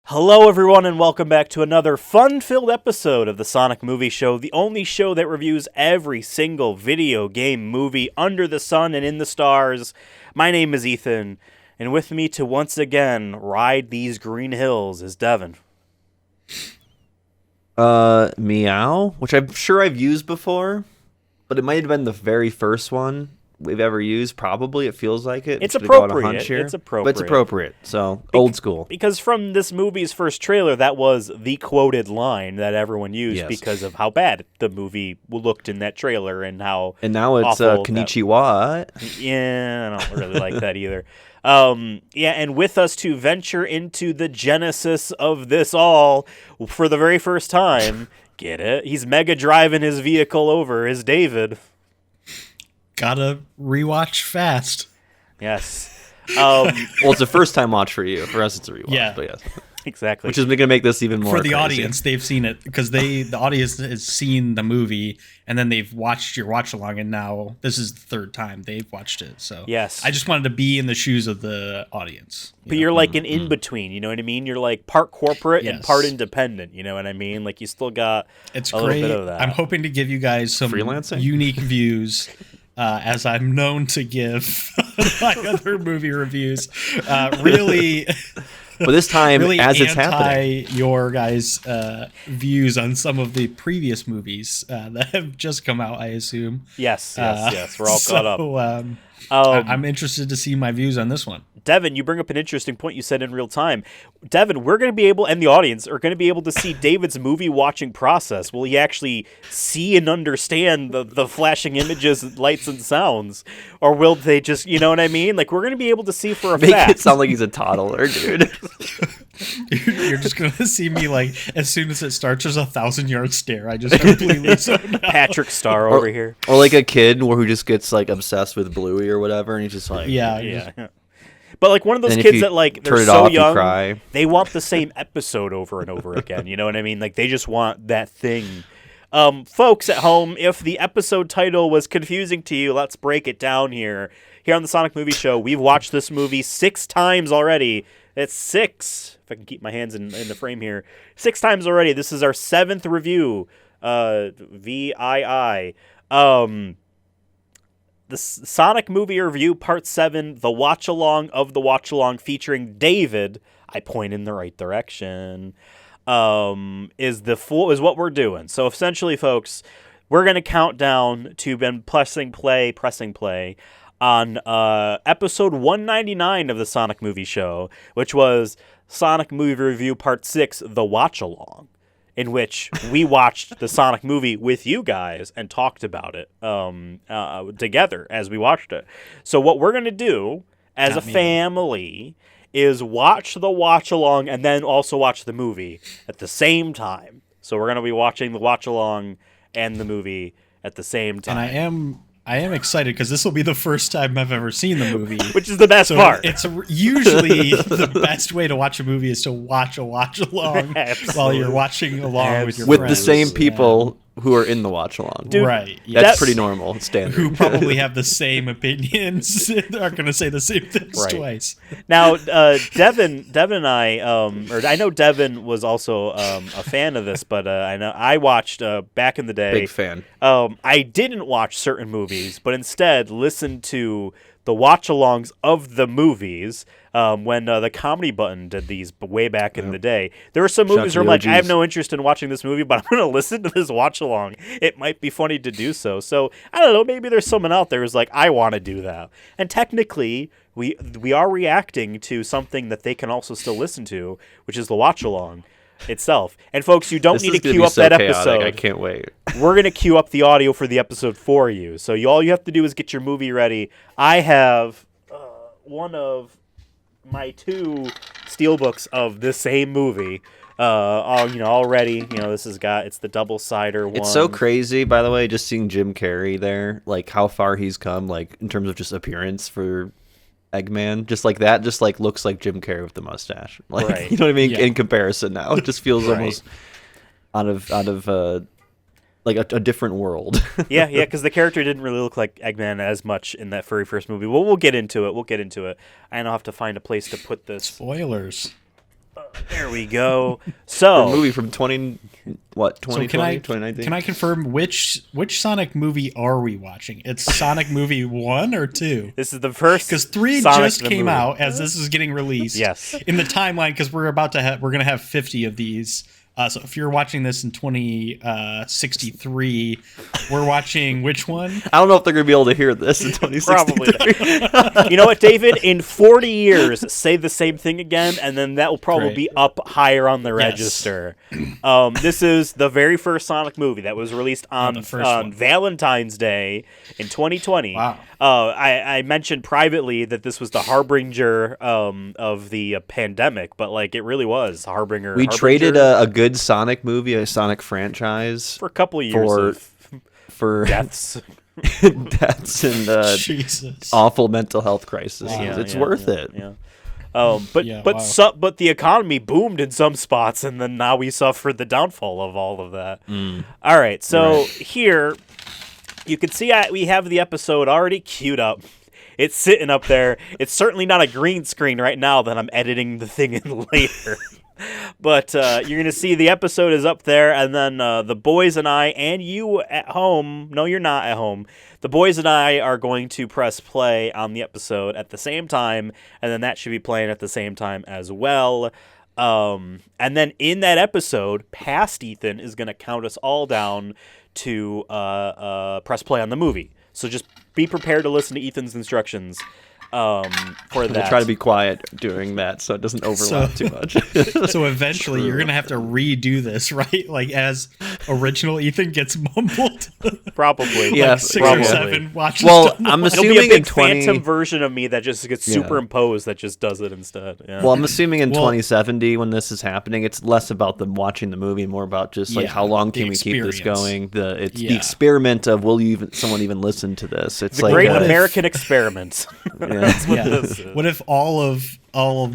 Hello, everyone, and welcome back to another fun-filled episode of the Sonic Movie Show, the only show that reviews every single video game movie under the sun and in the stars. My name is Ethan, and with me to once again ride these green hills is Devin. Meow, which I'm sure I've used before, but it might have been the very first one we've ever used. Probably, it feels like it. It's appropriate. It's appropriate. But it's appropriate. So old school. Because from this movie's first trailer, that was the quoted line that everyone used because of how bad the movie looked in that trailer and how. And now it's Konnichiwa. Yeah, I don't really like that either. And with us to venture into the genesis of this all for the very first time, get it? He's mega driving his vehicle over is David. Gotta rewatch fast. Yes. Well, it's a first time watch for you. For us, it's a rewatch. Yeah, but yes. Exactly. Which is going to make this even more for the crazy. audience. They've seen it because the audience has seen the movie and then they've watched your watch along, and now this is the third time they've watched it. So yes, I just wanted to be in the shoes of the audience. But you're like an in between. You know what I mean? You're like part corporate and part independent. You know what I mean? Like you still got a little bit of that. I'm hoping to give you guys some unique views. As I'm known to give my other movie reviews, really, but this time really as it's happening, your guys' views on some of the previous movies that have just come out. I assume. Yes, we're all caught up. I'm interested to see my views on this one. Devin, you bring up an interesting point you said in real time. Devin, we're going to be able, and the audience are going to be able to see David's movie watching process. Will he actually see and understand the flashing images, lights, and sounds? Or will they just, you know what I mean? Like, we're going to be able to see for a fact. Make it sound like he's a toddler, dude. You're just going to see me, like, as soon as it starts, there's a 1,000-yard stare. I just completely zone out. Patrick Star over here. Or like a kid who just gets, like, obsessed with Bluey or whatever, and he's just like... Yeah. But like one of those kids that like they're so young, they want the same episode over and over again. You know what I mean? Like they just want that thing. Folks at home, if the episode title was confusing to you, let's break it down here. Here on the Sonic Movie Show, we've watched this movie 6 times already. It's 6. If I can keep my hands in the frame here, 6 times already. This is our 7th review. VII. The Sonic Movie Review Part 7, the watch-along of the watch-along featuring David, I point in the right direction, is what we're doing. So essentially, folks, we're going to count down to been pressing play on episode 199 of the Sonic Movie Show, which was Sonic Movie Review Part 6, the watch-along, in which we watched the Sonic movie with you guys and talked about it together as we watched it. So what we're going to do as a family is watch the watch-along and then also watch the movie at the same time. So we're going to be watching the watch-along and the movie at the same time. And I am excited because this will be the first time I've ever seen the movie. Which is the best part. It's usually the best way to watch a movie is to watch a watch-along while you're watching along with your friends. With the same people who are in the watch-along. Dude, right. That's pretty normal. It's standard. Who probably have the same opinions. They're not going to say the same things twice. Now, Devin and I, or I know Devin was also a fan of this, but I know I watched back in the day. Big fan. I didn't watch certain movies, but instead listened to the watch-alongs of the movies when the Comedy Button did these way back in the day. There were some movies where I'm like, I have no interest in watching this movie, but I'm going to listen to this watch-along. It might be funny to do so. So, I don't know, maybe there's someone out there who's like, I want to do that. And technically, we are reacting to something that they can also still listen to, which is the watch-along itself. And folks, you don't need to queue up that episode. I can't wait. We're going to queue up the audio for the episode for you. So all you have to do is get your movie ready. I have one of my 2 steelbooks of the same movie already. It's the double-sider one. It's so crazy, by the way, just seeing Jim Carrey there, like how far he's come, like in terms of just appearance for Eggman, just like that, just like looks like Jim Carrey with the mustache. Like, you know what I mean? Yeah. In comparison now, it just feels almost out of like a different world. yeah, because the character didn't really look like Eggman as much in that very first movie. Well, we'll get into it. I don't have to find a place to put this. Spoilers. There we go. So a movie from 2020, 2019? Can I confirm which Sonic movie are we watching? It's Sonic movie 1 or 2? This is the first, because 3 Sonic just came out as this is getting released. Yes. In the timeline, because we're gonna have 50 of these. So if you're watching this in 2063, we're watching which one? I don't know if they're going to be able to hear this in 2063. Probably. You know what, David? In 40 years, say the same thing again, and then that will probably be up higher on the register. This is the very first Sonic movie that was released on Valentine's Day in 2020. Wow. I mentioned privately that this was the harbinger of the pandemic, but like it really was harbinger. We traded a good Sonic movie, a Sonic franchise, for a couple of years for deaths. deaths and awful mental health crisis. Wow. It's worth it. Yeah. But the economy boomed in some spots, and then now we suffered the downfall of all of that. All right, so here you can see we have the episode already queued up. It's sitting up there. It's certainly not a green screen right now that I'm editing the thing in later. But you're going to see the episode is up there, and then the boys and I, and you at home, no, you're not at home, the boys and I are going to press play on the episode at the same time, and then that should be playing at the same time as well. And then in that episode, past Ethan is going to count us all down to press play on the movie. So just be prepared to listen to Ethan's instructions. For that. Try to be quiet during that so it doesn't overlap too much. So eventually you're going to have to redo this, right? Like as original Ethan gets mumbled. Probably. Like yeah, 6 probably. or 7 watches. Well, I'm assuming it'll be a big in 20... phantom version of me that just gets superimposed that just does it instead. Yeah. Well, I'm assuming in 2070 when this is happening, it's less about them watching the movie and more about just like how long can we keep this going? The experiment of someone even listen to this? It's the like great American experiment. That's what this is. What if all of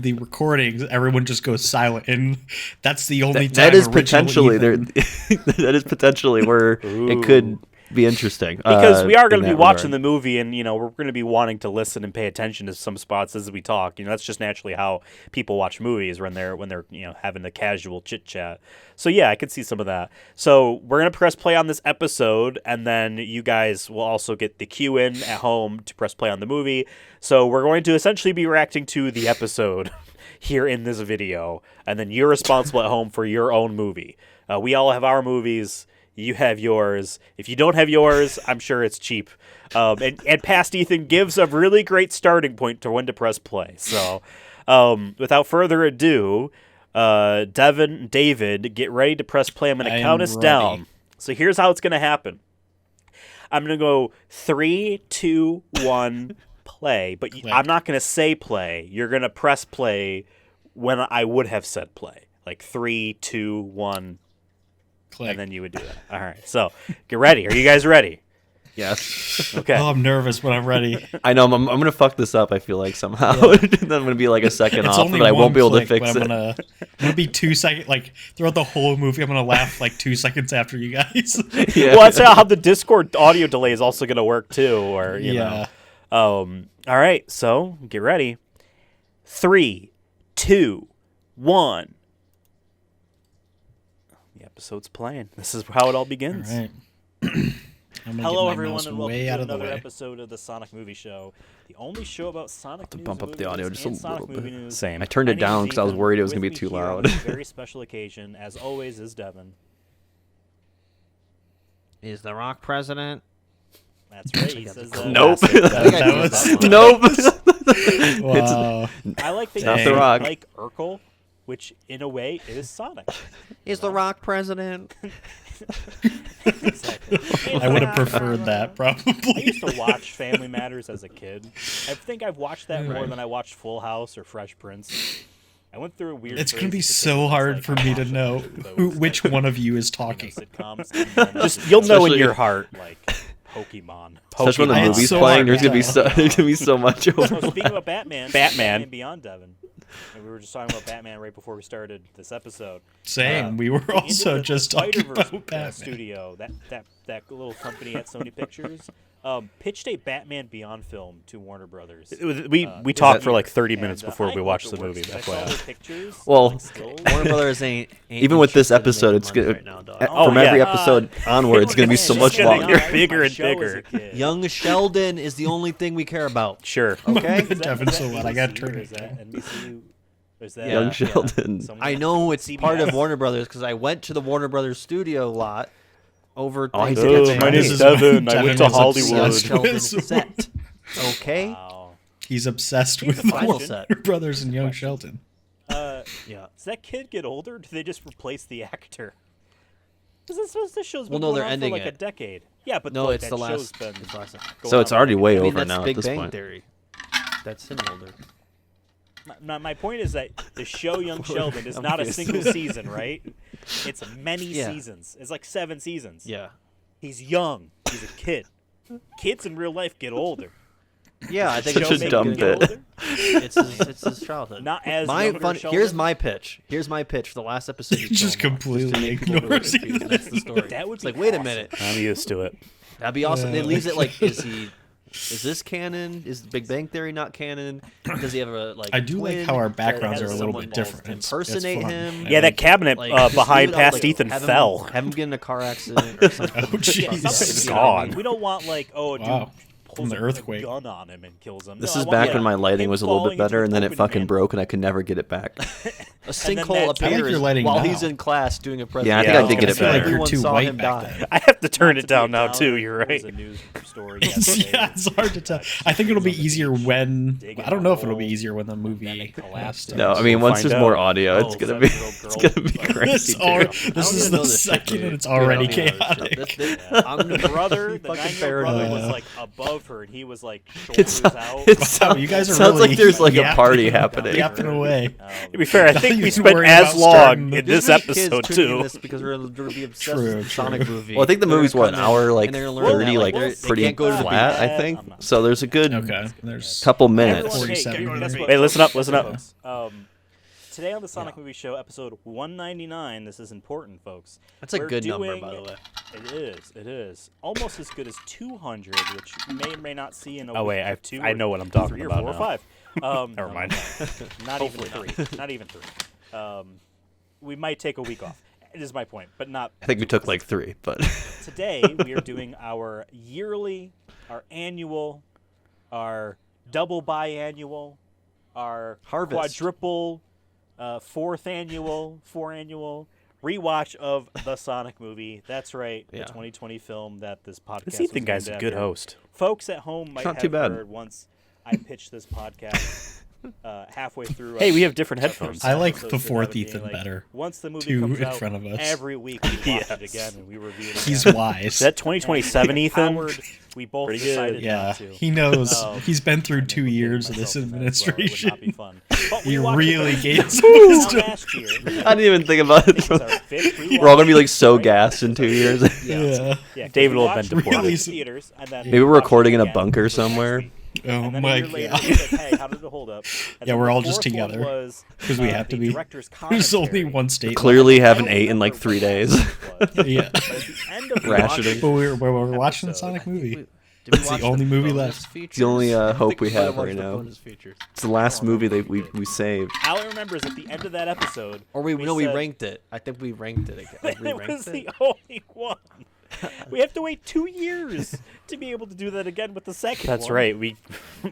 the recordings, everyone just goes silent, and that's the only time that is potentially there. That is potentially where it could be interesting because we are going to be watching the movie, and we're going to be wanting to listen and pay attention to some spots as we talk. That's just naturally how people watch movies when they're having a casual chit chat. So yeah, I could see some of that. So we're going to press play on this episode, and then you guys will also get the cue in at home to press play on the movie. So we're going to essentially be reacting to the episode here in this video, and then you're responsible at home for your own movie. We all have our movies. You have yours. If you don't have yours, I'm sure it's cheap. And past Ethan gives a really great starting point to when to press play. So without further ado, David, get ready to press play. I'm going to count us down. So here's how it's going to happen. I'm going to go 3, 2, 1, play. But I'm not going to say play. You're going to press play when I would have said play. Like 3, 2, 1, click. And then you would do that. All right. So get ready. Are you guys ready? Yes. Okay. Oh, I'm nervous, but I'm ready. I know. I'm going to fuck this up, I feel like, somehow. Then I'm going to be like a second off, but I won't be able to fix it. I'm going to be 2 seconds. Like, throughout the whole movie, I'm going to laugh like 2 seconds after you guys. Yeah. Well, that's how the Discord audio delay is also going to work, too. Or, you know. All right. So get ready. 3, 2, 1. The episode's playing. This is how it all begins. All right. Hello, everyone, and welcome to another episode of the Sonic Movie Show, the only show about Sonic news, bump up the audio just a little bit. News. Same. I turned it down because I was worried it was going to be too loud. On a very special occasion, as always, is Devin. Is The Rock president? That's right. He says that. Nope. Nope. Wow. I like that not you The Rock. like Urkel, which in a way is Sonic. Is The Rock president? Exactly. I would have preferred that, probably. I used to watch Family Matters as a kid. I think I've watched that more than I watched Full House or Fresh Prince. I went through a weird. It's going to be so hard for me to know which one of you is talking. Sitcoms. Just you'll know in your heart, like Pokemon. Especially when the movie's playing, there's going to be so much over. So speaking about Batman Beyond Devin. And we were just talking about Batman right before we started this episode. Same. We were also just talking about Batman. Studio, that little company at Sony Pictures. pitched a Batman Beyond film to Warner Brothers. We talked for like 30 minutes before we watched the movie. FYI. Well, Warner Brothers ain't even with this episode, it's gonna right now, dog. from every episode onward, it's gonna be so much longer. Bigger and bigger. Young Sheldon is the only thing we care about. Sure. Okay. Devin, so what? I got to turn Is that NBC? Is that Young Sheldon. I know it's CBS. part of Warner Brothers because I went to the Warner Brothers studio lot over. Oh, I Thanksgiving. did. My name is Devin. Devin. I went Devin to was Young Hollywood. Sheldon set. Okay. Wow. He's obsessed He's with a Final Warner set. Brothers and Young Sheldon. Yeah. Does that kid get older? Or do they just replace the actor? Because this show's been Well, no, going they're on ending for like a it. decade. Yeah, but No, like, it's that the show's last. been It's the last. going So it's on already for, way like, I mean, over that's now at Big this Bang point. Theory. That's him older. My point is that the show Young Sheldon is not a single season, right? It's many Yeah. seasons. It's like 7 seasons. Yeah. He's young. He's a kid. Kids in real life get older. Yeah, I think Show Such a it's make dumb him bit. get older? it's his childhood. Not as my younger fun. Sheldon. Here's my pitch. Here's my pitch for the last episode. He just completely ignores it. That's the story. That would It's be like, wait a awesome. minute. I'm used to it. That'd be awesome. It leaves it like, is this canon? Is Big Bang Theory not canon? Does he have a like? I do like twin how our that backgrounds has are a little someone bit different. to It's impersonate fun. him. Yeah, that cabinet Like, just behind leave it out, past like, Ethan have him- fell. Have him get in a car accident or something. Oh, jeez. Something's Yeah. gone. We don't want like, oh, a dude Wow. pulls From the a earthquake. gun on him and kills him. This No, is I want, back like, when my lighting him was a little bit falling into better, an and then it open fucking man. broke, and I could never get it back. A sinkhole that- appears I like your lighting while now. he's in class doing a presentation. Yeah, I think I did did get I it feel back. like Everyone you're too saw white him back die. then. I have to turn Not it to down be now down, too. there You're was right. a news story yesterday. Yeah, it's hard to tell. I think it'll be easier when. I don't know if it'll be easier when the movie collapsed. No, I mean We'll once find there's more out. audio, it's gonna be This, crazy. dude. this is even the know this shit, second, dude. and it's We don't already even know this shit. chaotic. I'm The brother, the fucking 9-year-old brother, paranoid. was like above her, and he was like shoulders out. Wow, you guys are sounds really like there's like a yapping- party happening. Yapping away. To be fair, I Not think we even spent worried as about long starting in the- this There's kids episode tuning in too. This because we're gonna be obsessed True, with the Sonic true. movie. Well, I think the They're movie's gonna what, an come hour, in like and they're gonna learn 30, that, like they pretty can't go to the flat, beach. I think. I'm not- So there's a good Okay, there's couple minutes. Everyone, hey, 47 guess what? Hey, listen up, listen up. Folks, today on the Sonic Movie Show, episode 199. This is important, folks. That's a We're good number, doing- by the way. It is. It is almost as good as 200, which you may or may not see in a Oh, week wait, or I- two. I or know what I'm talking 3 or about 4 or now. 5. Never mind. Not even 3. Not even 3. We might take a week off. It is my point, but not. I think we took like 3, but Today we are doing our yearly, our annual, our double biannual, our Harvest. quadruple, four annual rewatch of the Sonic movie. That's right, the Yeah. 2020 film that this podcast. This was Ethan guy's a named good after. host. Folks at home might not have too bad. heard once I pitched this podcast halfway through. Hey, us- we have different our headphones. first I like episode the should fourth have it being Ethan like, better. Once the movie Two comes in out, front of us. every week we watch it Yes. again and we review it again. He's wise. Is that 2027, Ethan? Howard, we both Pretty decided good. Yeah, not to. he knows. He's been and through then 2 we'll years get of this myself in that as well. It would administration. not be fun. But we He watched really it gave some now wisdom. last year. I didn't even think about This it. is our fifth We're all gonna be rewatch, like so right? gassed in 2 years. Yeah. Yeah, 'cause David we will have watched been it in deported. theaters, and then Maybe we're watched it recording in a again bunker for next somewhere. week. Oh And then a my year later, god. we said, hey, how did it hold up? And Yeah, then we're the all just fourth one together. was, 'Cause we have to the be. director's There's only commentary. one state. Clearly I haven't don't ate in remember like 3 what days. it was, Yeah. but at the end of the Rationing. But we're watching the episode, Sonic movie. Did we It's the watch only movie bonus left. features? It's the only I hope think we might have have watched right the now. bonus features. It's the last movie that we saved. All I remember is at the end of that episode, Or we said, ranked it. I think we ranked it again. Like, we it ranked was it. the only one. We have to wait 2 years to be able to do that again with the second That's one. right. We We're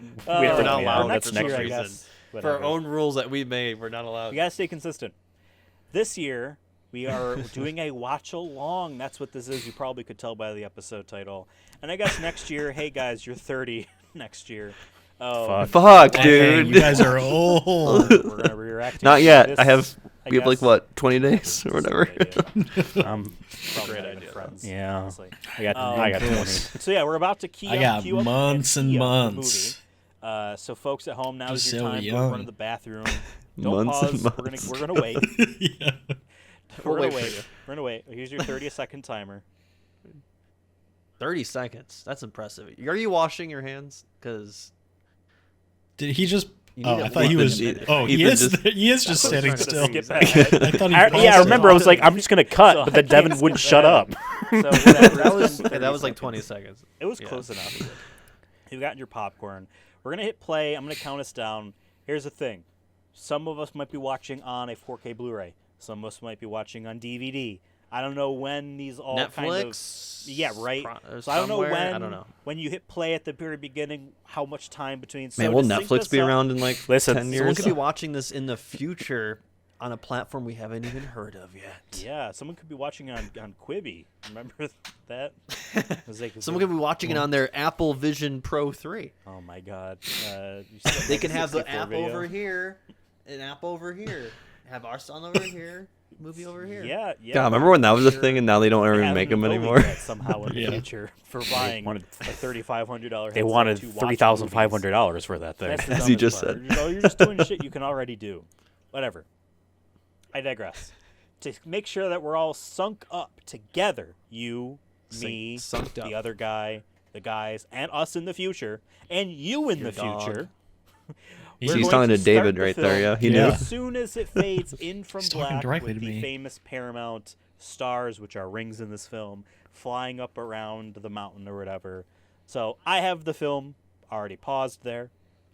not allowed for That's next next year, I reason. guess. For our Whatever. own rules that we made, we're not allowed. You gotta stay consistent. This year, we are doing a watch along. That's what this is. You probably could tell by the episode title. And I guess next year, hey guys, you're 30 next year. Fuck, Hey, dude. you guys are old. We're gonna react. Not yet. This, I have. I We have like guess. what, 20 days or whatever. Probably great not even idea, friends, yeah. honestly. I got Um, I got 20. So yeah, we're about to queue I up, got queue up months and queue up the months. movie. So folks at home, now is You're your so time young. to run to the bathroom. Don't Months and pause. months. We're gonna wait. Yeah. We're wait gonna for wait. you. We're gonna wait. Here's your 30-second timer. 30 seconds. That's impressive. Are you washing your hands? Because Did he just? You Oh, need I at thought he least was. a- Oh, he Ethan is. just- He is just standing trying to still. skip ahead. I thought he I paused yeah, I it. remember. I was like, I'm just gonna cut, So but I then Devin can't wouldn't skip shut ahead. up. So whatever. that was like 20 seconds. It was close enough. You've gotten your popcorn. We're going to hit play. I'm going to count us down. Here's the thing. Some of us might be watching on a 4K Blu-ray. Some of us might be watching on DVD. I don't know when these all Netflix, right. So I don't know when you hit play at the very beginning, how much time between. So Man, will Netflix be around in like 10 years? Someone could be watching this in the future on a platform we haven't even heard of yet. Yeah, someone could be watching on Quibi. Remember that? Someone could be watching it on their Apple Vision Pro 3. Oh my God! They can have the app over here, an app over here, have our son over here. Movie over here. Yeah. God, remember when that was a thing, and now they don't even make them anymore. Somehow in the future for buying a $3,500. They wanted $3,500 for that thing, as you just said. You're just doing shit you can already do. Whatever. I digress. To make sure that we're all sunk up together, you, me, the other guy, the guys, and us in the future, and you in the future. He's talking to David right there, yeah. He knew. As soon as it fades in from black with the me. famous Paramount stars, which are rings in this film, flying up around the mountain or whatever. So I have the film already paused there.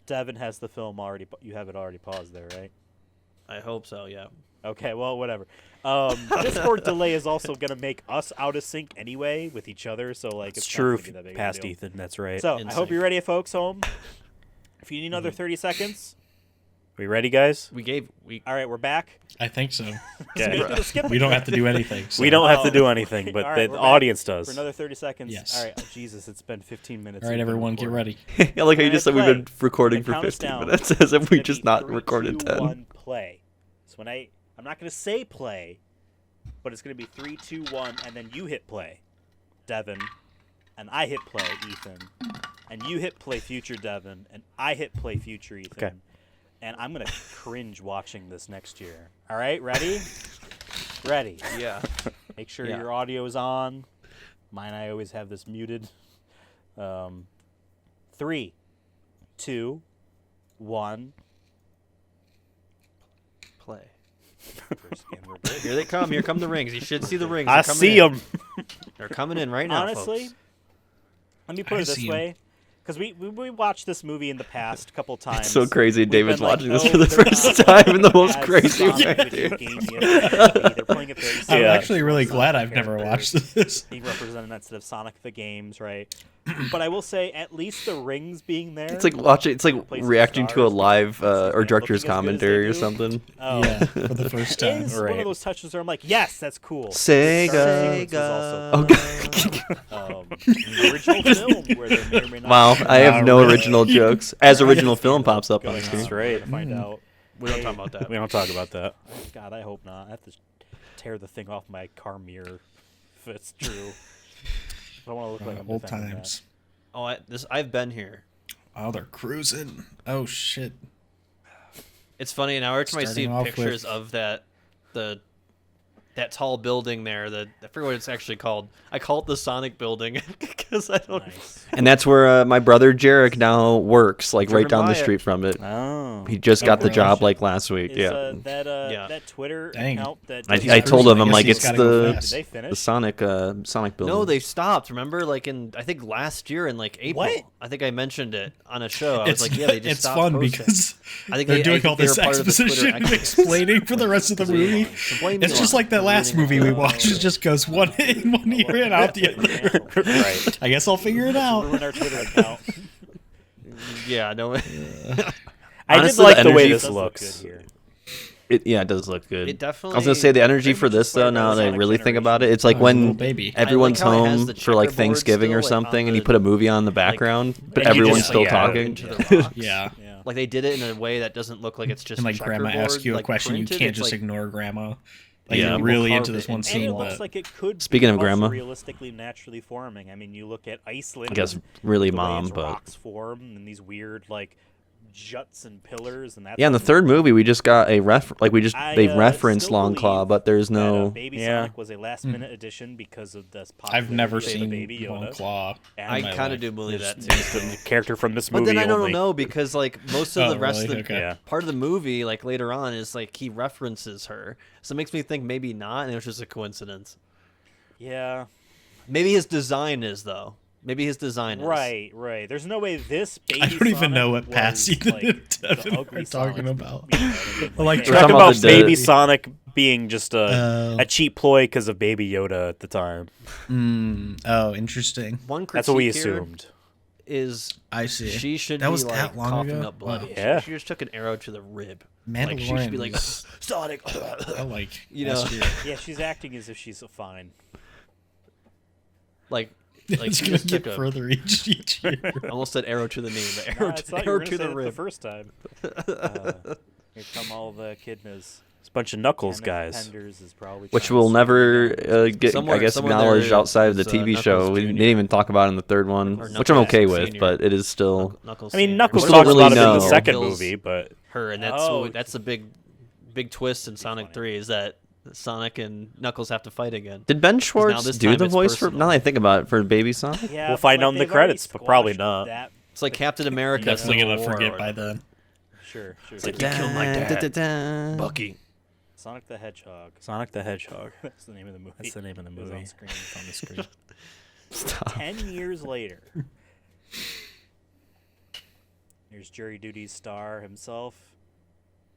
Devin has the film already. You have it already paused there, right? I hope so, yeah. Okay, well, whatever. Discord delay is also going to make us out of sync anyway with each other, so like it's true. Not gonna be that big Past of a deal. Ethan, that's right. So I hope you're ready, folks, home. If you need another 30 seconds. We ready, guys? All right, we're back. I think so. Okay. We don't have to do anything. So. We don't have to do anything, but right, the audience does. For another 30 seconds. Yes. All right. Oh, Jesus, it's been 15 minutes. All right, everyone, get ready. I like how you just said we've been recording for Count us 15 down. minutes, as if we It's just gonna be not 3, recorded 2, 10. 1, play. So when I'm not going to say play, but it's going to be 3, 2, 1, and then you hit play, Devin, and I hit play, Ethan, and you hit play, future Devin, and I hit play, future Ethan. Okay. And I'm going to cringe watching this next year. All right, ready? Ready. Yeah. Make sure your audio is on. Mine, I always have this muted. 3, 2, 1. Play. Here they come. Here come the rings. You should see the rings. I see them. They're coming in right now, Honestly, folks. let me put it this way. Because we watched this movie in the past a couple times. It's so crazy. David's been like, watching this for the first time in the most crazy way, dude. They're playing it very I'm actually really glad I've never watched this. Being represented instead of Sonic the Games, right? But I will say, at least the rings being there. It's like watching. It's like Replacing reacting to a stars, live or director's looking as good as commentary they or do. something. Oh, Yeah, for the first it time. is one of those touches where I'm like, yes, that's cool. Sega. Original film where there may or may not Wow, be- I have no really. original jokes. As original film pops up on Going screen. on. We're gonna find out. We don't talk about that. We don't talk about that. God, I hope not. I have to tear the thing off my car mirror if it's true. I don't want to look like I'm Old defending times. Oh, I've been here. Oh, they're cruising. Oh, shit. It's funny, and every time I see Starting off pictures with- of that tall building there, I forget what it's actually called. I call it the Sonic Building because I that. don't. Nice. And that's where my brother Jarek now works, like right Driven down the by it. street from it. Oh. He just got the really? job like last week. Is Yeah. that Twitter Dang. account that I told him, I'm Guess like, he's it's gotta go the fast. Did they the finish? Sonic building. No, they stopped. Remember, like I think last year in like April. What? I think I mentioned it on a show. I was like, yeah, they just it's stopped fun posting. because I think they're I doing think all they this were part of the Twitter exposition and experts. explaining for the rest of the movie. So blame me It's just on like that last movie we watched. It just goes one in one ear and out the other. Right. I guess I'll figure it out. Ruin our Twitter account. Yeah, no. I did Honestly, like the the way energy this Does look looks. good here. It does look good. It definitely. I was gonna say the energy Very for much this though. inspired by Now the that I Sonic really think generation. about it, it's like Oh, he's a little when baby. everyone's I like how it has home the for like checkerboard Thanksgiving still, or like, something, on and you the- put a movie on in the background, but and you everyone's just- still yeah, talking. into the rocks. Yeah. Yeah. Like they did it in a way that doesn't look like it's just And like grandma checkerboard, asks you a like, question, you printed. can't It's just like, ignore grandma. Like Yeah. you're really People into carved this it one into And scene. it looks But like it could Speaking be of grandma. realistically naturally forming. I mean, you look at Iceland. I guess and really the way mom, its but rocks form and these weird like juts and pillars and that. yeah, in the third movie we just got a they referenced still Long Claw, believe but there's that, no. Baby Yeah. Sonic was a last minute addition because of this. I've never popularity of the seen Baby Yoda. Long Claw. And I in my kind of life. do believe that It's too. the character from this But movie then I don't only. know because like most of Oh, the rest really? of the Okay. Yeah. part of the movie, like later on, is like he references her, so it makes me think maybe not, and it was just a coincidence. Yeah, Maybe his design is though. Maybe his design is. Right. There's no way this baby I don't even Sonic know what was, Passy like, and the Devin ugly are talking Sonic, about. you know, Like, yeah. talk Talk about about the- baby Sonic being just Oh. a cheap ploy because of Baby Yoda at the time. Oh, interesting. One critique That's what we here assumed. is I see. she should That be was like that long coughing ago? up blood. Wow. Yeah. She just took an arrow to the rib. Mandalorian Like she should be like was- Sonic. I like You know. S tier. Yeah, she's acting as if she's fine. like It's she gonna just took get a, further each year. I almost said arrow to the knee, but No, arrow, I thought to, you were arrow gonna to say the it rib. the first time. Here come all the kidnas. It's a bunch of Knuckles Kenneth guys. Penders is probably Which trying will to never sneak down. get, Somewhere- I guess, somewhere acknowledged there outside of the is, TV Knuckles show. We Jr. didn't even talk about it in the third one, Or which I'm Knuckles okay with, Sr.. but it is still. Knuckles I mean, Sr.. Knuckles We talks don't about really it in the know. second Kills movie, but her, and that's Oh. that's the big twist in Sonic funny. 3 is that Sonic and Knuckles have to fight again. Did Ben now Schwartz this do time the it's voice for? personal. Now that I think about it, for Baby Sonic. yeah, We'll but, find like, out in the they've already credits, but probably squashed not. that- It's like Captain America. Definitely Civil gonna War forget or by whatever. then. Sure. It's like you killed my dad. Bucky. Sonic the Hedgehog. Sonic the Hedgehog. That's the name of the movie. That's the name of the It was movie. on screen. It's on the screen. Stop. 10 years later, here's Jury Duty's star himself.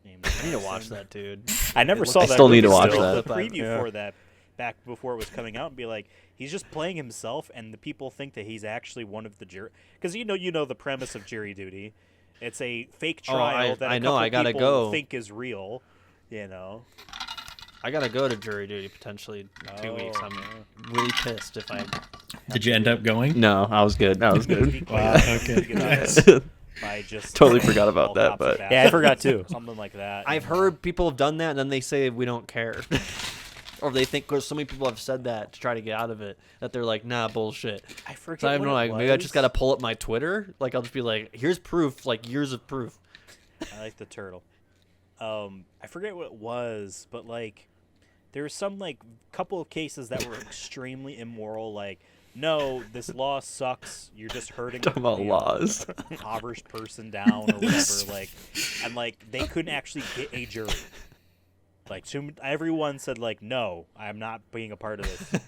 Named I need to watch Harrison. that, dude. I never It saw looks- that. I still need to movie watch still. that. The preview Yeah. for that back before it was coming out and be like, he's just playing himself, and the people think that he's actually one of the jury. Because you know the premise of Jury Duty. It's a fake Oh, trial that I a know, couple I gotta people go. think is real. You know. I gotta go to jury duty potentially in 2 weeks. I'm really pissed if I. Did you end up going? No, I was good. I was Be good. quite Wow, nice okay. to get out Nice. of it by just Totally forgot about all that, cops but- are Yeah, I forgot too. something like that. I've you know. heard people have done that, and then they say we don't care, or they think because so many people have said that to try to get out of it that they're like, nah, bullshit. I forget. So I don't what know. it Like maybe I just was. gotta pull up my Twitter. Like I'll just be like, here's proof, like years of proof. I like the turtle. I forget what it was, but like there was some like couple of cases that were extremely immoral. Like, no, this law sucks. You're just hurting Talking about the, laws. impoverished person down or whatever. Like, and like they couldn't actually get a jury. Like, everyone said like, no, I'm not being a part of this.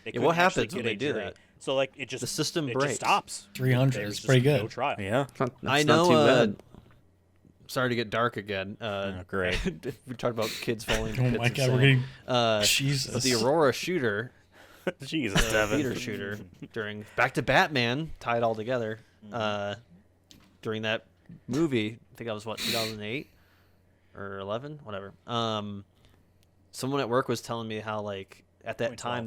They Yeah, what couldn't actually happens when get a they do jury. that? So like it just The system it breaks. just stops. 300 There's is just pretty good. No trial. Yeah. That's I not know. too bad. Sorry to get dark again. Great. we talked about kids falling. into Oh pits my of god, we're sand. getting But Jesus. the Aurora shooter, Jesus, the Devin. theater shooter, during back to Batman, tied all together. During that movie, I think that was what 2008 or 11, whatever. Someone at work was telling me how like at that time 2012.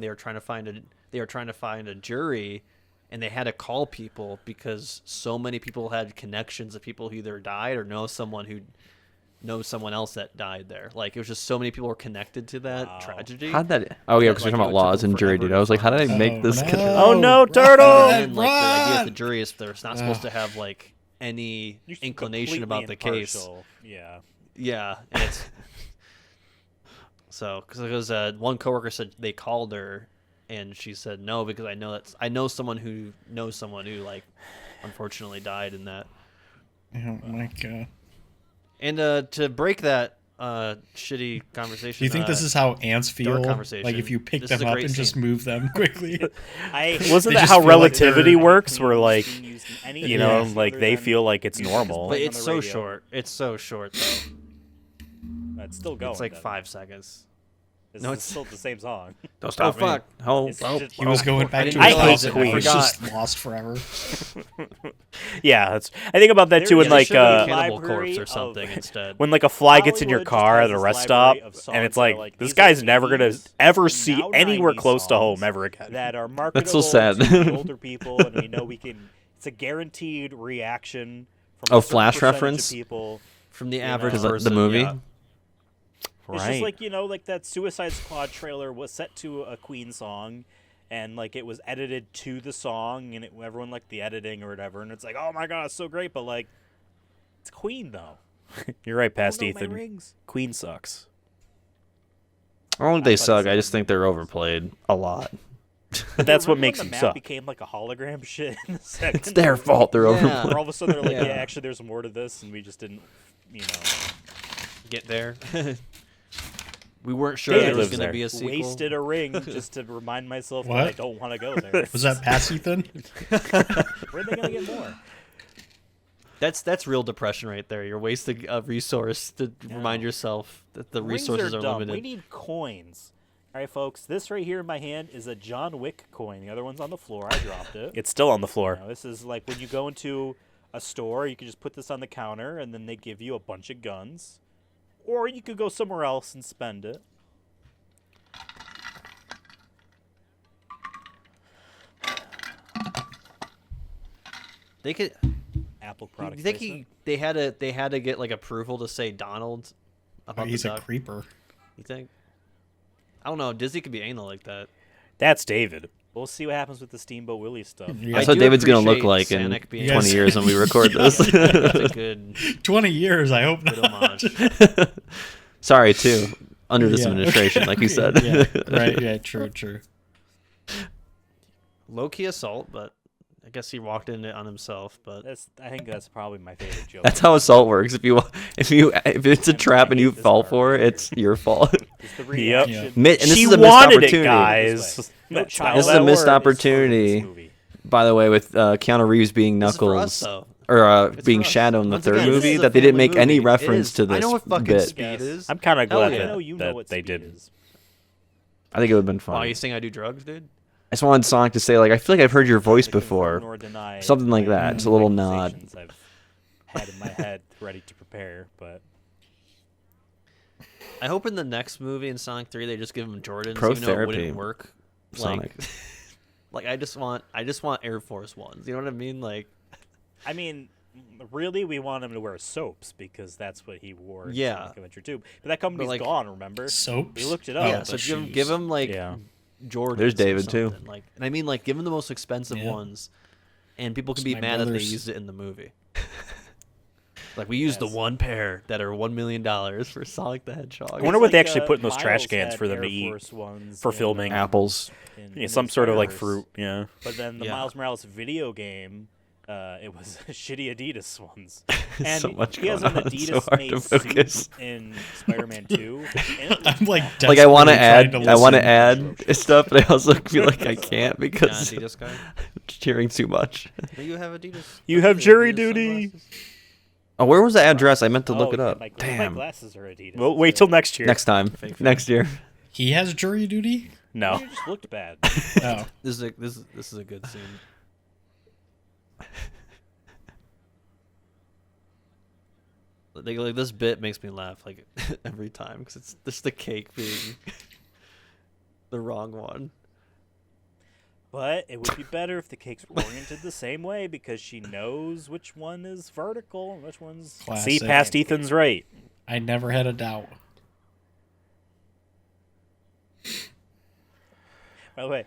they were trying to find a jury, and they had to call people because so many people had connections of people who either died or know someone who knows someone else that died there. Like it was just so many people were connected to that Wow. tragedy. How'd that? Oh yeah, because Like, we're talking it about took laws them and jury forever duty. to I was like, how did I find- make Oh, this? no. Oh no, And turtle! then, like the idea Run! of the jury is they're not supposed to have like any You're inclination about the completely case. impartial. Yeah. Yeah, and it's so because one coworker said they called her, and she said no because I know someone who knows someone who like unfortunately died in that. Oh my god. And to break that shitty conversation, Do you think this is how ants feel? conversation. Like if you pick This is them a up great and just scene. move them quickly? Wasn't They that just how feel like relativity they're- works? Where like You know, Yeah. like they feel like it's normal. But on it's the so radio. short. It's so short though. It's still going. It's like Devin. 5 seconds. It's, No, it's it's- still the same song. Don't Oh stop me. fuck! Oh, It's oh, just- He was going back I to didn't his realize house it. and I was forgot. just lost forever. Yeah, that's. I think about that too. When There like should be a Cannibal library Corpse or of- something instead. when like a fly gets in your Hollywood just car has at a this rest stop, library of songs and it's that are like like, this these are guy's never gonna 80s ever and see now anywhere 90s close to home songs ever again. that are marketable That's so sad. to the older people, and we know we can. It's a guaranteed reaction from Oh, a certain Flash percentage reference? of people. From the know, average 'Cause, the person, movie. yeah. It's just like, like that Suicide Squad trailer was set to a Queen song, and like it was edited to the song, and everyone liked the editing or whatever, and it's like, oh my god, it's so great, but like, it's Queen though. You're right, Oh, past no, my Ethan. rings. Queen sucks. I don't think they That's what I suck. I said. just think they're overplayed a lot. But that's what Remember when makes the them map suck. became like a hologram shit in the second. It's their fault. They're Yeah. overplayed. Or all of a sudden they're like, Yeah. yeah, actually, there's more to this, and we just didn't, Get there. We weren't sure Dave there was lives going to there. be a sequel. Wasted a ring just to remind myself What? that I don't want to go there. Was that past Ethan? Where are they gonna get more? That's real depression right there. You're wasting a resource to remind yourself that the resources are dumb. limited. We need coins. All right, folks. This right here in my hand is a John Wick coin. The other one's on the floor. I dropped it. It's still on the floor. You know, this is like when you go into a store, you can just put this on the counter, and then they give you a bunch of guns. Or you could go somewhere else and spend it. They could. Apple product. You think placement. they had to get like approval to say Donald about He's the a duck? creeper. You think? I don't know. Disney could be anal like that. That's David. We'll see what happens with the Steamboat Willie stuff. Yeah. That's what do David's gonna look appreciate like in Sanic being 20 years when we record this. That's a good 20 years, I hope good not. homage. Sorry, too. Under this Yeah. administration, like you said. Yeah, right, yeah, true. Low key assault, but I guess he walked in it on himself. But I think that's probably my favorite joke. That's how assault works. If it's a trap and you fall for it, it's your fault. It's the reaction. Yeah. And this She is a missed wanted it, opportunity. guys. No That's child how This is that a missed works. opportunity. This movie. By the way, with Keanu Reeves being this is for us, Knuckles, though. or It's being for us. Shadow in the Once third again, this movie, is a that they didn't family make any movie. It reference is. to this I know what fucking bit. speed is. I'm kind of Hell glad yeah. I that, know you know that what they speed did. is. I think it would have been Wow, fun. you think I do drugs, dude? I just wanted Sonic to say, like, I feel like I've heard your voice Neither confirm before. nor deny Something like my that. Just a little nod. accusations I've had in my head ready to prepare, but I hope in the next movie in Sonic 3 they just give him Jordans, Pro even though it therapy, wouldn't work. Sonic. Like I just want Air Force Ones. You know what I mean? Like I mean, really, we want him to wear soaps because that's what he wore in Yeah. Sonic Adventure 2. But that company's like, gone, remember? Soaps? We looked it up. Oh, yeah, the so shoes. give him like Yeah. Jordans. There's or David, too. something. Like, and I mean like give him the most expensive Yeah. ones, and people can It's be my mad that they brother's. used it in the movie. Like we used the Yes. one pair that are $1 million for Sonic the Hedgehog. I wonder what they actually put in those Miles trash cans had for them Air to eat Force Ones for in, filming. Apples. in Yeah, some Into sort of like Spider-Verse. fruit. Yeah. But then the Yeah. Miles Morales video game, it was shitty Adidas ones. And So much he has going an on, it's so Adidas hard made to suit focus. in Spider-Man 2. And it I'm like, Like, I want to desperately trying add, I want to listen. add stuff, but I also feel like I can't You're because not an Adidas guy? I'm cheering too much. Do you have Adidas? You have Adidas jury duty. sunglasses? Oh, where was the address? I meant to oh, look it yeah, up. my Damn. glasses are Adidas. Well, wait till next year. Next time. Next year. He has jury duty? No. You just looked bad. Oh. This is a good scene. Like this bit makes me laugh like every time because it's just the cake being the wrong one. But it would be better if the cakes were oriented the same way because she knows which one is vertical and which one's. Classic. See, past Ethan's right. I never had a doubt. By the way,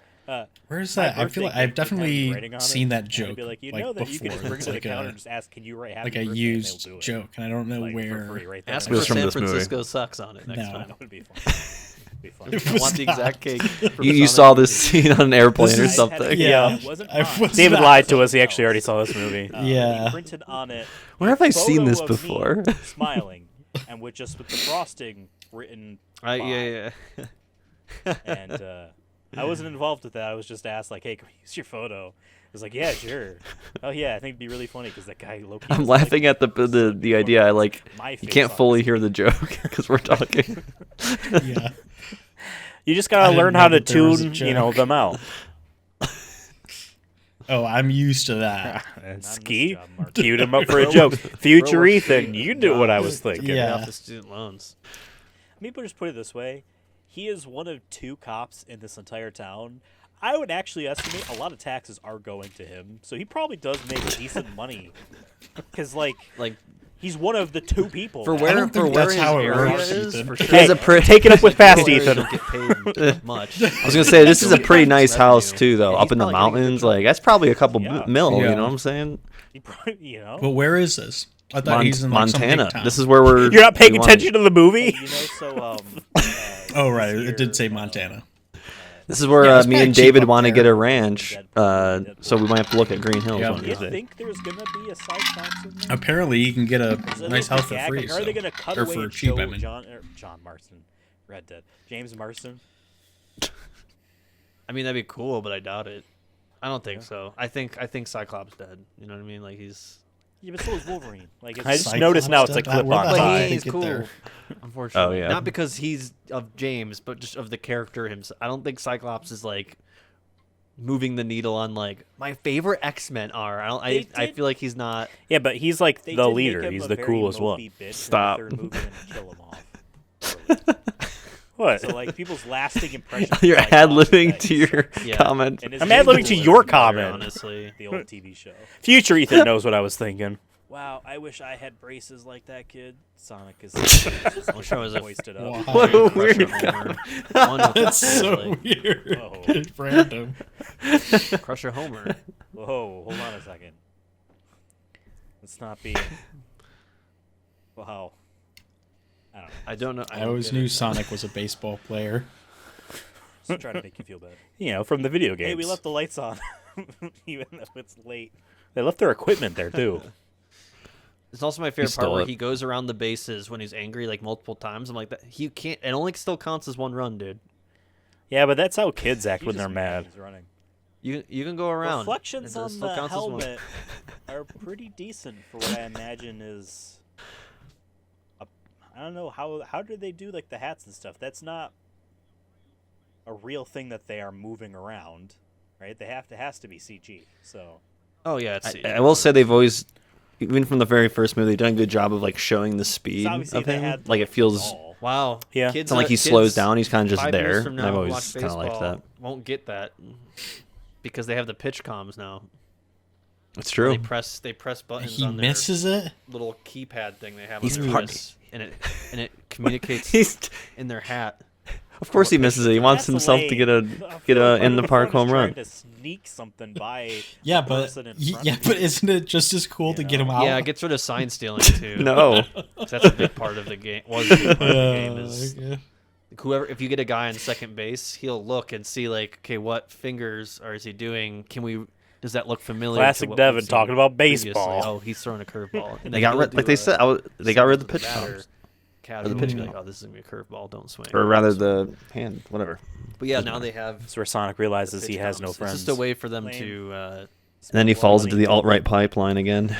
Where's my that? I feel birthday like I've cake would have definitely writing on it, seen that and I'd joke be like, you like know that you before. can just bring it It's to the like counter a and just ask, can you write happy like a birthday? And used they'll do it. joke, and I don't know Like, for where. free right there. Ask It was for from San this movie. Francisco sucks on it next No. time. That would be fun. Be fun. It I was want the not. exact cake. from You Sonic saw this movie. scene on an airplane This or is- something. Yeah. It wasn't I mine. was David not. lied to us. He actually already saw this movie. Yeah. He printed on it. Where have I a seen photo this of me before? smiling, and with the frosting written. by. Yeah. And I wasn't involved with that. I was just asked, like, "Hey, can we use your photo?" I was like, "Yeah, sure." Oh yeah, I think it'd be really funny because that guy Loki. I'm laughing at the idea. I like My you face can't on fully this. hear the joke because we're talking. Yeah. You just I gotta didn't learn know how to that there was a tune, joke. them out. Oh, I'm used to that. And this Ski job market. queued him up for a joke. Future Ethan, you knew what I was thinking. Get Yeah. off the student loans. Maybe just put it this way: he is one of 2 cops in this entire town. I would actually estimate a lot of taxes are going to him, so he probably does make decent money. Because Like he's one of the 2 people. for that- where don't for think where that's his how it area works, is, Ethan. for sure. It's a pre- Take it up with past People Ethan. don't get paid much. I was gonna say this is a pretty nice house Revenue. too, though. Yeah, Up he's in the probably getting a good mountains, job. like that's probably a couple Yeah. mil. Yeah. You know what I'm saying? He probably, you know. But where is this? I thought he's in like some big Montana. town. This is where we're. You're not paying we wanna- attention to the movie? You know, so Oh right, this it did year, say Montana. This is where Yeah, it's me probably and cheap David up want to there. get a ranch. So we might have to look at Green Hills Yeah. one Do of you these days. think there's gonna be a side tax in there? Apparently, you can get a Is it nice like house for gag? free. Like, are they so- gonna cut or away for and cheap? show I mean. John Marston, Red Dead. James Marsden. I mean, that'd be cool, but I doubt it. I don't think so. I think Cyclops dead. You know what I mean? Like he's. Yeah, but so is Wolverine. Like I just noticed now it's a clip on But top. he's cool. Unfortunately, Oh, yeah. not because he's of James, but just of the character himself. I don't think Cyclops is like moving the needle on like my favorite X-Men are. I feel like he's not. Yeah, but he's like They the did make leader. him He's a the very coolest one. mopey bitch Stop. In the third movie and kill him off. What? So like people's lasting impression. You're of Cyclops is ad-libbing that to he's your Yeah. comment. and his I'm name ad-libbing is to Wolverine, your comment. Honestly, The old TV show. Future Ethan knows what I was thinking. Wow, I wish I had braces like that kid. Sonic is I'm sure it was a hoisted up. Wow. What a Crusher weird Homer. One with That's the so like, weird. Oh. It's random. Crusher Homer. Whoa, hold on a second. Let's not be. Wow. I don't know. I always knew Sonic was a baseball player. Just trying to make you feel bad. You know, from the video games. Hey, we left the lights on, even though it's late. They left their equipment there too. It's also my favorite part stole where it. he goes around the bases when he's angry like multiple times. I'm like, that he can't. It only still counts as one run, dude. Yeah, but that's how kids act He's when just they're mad. He's running. You can go around. Reflections It on still the counts as one. helmet are pretty decent for what I imagine is. I don't know how do they do like the hats and stuff. That's not a real thing that they are moving around, right? They has to be CG. So Oh yeah, it's I will say they've always, even from the very first movie, they've done a good job of like showing the speed obviously of they him. had Like it feels. all. wow. Yeah. Kids, It's not like he slows down. He's kind of just 5 there. years from And now, I've who always watch kind of liked baseball that. Won't get that because they have the pitch comms now. It's They true. press buttons He on their misses it. little keypad thing they have He's on their part- wrists, and it communicates He's, in their hat. of course he misses it. He wants That's himself to lame. get I a feel like in the Butterfly park is home trying run. to sneak something by Yeah, the but person in front of but him. isn't it just as cool to get him out? Yeah, it gets rid of sign stealing too. No. That's a big part of the game. Was a big part of the game is yeah. whoever. If you get a guy on second base, he'll look and see like, okay, what fingers is he doing? Does that look familiar? Classic to what Devin we've seen talking about previously? baseball. Oh, he's throwing a curveball. And They then got he'll rid, do like they a said. They got rid of the signal pitch to batter comms. Casually, pitch like, count. oh, this is gonna be a curveball. Don't swing. Or rather, the hand. Whatever. But yeah, now they have. That's where Sonic realizes he pitch has no comms. friends. It's just a way for them Lame. to. And then he falls into the alt-right pipeline again.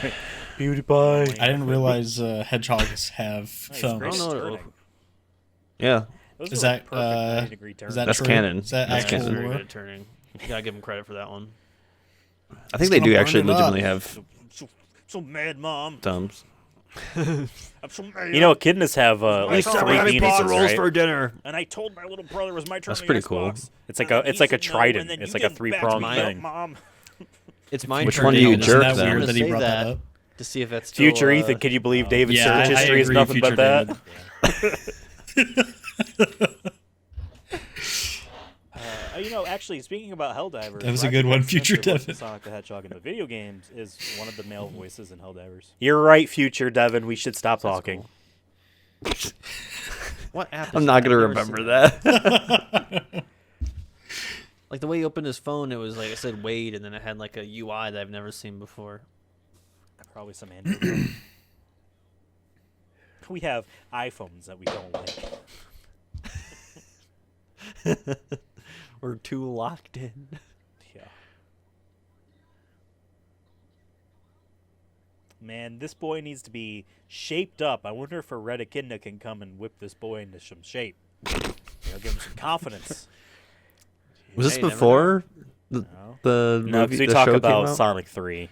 Beauty pie. I didn't realize hedgehogs have Nice, thumbs. great I don't know. turning. Yeah. Those Is were, like, that, perfect 90-degree turns. Is that That's true? canon. Is that That's actual canon. Very lore? good at turning. You gotta give him credit for that one. I think It's they do gonna actually burn it up. legitimately have So mad, Mom. thumbs. I'm so mad. You know, echidnas have at least turn. 3 We're having penises, pizza right? for dinner. And I told my little brother it was my turn. That's on the pretty cool. Xbox. It's like And a he said no, trident. and then It's you like a get back to 3-pronged me, thing. Mom. It's my Which turn. one do you Isn't jerk that then? weird I'm that gonna he say brought that up? to see if that's still, Future Ethan, can you believe David's Yeah, search I history is agree, nothing Future but that? David. You know, actually, speaking about Helldivers, That was a Roger good one, Smith, Future who voiced Devin. Sonic the Hedgehog in the video games, is one of the male voices in Helldivers. You're right, Future Devin. We should stop That's talking. cool. What app? I'm is not that? gonna I've never remember seen that. Like the way he opened his phone, it was like I said Wade, and then it had like a UI that I've never seen before. Probably some Android. We have iPhones that we don't like. We're too locked in. Yeah. Man, this boy needs to be shaped up. I wonder if a red echidna can come and whip this boy into some shape. Give him some confidence. Was this Hey, never before No. the No, movie? because we the talk show came about out? Sonic 3.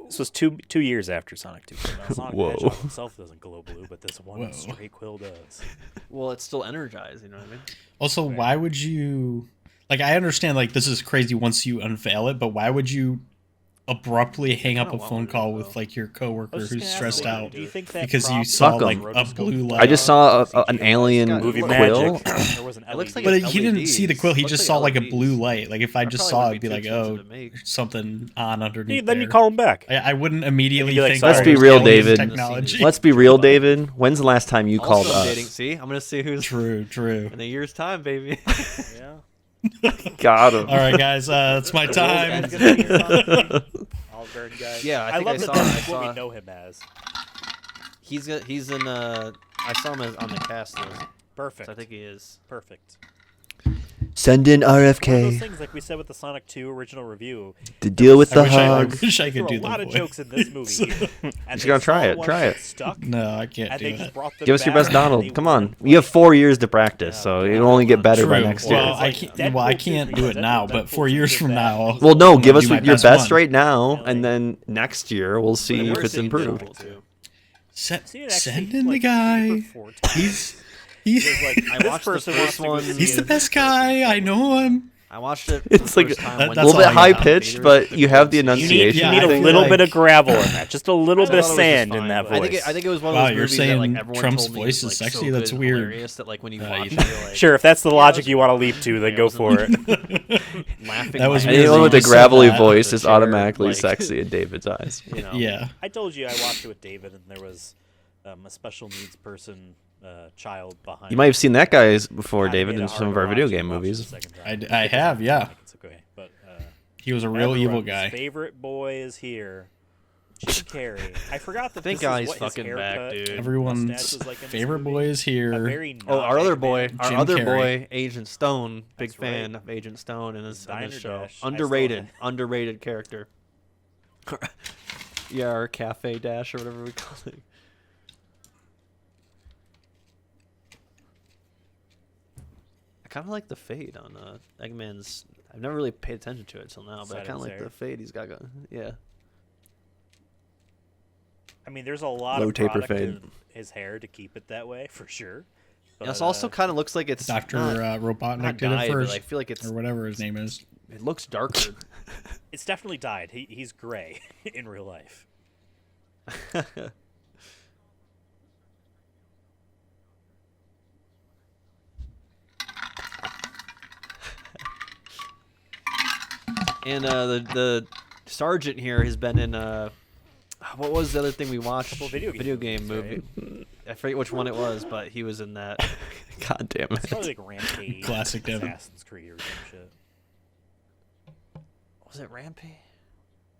This was two years after Sonic 2 came out. Now, Sonic the Whoa. Hedgehog himself doesn't glow blue, but this one Whoa. stray quill does. Well, it's still energized. You know what I mean? Also, why would you like? I understand like this is crazy once you unveil it, but why would you abruptly hang up a kinda phone want call it, with though. like your I coworker was just who's gonna ask stressed you, out do you think that because you prop saw Fuck 'em. like a rotoscope blue was light? I just saw CGI? an alien It's got- Movie quill. magic. There was an It looks LED. like But he didn't see the quill. He Looks just like saw like a LEDs. blue light. Like if I That just probably saw wouldn't it, be be like, too oh, expensive to make. something on underneath. Then you there. call him back. I wouldn't immediately You'd be like, think. sorry. oh, Let's be it's real, alien David. Technology. Let's be real, David. When's the last time you called Also, us? dating. See, I'm gonna see who's True. in a year's time, baby. Yeah. Got him. All right, guys, it's my time. Olive Garden guy. Yeah, I think love I that saw- that's I what saw- we know him as. He's in. I saw him on the cast list. Perfect. So I think he is. Perfect. Send in One of those RFK things, like we said with the Sonic 2 original review. to deal with the I hog. wish I There could were do a lot the of voice. jokes in this movie. And You gotta try saw it, one try that it. Stuck, No, I can't and do they it. just brought them Give us your back, best and Donald. they Come were, on. You have 4 years to practice, so it'll only get better by True. next year. Well, I Like, can't. Deadpool I 2 can't is do like it now, Deadpool but 4 2 years did from that. now. Well, no, I'm give gonna us do my your best best one. right now, Yeah, and like- then next year we'll see But if it's seeing improved. Deadpool too. Seen it actually, Send in the like, guy. 3 or 4 times. He's It was like, I this watched the person first wants to one. go he's see the it. best guy. I know him. I watched it. It's For like the first time a when a That's little all bit I high got. pitched, but you have the enunciation. Yeah, You need I a feel little like- bit of gravel in that. Just a little bit of thought it was sand just in that fine, voice. but I think it was one of Wow, those you're movies that like saying everyone Trump's told me voice was, is like, sexy? so That's good and weird. hilarious that like when you You watch it, don't. you're like, Sure, if that's the Yeah, logic it you want to leap to, then Yeah, go it for wasn't- it. laughing. That was my weird. Anyone You with a just said gravelly that. voice The is chair, automatically like, sexy in David's eyes. You know, Yeah. I told you I watched it with David, and there was a special needs person child behind. You might have seen that guy before, Kinda David, made in it some hard of to our video watch game it movies. the second time. I have, yeah. It's okay, but He was a real evil everyone's guy. favorite boy is here. Jim Carrey. I forgot that Thank this God is he's what his fucking back, haircut dude. and Everyone's mustache was like in this favorite movie. boy is A here. very Oh, our other boy, non-Eggman. our Jim other Carrey. boy, Agent Stone, big That's fan right. of Agent Stone in this Diner show. Dash. I still Underrated, have- underrated character. Yeah, our Cafe Dash or whatever we call it. I kind of like the fade on Eggman's. I've never really paid attention to it till now, but Side I of kind of his like hair. the fade he's got going. Yeah. I mean, there's a lot Low of taper product fade. in his hair to keep it that way, for sure. It But, also kind of looks like it's Dr. not Robotnik not did it dyed, but first. I feel like it's Or whatever his name is. it looks darker. it's definitely dyed. He's gray in real life. And the sergeant here has been in what was the other thing we watched? Couple video game movie. I forget which one it was, but he was in that. God damn It's it. probably like Rampage, Classic Devin. Assassin's Creed or some shit. Was it Rampage?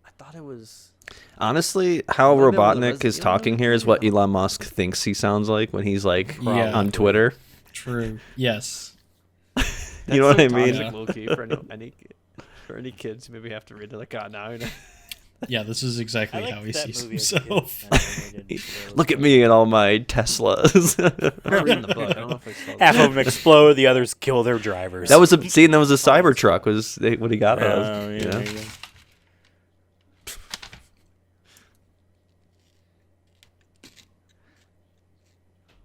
I thought it was. Honestly, how Might have been one of Robotnik those- is talking here is what Elon Musk thinks he sounds like when he's like Yeah. on Twitter. True. Yes. You know what I That's so mean? toxic, low-key, for any kids who maybe have to read it. Like, God, now you know. Yeah, this is I exactly liked how he that sees movie as a kid, himself. and then they didn't Look at really- me and all my Teslas. I'm not reading the book. I don't know if I saw Half that. of them explode, the others kill their drivers. That was a scene. That was a Cybertruck. Was what he got out of? Oh, yeah, you know? there you go.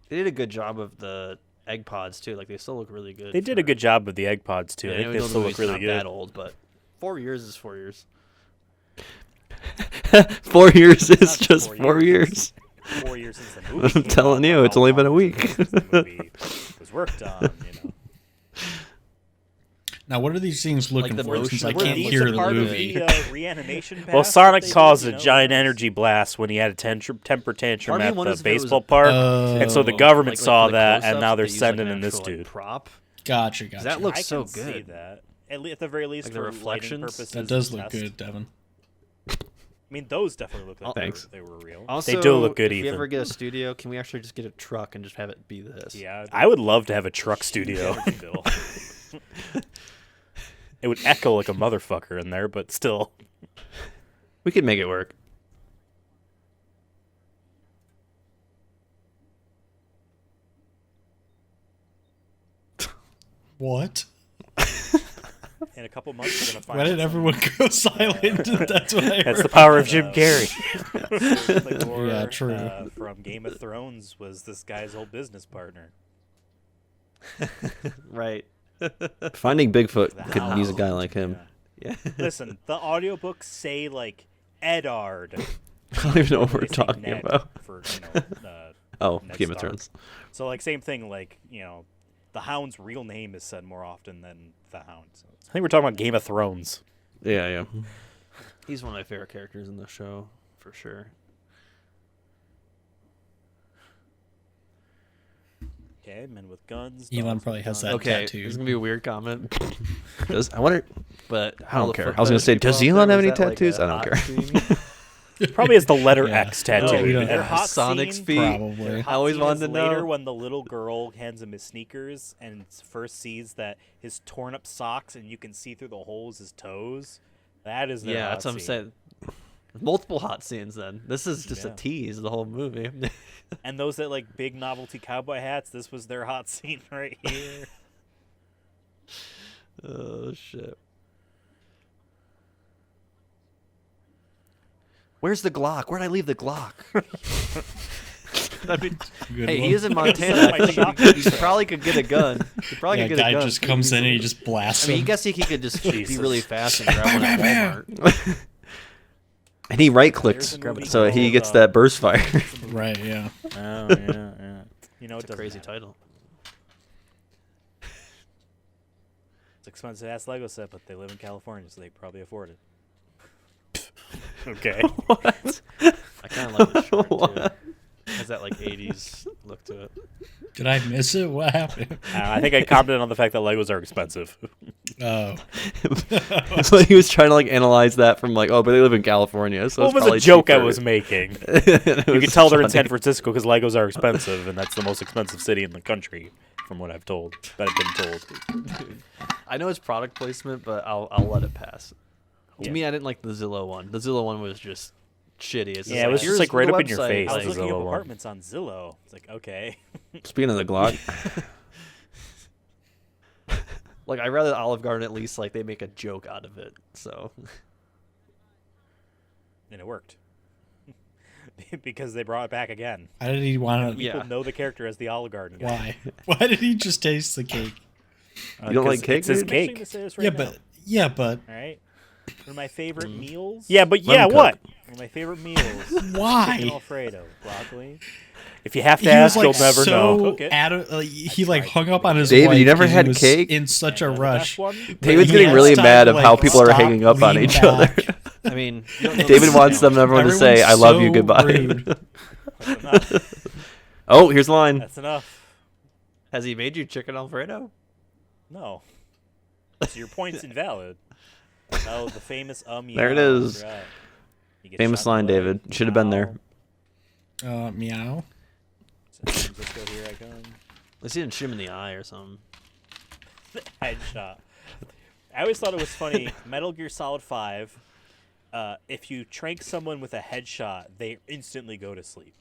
They did a good job of the egg pods too. Like they still look really good. They did a good job with the egg pods too. Yeah, I think know they the still look movie's really not good. that old, but 4 years is 4 years. 4 years is Not just 4 years. 4 years since the movie. I'm came telling out, you, how it's only been a long week. since the movie was worked on. You know. Now, what are these things looking the for? Since motion I blur. can't Were hear these the a part of movie. The reanimation Well, pass Sonic that they caused did, a you know, giant was- energy blast when he had a temper tantrum Part of at me the wonders if it was baseball a- park, Oh. and so the Like- government Like saw for the that, and close-ups, now they're they use, sending like, in an this actual, dude. like, prop. Gotcha. That looks I so can see good. that. At the very least, Like the for lighting reflections? purposes. That does and look test. good, Devin. I mean, those definitely look like Thanks. they were real. Also, do look good, if we Ethan. ever get a studio, can we actually just get a truck and just have it be this? Yeah, I would love to have a truck studio. Bill. It would echo like a motherfucker in there, but still. We could make it work. What? In a couple months, we're gonna find. Why did out everyone go silent? That's what I That's heard. the power of Jim Carrey. some- Yeah, true. From Game of Thrones was this guy's old business partner. Right. Finding Bigfoot The could use a house. guy like him. Yeah. Yeah. Listen, the audiobooks say like Eddard. I don't even know what we're They say talking Ned about. For, Oh, Ned Game of Stark. Thrones. So like same thing, like the Hound's real name is said more often than the Hound. So I think we're talking about Game of Thrones. Yeah, yeah. He's one of my favorite characters in the show, for sure. okay, men with guns. Elon dogs probably with has that guns. Okay, tattoo. this is gonna be a weird comment, Does I wonder? but I don't care. I was gonna say, does Elon have any tattoos? I don't care. Probably has the letter X tattooed. No, Their hot Sonic's scene, feet. Probably. I always wanted to know. Later, when the little girl hands him his sneakers and first sees that his torn up socks and you can see through the holes his toes. That is their hot that's what I'm scene. saying. Multiple hot scenes. Then this is just a tease of the whole movie. And those that like big novelty cowboy hats. This was their hot scene right here. Oh shit. Where's the Glock? Where'd I leave the Glock? Hey, he is in Montana. I think he probably could get a gun. He probably could get a gun. Guy just comes in and he just blasts I mean, him. I guess he could just be really fast and grab one at Walmart. And he right clicks, so he gets that burst fire. Right, yeah. Oh, yeah. You know, It's a crazy title. It's expensive ass Lego set, but they live in California, so they probably afford it. Okay. What? I kind of like the shirt, too. It has that, like, 80s look to it. Did I miss it? What happened? I think I commented on the fact that Legos are expensive. Oh. So he was trying to like analyze that from like, oh, but they live in California, so Well, it's it was probably a joke cheaper. I was making. You You can tell they're in San Francisco because Legos are expensive, and that's the most expensive city in the country, from what I've told. That I've been told. I know it's product placement, but I'll let it pass. To me, I didn't like the Zillow one. The Zillow one was just shitty. It's Yeah, it was just like right up in your face. I was the looking up Zillow one. apartments apartments on Zillow. It's like, okay. Speaking of the Glock, Like, I rather Olive Garden at least like they make a joke out of it. So And it worked. Because they brought it back again. Why did he want to? People know the character as the Olive Garden guy. Why? Why did he just taste the cake? You don't like cake, It's his dude? cake. Yeah, but All right. One of my favorite meals. Yeah, but Lemon cup. what? One of my favorite meals. Chicken why? Alfredo, broccoli. If you have to He was ask, like you'll never know. so he like hung up on his David, wife you never 'cause he had was cake? in such a The best rush. one? David's He getting has really time mad to, of like, how people are stop, hanging up on lean each other. back. I mean, you don't know David the wants scale. everyone to say, Everyone's "I love you, so goodbye." rude. That's enough. Oh, here's the line. That's enough. Has he made you chicken Alfredo? No. So your point's invalid. Oh, the famous There it yeah, is. right. You get Famous shot in line, the leg. David. Should have been there. Meow. San Francisco, here I come. At least he didn't shoot him in the eye or something. Headshot. I always thought it was funny. Metal Gear Solid 5, if you trank someone with a headshot, they instantly go to sleep.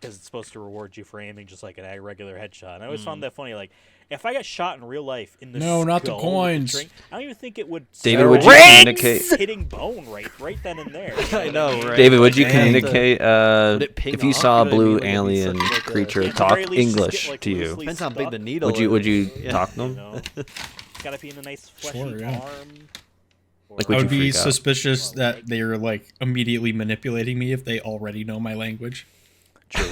Because it's supposed to reward you for aiming just like a regular headshot. And I always found that funny. Like, if I got shot in real life in the No, not the skull with a coins. drink, I don't even think it would. David, would you start communicate? hitting bone right then and there. I know, right? David, would you Like, communicate it ping if you off? saw a You know what I blue mean? Like, it'd be alien such, like, a- creature At the talk very least, just English get, like, to you? loosely Depends how big the stuck, needle Would you is. talk to you them? know? It's gotta be in a nice fleshy Sure, yeah. arm. Like, I would would you be freak out? suspicious that they're like immediately manipulating me if they already know my language. True.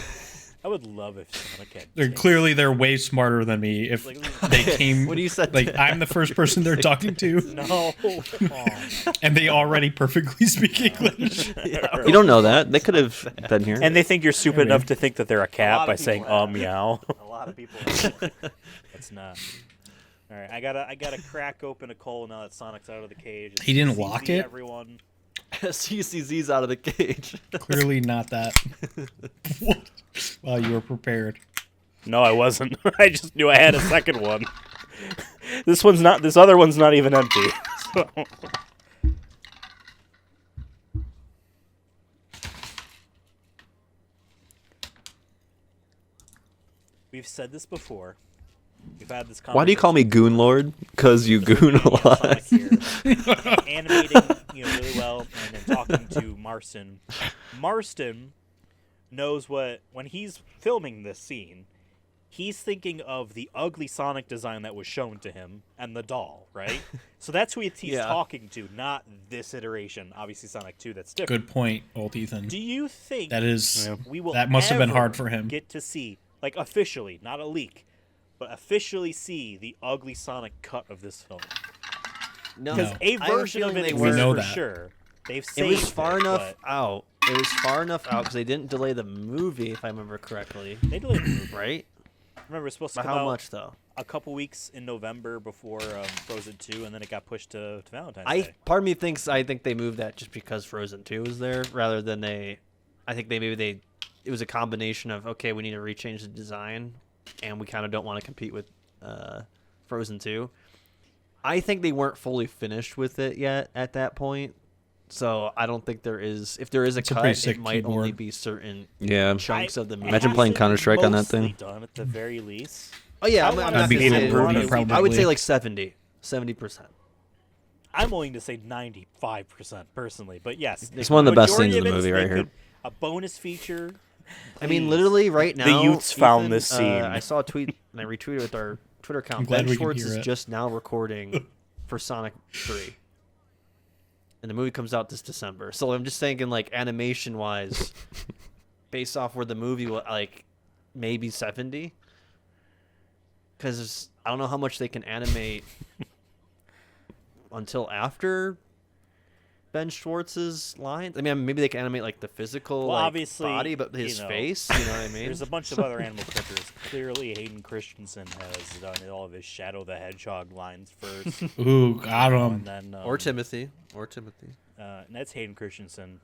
I would love if someone could. They're way smarter than me. If they came, What do you said? like I'm the first person they're talking to, No, come on. and they already perfectly speak English. You don't know that. They could have been here. And they think you're stupid enough to think that they're a lot cat of by people saying have. meow. A lot of people. That's not. All right, I gotta crack open a coal now that Sonic's out of the cage. He didn't CZ, lock it? Everyone. CCZ's out of the cage. Clearly not that. Wow, you were prepared. No, I wasn't. I just knew I had a second one. This other one's not even empty. So. We've said this before. We've had this. Why do you call me Goon Lord? Because you goon a lot. Sonic here, animating, really well, and then talking to Marston. Marston knows when he's filming this scene, he's thinking of the ugly Sonic design that was shown to him and the doll, right? So that's who he's Yeah. talking to, not this iteration. Obviously, Sonic 2. That's different. Good point, old Ethan. Do you think That is we will that must have been ever hard for him. get to see, like officially, not a leak, but officially see the ugly Sonic cut of this film? No, Because a I have version of feeling it they exists We know for that. sure. They've It saved was far enough but out. It was far enough out because they didn't delay the movie, if I remember correctly. They delayed the movie. Right? Remember, it's supposed to By come how out much though? a couple weeks in November before Frozen 2, and then it got pushed to Valentine's Day. Part of me thinks I think they moved that just because Frozen 2 was there, rather than it was a combination of, okay, we need to rechange the design, and we kind of don't want to compete with Frozen 2. I think they weren't fully finished with it yet at that point, so I don't think there is. If there is a cut, it might only be certain chunks of the movie. Imagine playing Counter-Strike on that thing. Done at the very least. Oh yeah, I'm not be an improvement, I would say like 70%. I'm willing to say 95% personally, but yes, it's one of the best majority scenes in the of it is movie right here. A bonus feature. I mean, literally right now, the youths found this scene. I saw a tweet and I retweeted with our Twitter account. I'm glad Ben we can Schwartz hear is it. just now recording for Sonic 3, and the movie comes out this December. So I'm just thinking, like, animation wise, based off where the movie was, like maybe 70, because I don't know how much they can animate until after Ben Schwartz's lines. I mean, maybe they can animate like the physical obviously, body, but his face, you know what I mean? There's a bunch of other animal characters. Clearly, Hayden Christensen has done all of his Shadow the Hedgehog lines first. Ooh, got him. And then, or Timothy. And that's Hayden Christensen.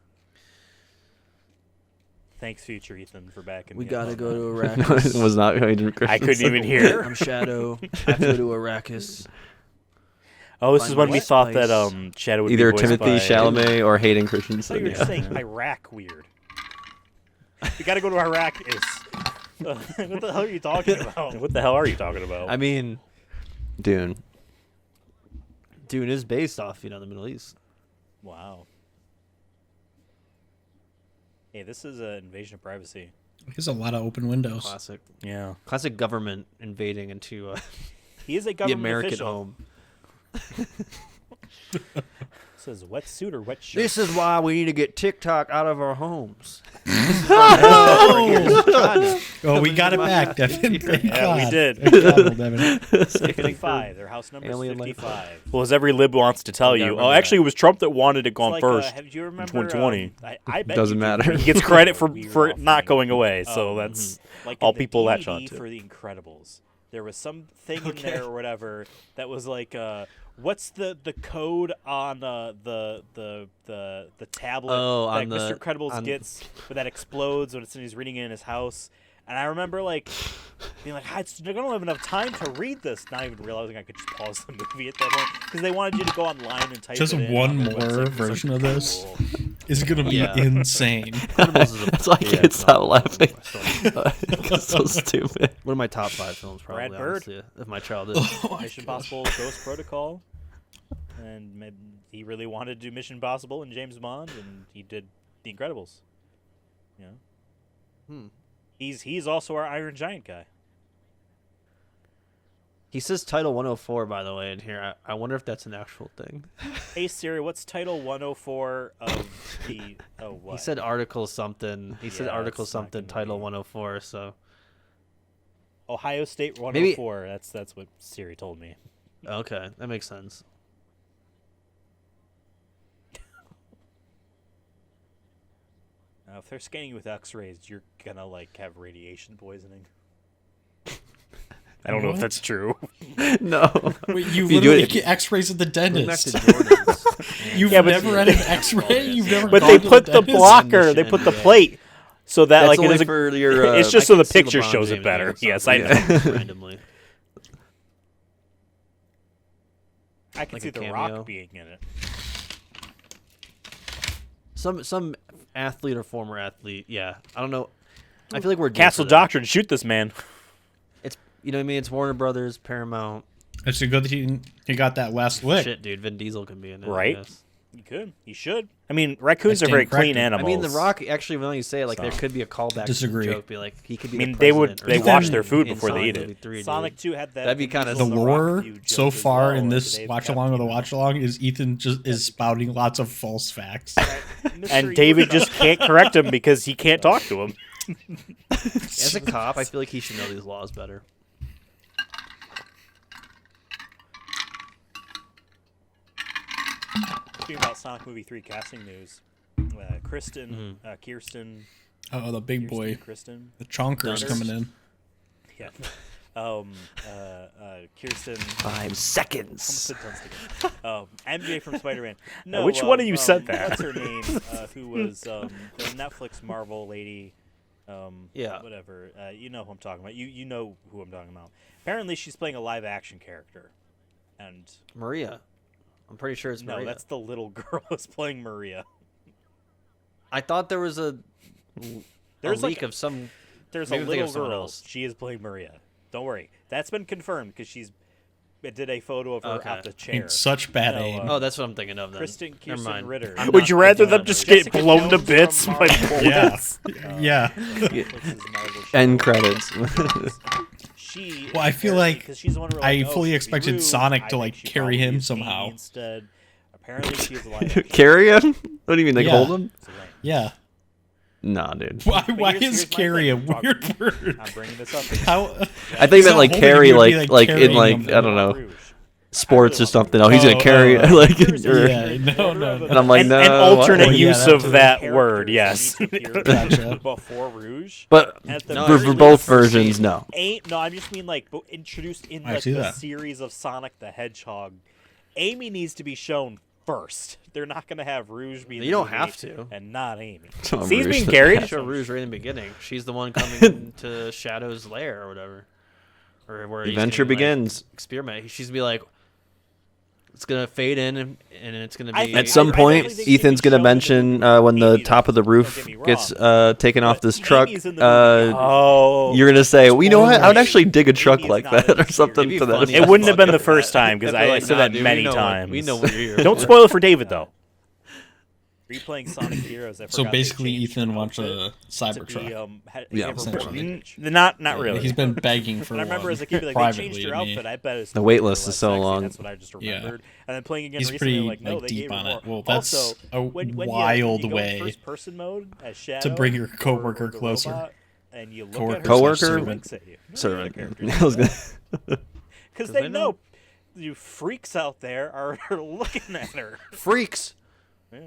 Thanks, future Ethan, for backing We me gotta up. go to Arrakis. It was not Hayden Christensen. I couldn't even hear. I'm Shadow. I have to go to Arrakis. Oh, this Find is when my we thought place. that Shadow would Either be voiced Timothy by... Chalamet or Hayden I thought Christensen. you were saying Iraq weird. We gotta go to Arrakis. What the hell are you talking about? What the hell are you talking about? I mean, Dune. Dune is based off, the Middle East. Wow. Hey, this is an invasion of privacy. There's a lot of open windows. Classic. Yeah. Classic government invading into He is a the government American official. home. Says wet suit or wet shirt. This is why we need to get TikTok out of our homes. Oh, we got it back, Devin. Thank Yeah, God. we did. Thank God, old Devin. 55. Their house number is Alien life. 55. Well, as every lib wants to tell Yeah, I you, remember actually, it was Trump that wanted it gone It's like, first. do you remember 2020. I bet Doesn't you do. matter. He gets credit for Weird it not offering. going away, so that's Like all in the people latch DVD on to. for The Incredibles. There was some thing in there or whatever that was like, what's the code on the tablet Oh, that on Mr. the- Incredibles on- gets, but that explodes when he's reading it in his house. And I remember like being like, I don't have enough time to read this. Not even realizing I could just pause the movie at that point because they wanted you to go online and type Just it in one on their more website. It was version so of this. cool. It's going to be Yeah. insane. That's why I can't stop laughing. It's so stupid. One of my top 5 films, probably, Brad Bird. honestly, of my childhood. Mission Impossible Ghost Protocol, and he really wanted to do Mission Impossible and James Bond, and he did The Incredibles. He's also our Iron Giant guy. He says Title 104, by the way, in here. I wonder if that's an actual thing. Hey Siri, what's Title 104 of the? Oh, what? He said Article something. He said Yeah, Article that's not something, gonna Title be- 104. So Ohio State 104. That's what Siri told me. okay, that makes sense. Now, if they're scanning you with X-rays, you're gonna have radiation poisoning. I don't know if What? that's true. No. Wait, you If you do literally it- get X-rays at the Going back dentist. to Jordans. You've Yeah, but- never had an X-ray? You've never But gone they to put the dentist? blocker. They put the plate so that That's like it only is. for your. It's I just so can the see picture LeBron shows it James better. doing Yes, something I know. randomly. I can Like see a The cameo. Rock being in it. Some athlete or former athlete. Yeah, I don't know. I feel like we're due Castle for that. Doctrine, shoot this man. It's you know what I mean. It's Warner Brothers, Paramount. It's good that you got that last lick. Shit, dude. Vin Diesel can be in it. I Right. guess. You could. You should. I mean, raccoons I are very stand clean corrected. animals. I mean, The Rock. Actually, when you say it, like there So. could be a callback. Disagree. To the joke, be like he could be. I mean, the they would- president or they wash something their food in before they Sonic eat it. Movie 3, dude. Sonic 2 had that. That'd be Vin kinda- Diesel The and Rock lore feud so joke as far well, in and this Dave watch kept along or the doing watch along is Ethan just is spouting lots of false facts. that. Mr. and You David were just can't correct him because he can't talk to him. As a cop, I feel like he should know these laws better. Speaking about Sonic Movie 3 casting news, Kirsten, Oh, the big boy. Kristen, The chonker's Dunners. coming in. yeah, Kirsten. 5 seconds. MJ from Spider-Man. No, which one of you said that? What's her name? Who was the Netflix Marvel lady? Yeah. Whatever. You know who I'm talking about. You know who I'm talking about. Apparently, she's playing a live-action character, and Maria. I'm pretty sure it's Maria. no, that's the little girl who's playing Maria. I thought there was a There's leak of some. There's maybe a I'm thinking little of someone girl. else. She is playing Maria. Don't worry. That's been confirmed because it did a photo of her Okay. out the chair. In such bad No, aim. Oh, that's what I'm thinking of then. Kristen Never Kirsten mind. Ritter. I'm Would not- you I rather don't them know just who it get Jessica blown to Jones bits from by Marvel. bullets? Yeah. Netflix's Marvel show. End credits. She. Well, I feel apparently, like 'cause she's the one who were I like, oh, fully she'd be expected rude. Sonic I to, think like, she carry probably him used Amy somehow. Instead, apparently she was like. Carry him? What do you mean, like Yeah. hold him? Yeah. Nah, dude. Why here's is my carry a thing. weird word? I'm bringing this up. How? I think He's meant like not holding carry, him, he would be, like in carrying like him. I don't know, Rouge. sports or want something. Oh, he's gonna Oh, carry oh, like. Yeah, no. And I'm like, An no. An alternate Oh, yeah, use that of too. that Characters word, need yes. to appear Gotcha. Before Rouge. But At the No, for, very for least, both versions, no. No, I just mean like introduced in I like see the that. series of Sonic the Hedgehog. Amy needs to be shown first. They're not going to have Rouge be in You the don't movie have to. and not Amy. Tom See, he's Rouge. being carried. Show Rouge right in the beginning. She's the one coming into Shadow's lair or whatever, or where he's Adventure gonna, like, begins. experiment. She's gonna be like, it's gonna fade in, and it's gonna I be. think- At some I point, actually think they Ethan's should gonna show mention the when the Amy, top of the don't roof get me gets wrong, taken off but this truck. Amy's in the movie. Oh. You're gonna say, well, you know what? I would actually dig a truck Amy's like not that in or the something series. to that. It'd be effect. It wouldn't have been the Fuck first that. time because I like, said nah, that dude, many we know times. we know where you're. Don't spoil it for David though. Replaying Sonic Heroes. I So forgot they basically, changed Ethan her wants outfit a to be, Cybertruck. Yeah, have her essentially. more image. Not really. He's been begging for And I one. remember as a kid, like, they privately changed her to me. outfit. I bet it's The wait list is so sexy. long. That's what I just Yeah. remembered. And then playing again He's recently, pretty like, no, like they deep gave her on more. it. Well, that's also, a when wild you go way first person mode as Shadow to bring your or coworker the closer. robot, and you look Coworker at her, Coworker? she winks at you. Servant. Because I was gonna- they know you freaks out there are looking at her. Freaks. Yeah.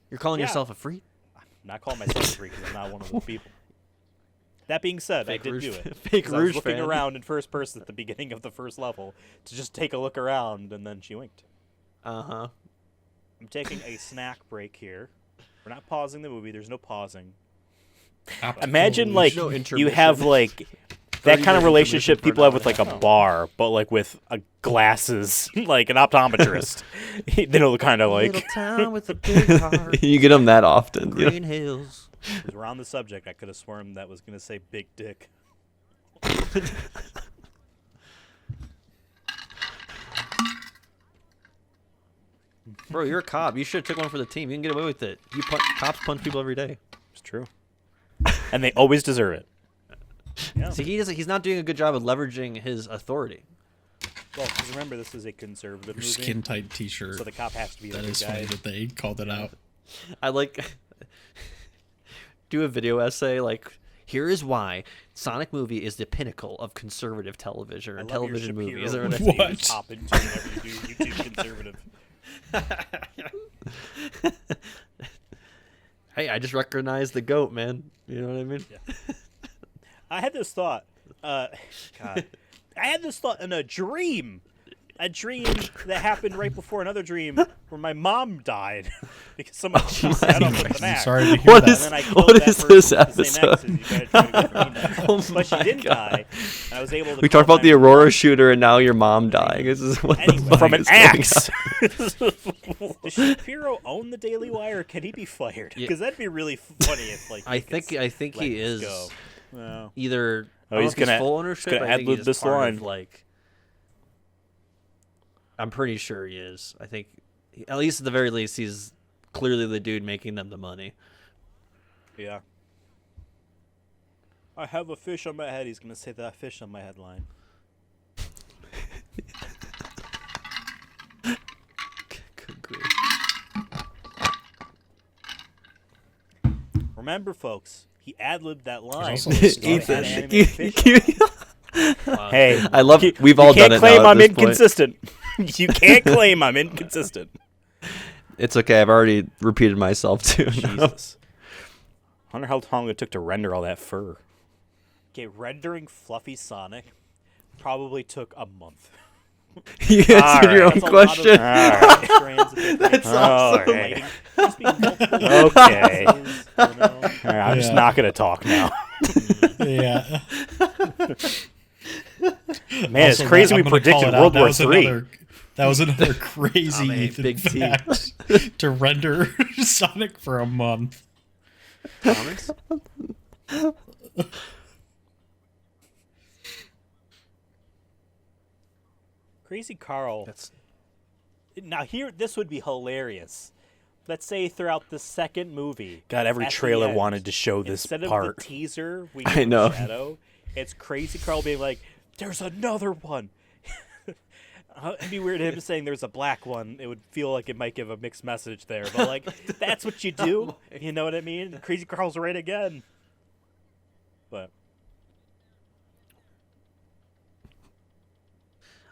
You're calling Yeah. yourself a freak? I'm not calling myself a freak because I'm not one of those people. That being said, Fake I did Rouge- do it. fake 'Cause I was Rouge looking fan. around in first person at the beginning of the first level to just take a look around, and then she winked. Uh-huh. I'm taking a snack break here. We're not pausing the movie. There's no pausing. Imagine like No you intermission. have like that kind of 30-minute relationship intermission for people have an with like hour a and a bar, but like with a glasses, like an optometrist. They know kind of Little like. town with a big heart, you get them that often. you know? green hills. Because we're on the subject, I could have sworn that was going to say big dick. Bro, you're a cop. You should have took one for the team. You can get away with it. Cops punch people every day. It's true, and they always deserve it. Yeah. See, he's not doing a good job of leveraging his authority. Well, because remember, this is a conservative movie, skin tight T-shirt. so the cop has to be the That good is guy. funny that they called it out. I like do a video essay like, here is why Sonic movie is the pinnacle of conservative television I or love your television movies. Shapiro Or voice whatever. that you What? just hop into whenever you do YouTube conservative. Hey, I just recognize the goat, man. You know what I mean? I had this thought. God, I had this thought in a dream that happened right before another dream where my mom died because someone she set up with an I'm axe. sorry to hear What that. is- And then I killed what that is person this with the same axe episode? as you guys tried to get me next. Oh But she my didn't God. die. And I was able to. We call talked about the 911. Aurora shooter, and now your mom dying. This is what the Anyway. fuck From an is going on? axe. Does Shapiro own the Daily Wire? Or can he be fired? Yeah. Because that'd be really funny if like. I he could think let he this is go. No. either. Oh, I don't he's know if gonna- full he's ownership. gonna I think ad-lib he's this part line. of, like. I'm pretty sure he is. I think, at least at the very least, he's clearly the dude making them the money. Yeah. I have a fish on my head. He's gonna say that fish on my headline. Good grief. Remember, folks, he ad-libbed that line. also Because a he had Ethan. an animated fish on it. Wow. Hey, I love. you- We've you all done can't it claim now. At I'm this point. inconsistent. You can't claim I'm inconsistent. It's okay. I've already repeated myself too. Jesus. I wonder how long it took to render all that fur. Okay, rendering fluffy Sonic Probably took a month. You answered your own question. That's awesome. Okay. All right, I'm just not gonna talk now. Yeah. Man, it's crazy we predicted World War III. That was another crazy Ethan big fact to render Sonic for a month. Thomas? Crazy Carl. Now here, this would be hilarious. Let's say throughout the second movie. God, every trailer wanted to show this part. Instead of the teaser, we get the shadow. It's Crazy Carl being like, "There's another one." It'd be weird him saying there's a black one. It would feel like it might give a mixed message there, but like that's what you do. You know what I mean? Crazy Carl's right again. But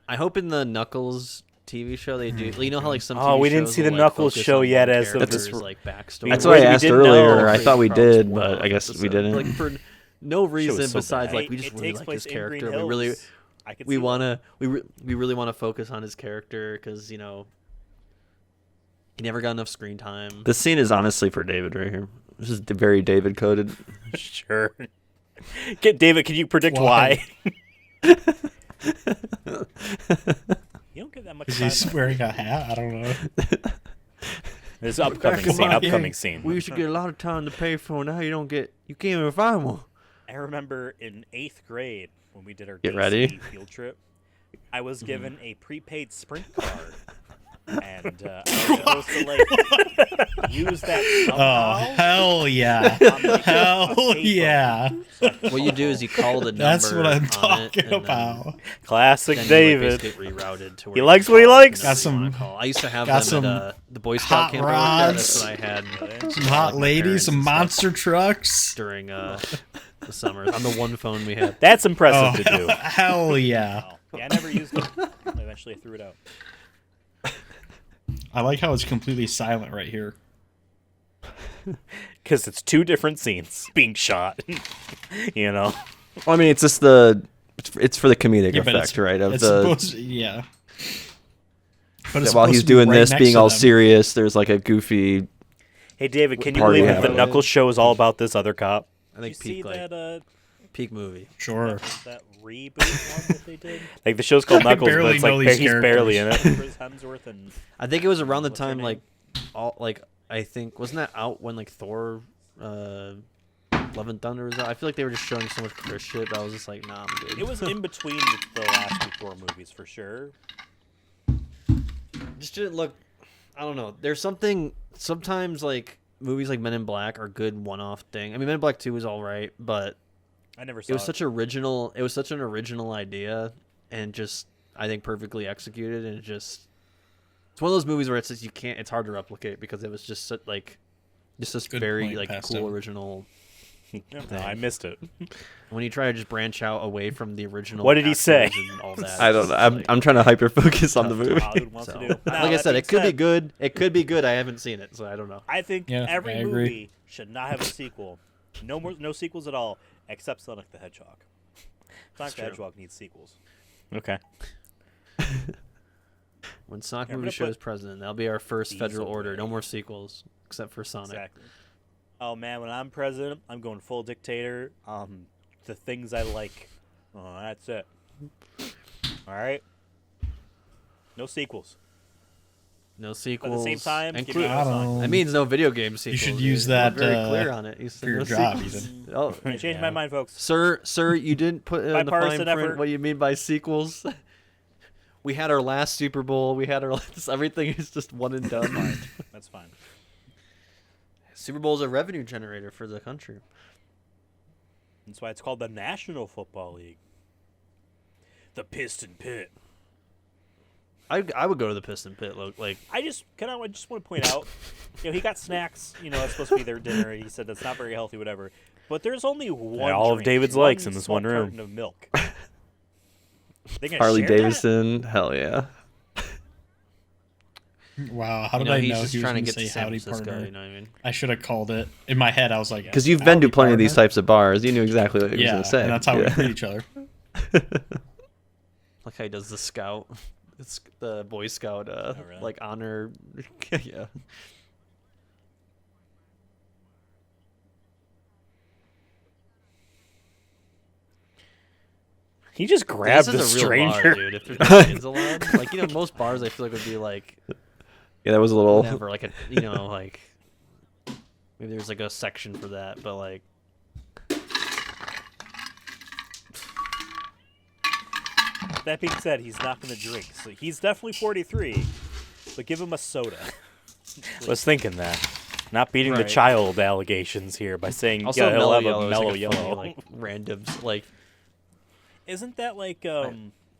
I hope in the Knuckles TV show they do. You know how like some TV we didn't shows see the will, Knuckles focus show on yet one as of character's, this like backstory. That's what I asked earlier. I thought we did, Carl's but I guess we didn't. Like for no reason so besides bad. like we just It really takes like place his in Green character. We Hills. really want to focus on his character because he never got enough screen time. This scene is honestly for David right here. This is very David coded. Sure. David, can you predict why? You don't get that much. Is he wearing a hat? I don't know. This upcoming scene. We used to get a lot of time to pay for. Now you can't even find one. I remember in 8th grade when we did our Get ready. field trip, I was given a prepaid Sprint card. And I was supposed to like use that somehow. Oh, hell yeah. Hell yeah. What you do is you call the number. That's what I'm on talking it, about. Classic then David. Get rerouted to where He you likes call what he the likes. number Got some- you wanna call. I used to have got them some at the Boy Scout hot camp. I worked at. rods. That's what I had. Some hot my ladies, parents some and stuff monster trucks. during the summers on the one phone we had. That's impressive to do. Hell yeah. Wow. Yeah, I never used it. Eventually I threw it out. I like how it's completely silent right here. Because it's two different scenes being shot. You know? Well, I mean, it's just it's for the comedic effect, right? Of yeah. While he's doing this, being all serious, there's like a goofy. Hey, David, can you Party believe that the happening. Knuckles show is all about this other cop? I think Did you see peak that, peak movie. Sure. that reboot one that they did? Like, the show's called I Knuckles, but barely it's know like these he's barely in it. characters. Chris Hemsworth and... I think it was around the What's her time name? I think wasn't that out when like Thor Love and Thunder was out? I feel like they were just showing so much Chris shit, but I was just like, nah, I'm good. It was in between the last two Thor movies, for sure. Just didn't look. I don't know. There's something. Sometimes like movies like Men in Black are good one-off thing. I mean, Men in Black 2 was all right, but I never saw it was such original. It was such an original idea, and just I think perfectly executed. And it's one of those movies where it's just it's hard to replicate because it was just like this Good very point, like Pastor. cool original. No, I missed it. When you try to just branch out away from the original. What did he say? actors and all that, I don't know. I'm trying to hyper focus on the movie. Hollywood wants So, to do. like Now, I that said, being it could be said, good. It could be good. I haven't seen it, so I don't know. I think Yeah, every I agree. movie should not have a sequel. No sequels at all, except Sonic the Hedgehog. Sonic the true. Hedgehog needs sequels. Okay. When Sonic Here, I'm movie gonna shows put president, that'll be our first these federal over order. there. No more sequels, except for Sonic. Exactly. Oh man, when I'm president, I'm going full dictator. The things I like. Oh, that's it. All right. No sequels. No But at sequels. the same time, give me include- no I Sonic. don't that means no video game sequels. should dude. use You're that, very clear on it. You said for your no job, sequels. even. Oh, I changed my mind, folks. Sir, you didn't put in the fine Bipartisan print effort. what you mean by sequels. We had our last Super Bowl. We had our everything is just one and done. That's fine. Super Bowl is a revenue generator for the country. That's why it's called the National Football League. The Piston Pit. I would go to the Piston Pit. Like I just want to point out, he got snacks. That's supposed to be their dinner. He said that's not very healthy, whatever. But there's only one. all of drink, David's one likes in this small one room. carton of milk. They gonna Harley share that? Davidson, hell yeah. Wow, how did I he's know just he was trying to going get to say to San howdy Francisco. partner? You know what I mean? I should have called it. In my head, I was like, Because you've been to howdy plenty of these partner? types of bars, you knew exactly what he was Yeah, going to say. and that's how we Yeah. treat each other. Like how he does the scout, it's the Boy Scout, really? like honor. Yeah. He just grabbed This the is a real bar, stranger. dude. If there's kids allowed, like most bars I feel like would be like, Yeah, that was a little. whatever, like like maybe there's like a section for that, but like. That being said, he's not going to drink. So he's definitely 43, but give him a soda. I was thinking that. Not beating the Right. child allegations here by saying Also, he'll have yellow a is mellow like a funny, yellow. like randoms, like Isn't that like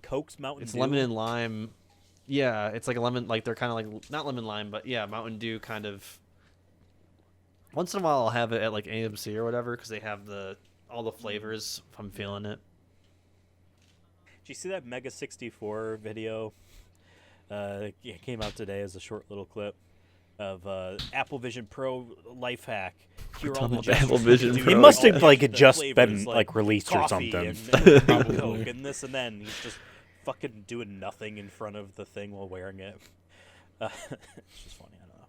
Coke's Mountain it's Dew? lemon and lime. Yeah, it's like a lemon. Like they're kind of like not lemon lime, but yeah, Mountain Dew kind of. Once in a while, I'll have it at like AMC or whatever because they have all the flavors. If I'm feeling it. Did you see that Mega 64 video? It came out today as a short little clip of Apple Vision Pro life hack. Here are all the Apple Vision He Pro. must have Yeah. like it the just flavors, been like released or coffee something. and Probably. Coke and this and then. He's just fucking doing nothing in front of the thing while wearing it. It's just funny. I don't know.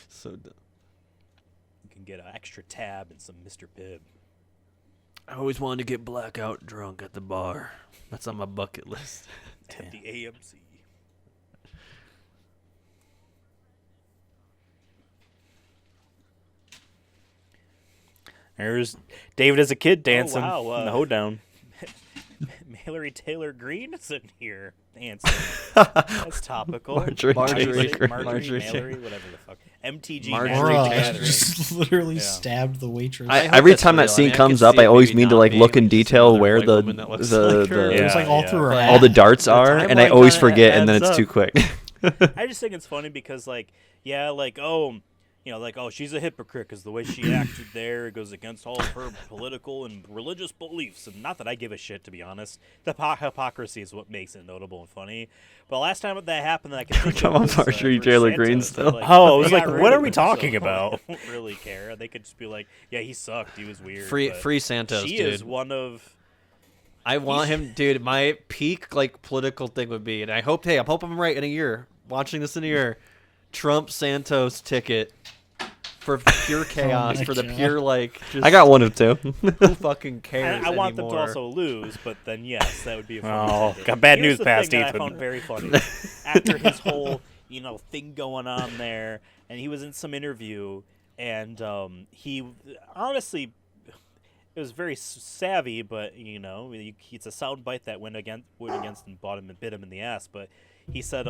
So dumb. You can get an extra tab and some Mr. Pibb. I always wanted to get blackout drunk at the bar. That's on my bucket list. At the AMC. There's David as a kid dancing wow, in the hoedown. Mallory Taylor Greene is in here dancing. That's topical. Marjorie Taylor Taylor Marjorie, Greene. Mallory, whatever the fuck. MTG Marjorie Natural Bruh, Gathering. just literally Yeah. stabbed the waitress. I hope Every that's time that real. I scene mean, I comes could up, see I it always maybe mean to not like being look in just detail another where white the woman that looks like her. It was like all through her But hat. all the darts The are, and I timeline always kinda forget, and then adds it's too up. quick. I just think it's funny because, like, yeah, like, oh, you know, like, oh, she's a hypocrite because the way she acted there goes against all of her political and religious beliefs. And not that I give a shit, to be honest. The hypocrisy is what makes it notable and funny. But last time that happened, that I can think talking of about was, Marjorie George Taylor Santos. Greene They're still. like, Oh, I was they got like, rid what of are we him, talking so about? I don't really care. They could just be like, yeah, he sucked. He was weird. Free but Santos, she dude. is one of. I want him, dude. My peak like political thing would be, and I hope, hey, I hope I'm right in a year. Watching this in a year, Trump Santos ticket for pure chaos, my for the God. pure like. Just, I got one of two. Who fucking cares? I want them to anymore? also lose, but then yes, that would be a funny Oh, tidbit. got bad Here's news the past thing that I Ethan. found very funny. After his whole, thing going on there, and he was in some interview, and he honestly, it was very savvy, but it's a sound bite that went against and bit him in the ass. But he said,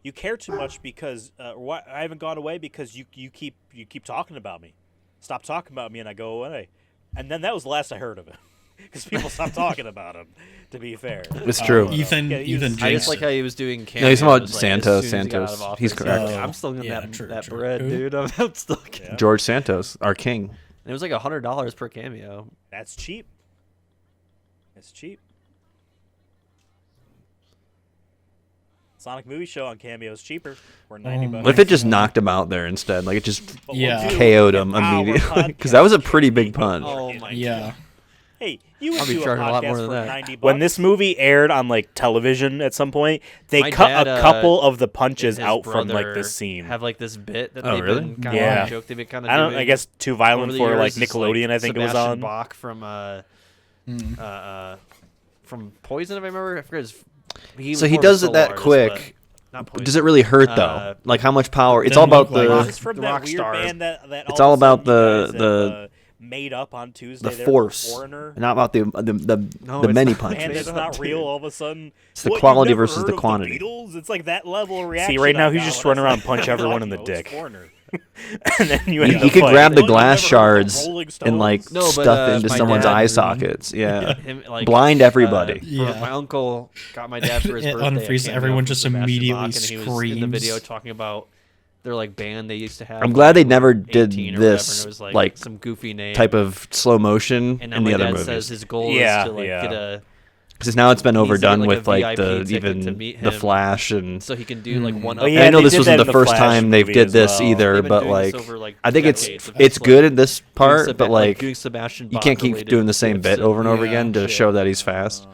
"You care too much because I haven't gone away because you keep talking about me. Stop talking about me, and I go away." And then that was the last I heard of it. Because people stopped talking about him, to be fair. It's true. Ethan Yeah, he was- Ethan I just jinxed like it. how he was doing. No, he's talking about cameos, like, Santos, as soon as he got out of Santos. office, He's he was correct. like, I'm still getting Yeah, that, true, that true. bread, Who? dude. I'm still getting. Yeah. George Santos, our king. And it was like $100 per cameo. That's cheap. It's cheap. Sonic Movie Show on Cameo is cheaper. We're 90 bucks. What if it just knocked him out there instead? Like it just But Yeah. we'll do KO'd an him hour immediately. Because that was a pretty big punch. Oh my Yeah. Hey, you would I'll be do a charging a lot podcast more than for that. 90 bucks. When this movie aired on like television at some point, they My cut dad, a couple of the and punches his out from like brother this scene. Have like this bit that Oh, they've really? been kind Yeah. of joke they've been kind of I don't. doing I guess too over violent the for like years is, Nickelodeon. I think it was Sebastian on. Bach from Poison, if I remember. I forget his. So he more of a does it solo that artist, quick. but not Poison. Does it really hurt though? Uh, Like how much power? It's Didn't all about look like the. it. This is from the that rock weird stars. band that It's all all of a about sudden you guys the- have, made up on Tuesday. The there, force, Foreigner. not about the No, the it's many not. punches. And it's Made not up, real dude. all of a sudden. It's the What, you've quality never versus heard the of quantity. Beatles? It's like that level of reaction. See, right now I he's got just when I running around said, punch "What are you everyone in the talking about? dick." It's Foreigner. And then you end He up could fighting. grab the Well, you've glass never heard of the shards Rolling and like Stones? No, but, stuff into my someone's dad- eye sockets. Yeah, Him, like, blind everybody. Yeah. My uncle got my dad for his It birthday. a unfreezes cameo everyone from just Sebastian immediately Bach, and he was in the screams. video talking about their like band they used to have. I'm glad they when never were did 18 or this, whatever, and it was like, some goofy name type of slow motion And now in my the other dad movies. says his goal Yeah, is to like yeah. get a Because now it's been He needs to get, overdone like, a with like VIP the ticket to even meet the him. Flash and. so he can do like one. Oh, up yeah, I know they this did wasn't that the in the first Flash time they've movie did as this well. either, They've been but doing this like over, like, I think it's decades. it's good in this part, Doing but like doing Sebastian you can't keep Bach-related doing the same bits bit over and over Yeah. again to shit. show that he's fast.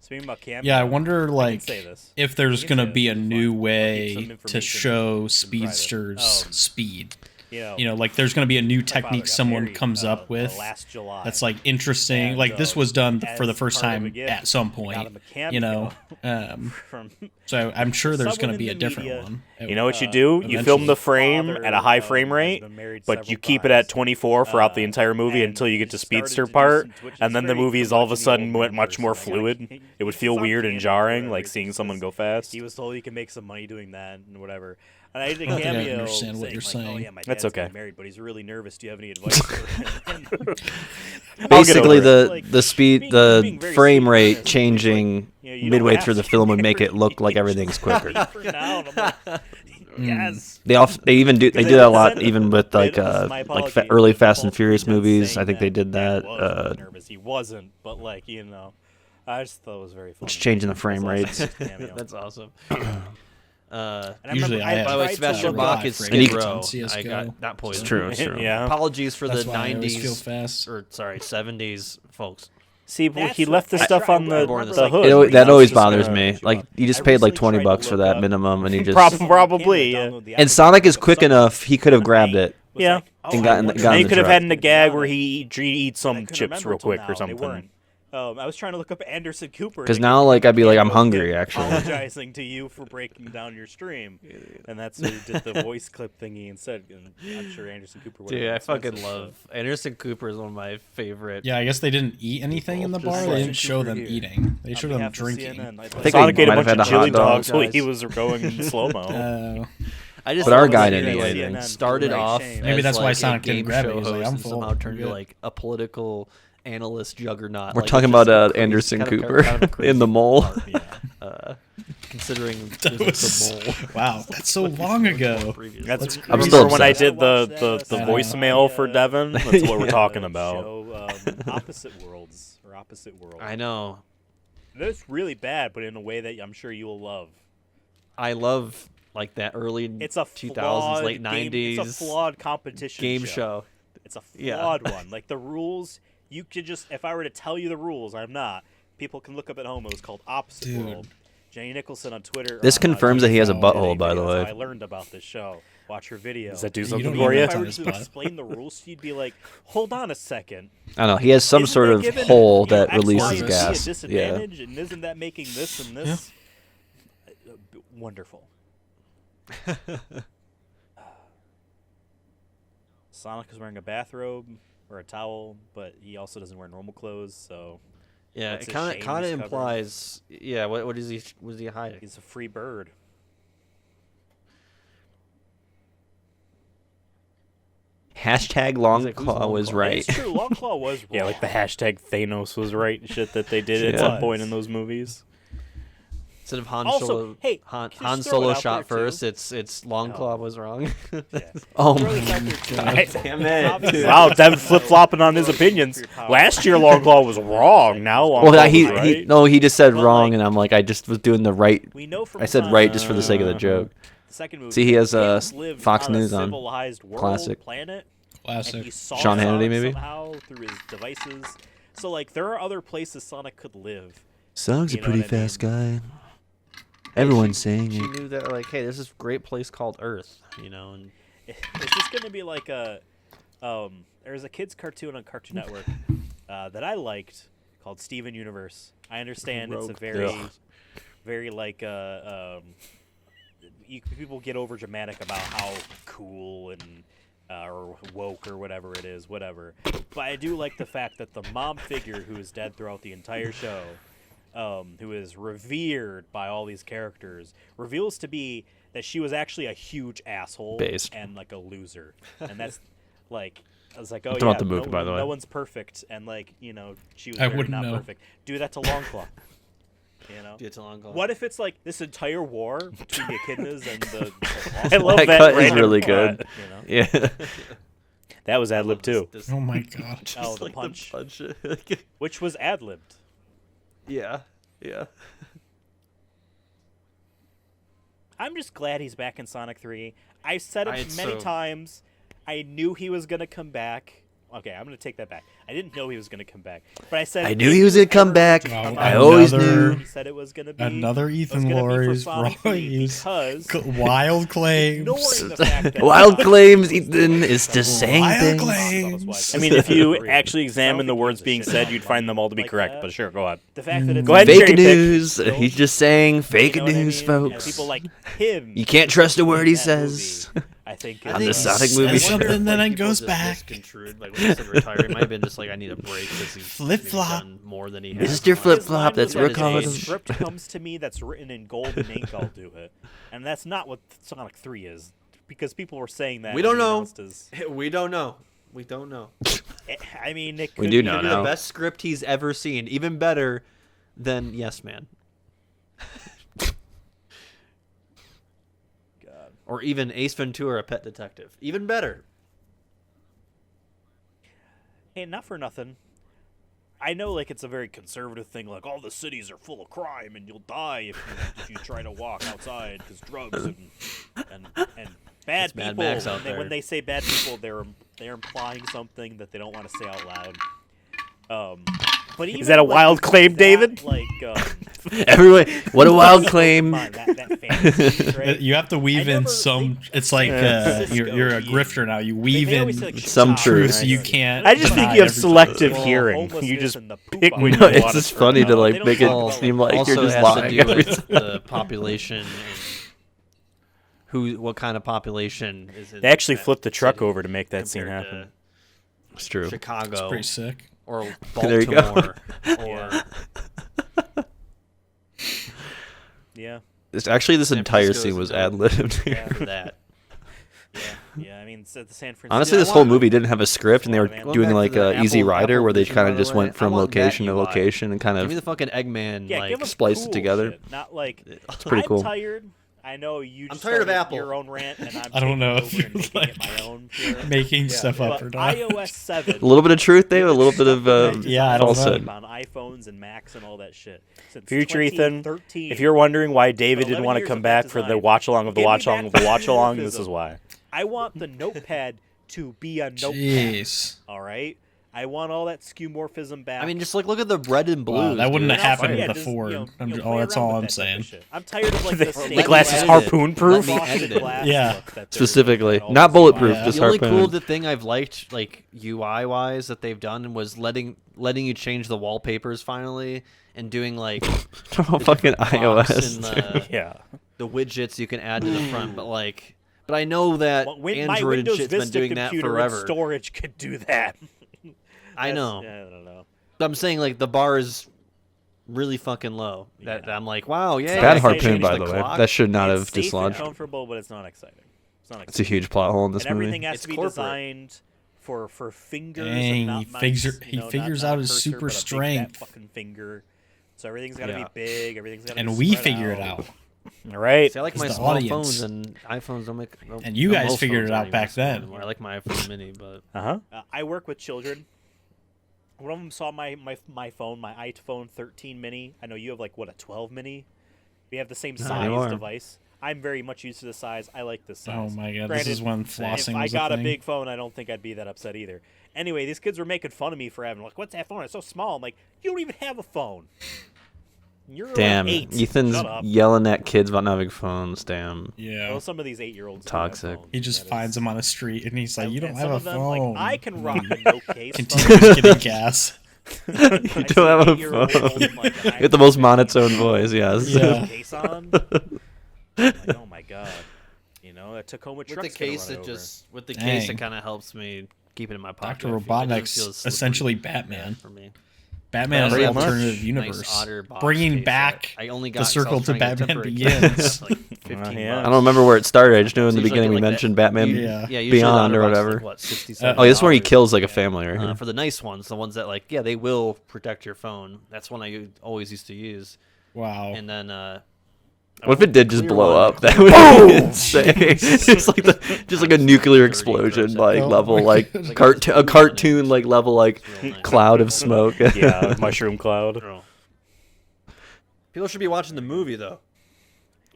Speaking about cameo, Yeah, I wonder say this. if there's going to be a new way to information show speedsters speed. Like there's going to be a new technique someone comes up with last July. that's like interesting. And, like this was done for the first part of time a gift, at some we got point. him a cameo So I'm sure there's someone going to be a in the different media. one. You know what you do? You film the frame at a high frame rate, but you keep it at 24 throughout the entire movie until you get to speedster part, and then the movie is all of a sudden went much more fluid. It would feel weird and jarring, like seeing someone go fast. He was told he could make some money doing that and whatever. And I did a cameo. I think I understand what you're saying. Oh, yeah, my dad's getting married, but he's really nervous. Do you have any advice for him? Basically, the frame rate changing midway through the film would make it look like everything's quicker. Yes. They do that a lot, even with like early Fast and Furious movies. I think they did that. Nervous. He wasn't, but I just thought it was very funny. Just changing the frame rates. That's awesome. Usually I by the way, Sebastian Bach is Skid Row. I got that point. It's true. Yeah. Apologies for That's the why I always 90s feel fast. or 70s folks. See, he left the stuff on the hood. That always bothers me. Like you just paid like $20 for that minimum, and you just probably. And Sonic is quick enough; he could have grabbed it. Yeah, and gotten the he could have truck. had in a gag where he eats some chips real quick or something. I was trying to look up Anderson Cooper. Because now, I'd be like, I'm hungry, actually. Apologizing to you for breaking down your stream. And that's who did the voice clip thingy instead. And I'm sure Anderson Cooper would. Dude, I fucking love Anderson Cooper is one of my favorite. Yeah, I guess they didn't eat anything in the bar. They didn't show them eating. They showed them drinking. I think Sonic ate a bunch had of a chili hot dog. dogs while he was going in slow-mo. But our guy didn't eat anything. Started off maybe that's why Sonic didn't grab it. He's like, I'm full. Somehow turned to a political analyst juggernaut. We're talking about Anderson Cooper in The Mole. Considering the Mole. Wow, that's so long ago. That's I'm still when I upset. did the voicemail for Devin. That's what we're talking about. Opposite worlds or opposite worlds. I know. That's really bad, but in a way that I'm sure you will love. I love that early 2000s, late 90s. It's a flawed competition game show. It's a flawed one. Like the rules. You could just, if I were to tell you the rules, I'm not. People can look up at home. It was called Opposite World. Jenny Nicholson on Twitter. This confirms that he has a butthole, by the way. I learned about this show. Watch her video. Does that do something for you? If I were to explain the rules, you'd be like, hold on a second. I don't know. He has some sort of hole that releases gas. Disadvantage, and isn't that making this and this wonderful? Sonic is wearing a bathrobe or a towel, but he also doesn't wear normal clothes, so yeah, it kind of implies. Yeah, what is he? Was he hiding? He's a free bird. Hashtag Longclaw was right. It's true, Longclaw was wrong. Yeah, like the hashtag Thanos was right and shit that they did at some point in those movies. Instead of Han Also, Solo, hey, Han Solo shot first. It's Longclaw was wrong. Oh my god! Damn it! Wow, Devin flip flopping on his opinions. Last year, Longclaw was wrong. Now, Longclaw was right. he just said wrong, and I'm like, I just was doing the right. We know from I said right just for the sake of the joke. the second movie. See, he has Fox Fox News on. Classic. Classic. And he saw Sean Hannity, maybe? somehow through his devices. So there are other places Sonic could live. Sonic's You a know pretty what I mean? fast guy. Everyone's saying She it. knew that, hey, there's this great place called Earth, and It's just gonna be like a. There's a kids cartoon on Cartoon Network that I liked called Steven Universe. I understand it's a very people get over dramatic about how cool and or woke or whatever it is, whatever. But I do like the fact that the mom figure who is dead throughout the entire show, who is revered by all these characters, reveals to be that she was actually a huge asshole and a loser. And that's I was like, oh yeah, about the movie, by the way. No one's perfect, and she was very not perfect. Do that to Longclaw. do it to Longclaw. What if it's this entire war between the echidnas and the I love That that. cut is random really cut. good. Yeah. That was ad lib too. Oh my god. Oh, the punch. Which was ad libbed. Yeah. I'm just glad he's back in Sonic 3. I've said it many times. I knew he was gonna come back. Okay, I'm gonna take that back. I didn't know he was gonna come back, but I said I knew he was gonna come back. I always knew. He said it was gonna be Another Ethan Lorre's wild claims. Wild claims, Ethan is just saying things. I mean, if you actually examine the words being said, you'd find them all to be correct. But sure, go ahead. The fact that it's Go ahead and fake news. He's just saying fake news, folks. People like him. You can't trust a word he says. I think On the Sonic movie show. Something then it goes back. Construed, like when he said retire, it might have been just like I need a break because he's Flip-flop. done more than he has. Mr. Flip Flop, that's what we're If calling a him. script comes to me that's written in golden ink, I'll do it. And that's not what Sonic 3 is, because people were saying that. We don't know. As, We don't know. We don't know. I mean, it could We do be know Maybe now. the best script he's ever seen, even better than Yes Man, God. or even Ace Ventura: Pet Detective, even better. Hey, not for nothing. I know, like, it's a very conservative thing, like, all the cities are full of crime and you'll die if you try to walk outside because drugs and bad It's Mad people. Max out And there. when they say bad people, they're implying something that they don't want to say out loud. But even, Is that a wild claim, that, David? Like, Everyone, what a wild claim. come on, that fantasy, right? You have to weave in some. It's like you're a grifter now. You weave They in always say, like, some Chicago, truth. so you can't. I just think deny you have everything. selective Well, hearing. homelessness You just and the poop pick on when the you No, it's want just to. funny to They like don't make talk it about seem like Also you're just has lying. to do with the population and what kind of population is in They actually that flipped the truck city over to make that scene compared happen. It's true. to Chicago Pretty sick. or There you go. Baltimore or Yeah. It's actually this San entire Francisco's scene was no- ad libbed. Yeah. for that. Yeah, I mean, it's at the San Francisco. Honestly, this whole movie didn't have a script, and they were doing back like to the a Easy Apple Rider where they Vision, kind by of the just way. went from I want that location to UI. location and kind Give me of. the fucking Eggman. Yeah, like, give us spliced it cool together. shit, not like It's pretty cool. I'm tired. I know you. I'm just tired of started Apple. Your own rant, and I'm I don't know taking if over and you're, making it like, my own. Here. Making stuff up or But not. iOS 7. A little bit of truth there, a little bit of Yeah, I don't know. falsehood. On iPhones and Macs and all that shit. Since Future Ethan, 2013. if you're wondering why David For didn't 11 want to years come of back web for the design, watch along of the give me watch along back of the watch along, this dwarfism. is why. I want the notepad to be a notepad. Jeez. All right. I want all that skeuomorphism back. I mean, just like look at the red and blues. Wow, that wouldn't dude. have happened Yeah, with just, the Ford. play That's around all with I'm that type of saying. shit. I'm tired of like the The glass is edit it. harpoon proof? Let me edit it. Yeah. Specifically, not bulletproof, Yeah. just The only harpoon. cool thing I've liked, like UI wise, that they've done was letting you change the wallpapers finally, and doing like Oh, the fucking different prompts iOS. and the, Yeah. the widgets you can add to the front. But I know that Well, my Android and Windows shit's been Vista doing that computer forever. with storage could do that. I know. I don't know. But I'm saying like the bar is really fucking low. That I'm like, wow, yeah. Bad It's harpoon, changed by the the way. clock. That should not It's have safe and dislodged. comfortable, but it's not exciting. It's not It's a exciting. huge plot hole in this And everything movie. has It's to be corporate. designed for fingers. Dang, and not he mice, figures- you he know, figures not out his cursor, super but a big, fat strength. fucking finger. So everything's got to Yeah. be big. Everything's got to be And we spread figure it out. All right. See, I like It's my the small audience. phones, and iPhones don't make. And you guys most figured phones it aren't out even back small then. anymore. I like my iPhone Mini, but Uh-huh. I work with children. One of them saw my phone, my iPhone 13 mini. I know you have like what, a 12 mini. We have the same size anymore. device. I'm very much used to the size. I like this size. Oh my god, Granted, this is when if flossing I was got a a thing. big phone, I don't think I'd be that upset either. Anyway, these kids were making fun of me for having like, what's that phone? It's so small. I'm like, you don't even have a phone. You're Damn, like 8. Ethan's Shut up. yelling at kids about not having phones. Damn. Yeah. Well, some of these 8-year-olds Toxic. He just finds him on the street and he's like, "You don't and have some a of them, phone." Like, I can rock a no case phone. Continues getting gas. You don't have a phone. You have the most monotone voice, yes. Yeah. Case on. Like, oh my god. You know, a Tacoma with the truck's case, gonna it run over. just case, it Dang. kind of helps me keep it in my pocket. Dr. I feel like it doesn't Robotnik's feel slippery essentially Batman. for me. Batman is Pretty the much. alternative Nice universe, otter box bringing case back that I only got the 'cause I was circle to trying get a Batman temporary Begins. case, like 15 Yeah. I don't remember where it started. I just knew in So the usually beginning get we like that- mentioned Batman Yeah. usually Beyond the or other box is whatever. like, what, $67? Oh, this is where he kills like a family right here. For the nice ones, the ones that like, yeah, they will protect your phone. That's one I always used to use. Wow. And then, What if it did just clear blow one. up? That would be insane. It's like just like a nuclear explosion, like Oh level, my like God. a cartoon, like level, like Real nice. cloud of smoke. Yeah, mushroom cloud. Girl. People should be watching the movie though.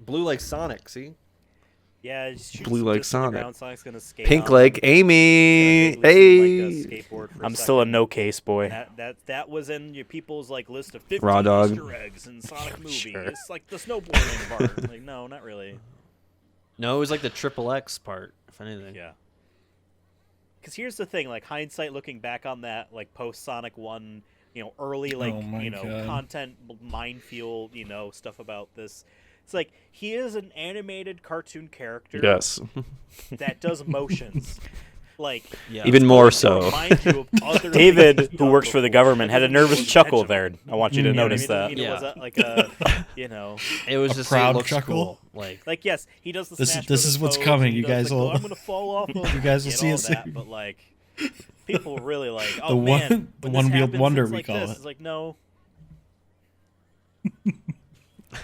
Blue like Sonic, see? Yeah, just Blue like Sonic. Sonic. Gonna skate Pink on like him. Amy. Like Hey. a skateboard for I'm a still a second. no case boy. That was in your people's like list of 15 Raw dog. Easter eggs in Sonic movie. Sure. It's like the snowboarding part. Like, no, not really. No, it was like the triple X part, if anything. Yeah. Because here's the thing, like hindsight, looking back on that, like post Sonic 1, early like Oh my God. content minefield, stuff about this. It's like he is an animated cartoon character Yes. that does motions. Like Yeah. Even more so. remind you of other David, things who done works for the before. government, had a That doesn't mean it nervous was chuckle intentional. there. I want you to You know what I notice that. It was like a, It was A just proud it looks chuckle? cool. Like yes, he does the This- Smash this is Brothers what's pose, coming. and he You does, guys like, will- "Oh, I'm gonna fall off. You guys will and see all it soon. that, but like people really like, oh The one- man, the when this one-wheeled happens, wonder it's we like call this. it. It's like no,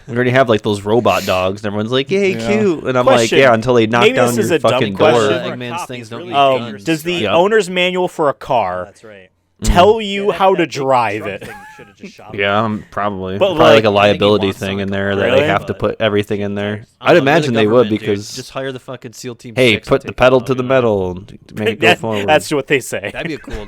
We already have like those robot dogs, and everyone's like, "Yay, Yeah. cute!" And I'm Question. like, "Yeah," until they knock Maybe down this is your a dumb fucking question. door. Eggman's Eggman's things things don't don't really need dangerous Does the to Yep. drive. owner's manual for a car That's right. tell you Yeah, how that to big drive trunk it? thing should've just shot him. Yeah, probably. But, Probably like a like, liability wants thing in Sonic there to that Really? they have to but- put everything in there. I don't I'd know, imagine the they would government, dude. because just hire the fucking SEAL Team. hey, 6 put to the take pedal them to out, the you know? metal and make it go forward. That's what they say. That'd be a cool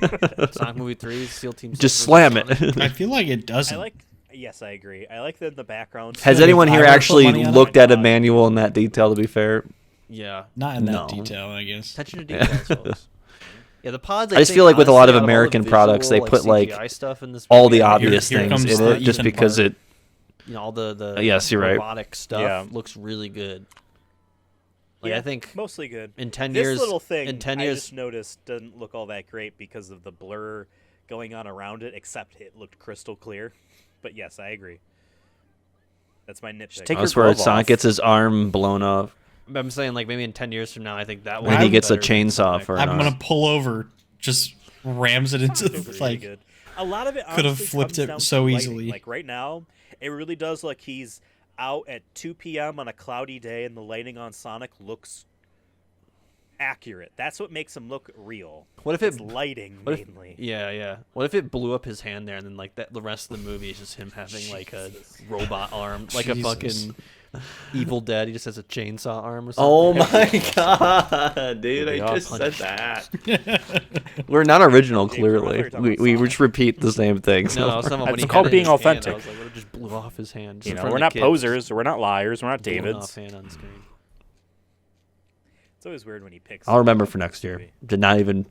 Sonic movie 3. SEAL Team 6 Just versus slam Sonic. it. I feel like it doesn't. Yes, I agree. I like that in the background. Has Like, anyone if here I were to put actually money on it- looked at a manual in that detail? To be fair, Yeah. Not in that No. detail, I guess. Attention to details, folks. Yeah, the pods. I just think, feel like with a lot of honestly, out all the American products, they visual, put, like, CGI stuff in this all movie, the I think obvious here things comes in the it, just Ethan because part. it. all the Yes, you're right. robotic stuff Yeah. looks really good. Like Yeah, I think mostly good. in 10 This years, little thing, in 10 I years, just noticed doesn't look all that great because of the blur going on around it. Except it looked crystal clear. But yes, I agree. That's my nitpick. take That's your where glove Sonic off. gets his arm blown off, I'm saying like maybe in 10 years from now, I think that and will he be gets a better than chainsaw Sonic. for I'm an gonna arm. pull over, just rams it into Sonic's really like. good. A lot of it Could have honestly flipped comes it down so to lighting. easily. Like right now, it really does look he's out at 2 p.m. on a cloudy day, and the lighting on Sonic looks accurate. That's what makes him look real. What if It's it? lighting What if- mainly? Yeah. What if it blew up his hand there, and then like that, the rest of the movie is just him having like a robot arm, like a Jesus. fucking Evil Dead. He just has a chainsaw arm or something. Oh my god, dude! I just said that. We're not original, James, we're not clearly. talking about We Sonic. just repeat the same thing. No, I was talking about when It's he called had it in being his hand, authentic. I was like, what if it just blew off his hand? just You in know, front we're of not the kids, posers. We're not liars. We're not just blown Davids. off hand on screen. It's always weird when he picks. I'll remember for next year. Did not even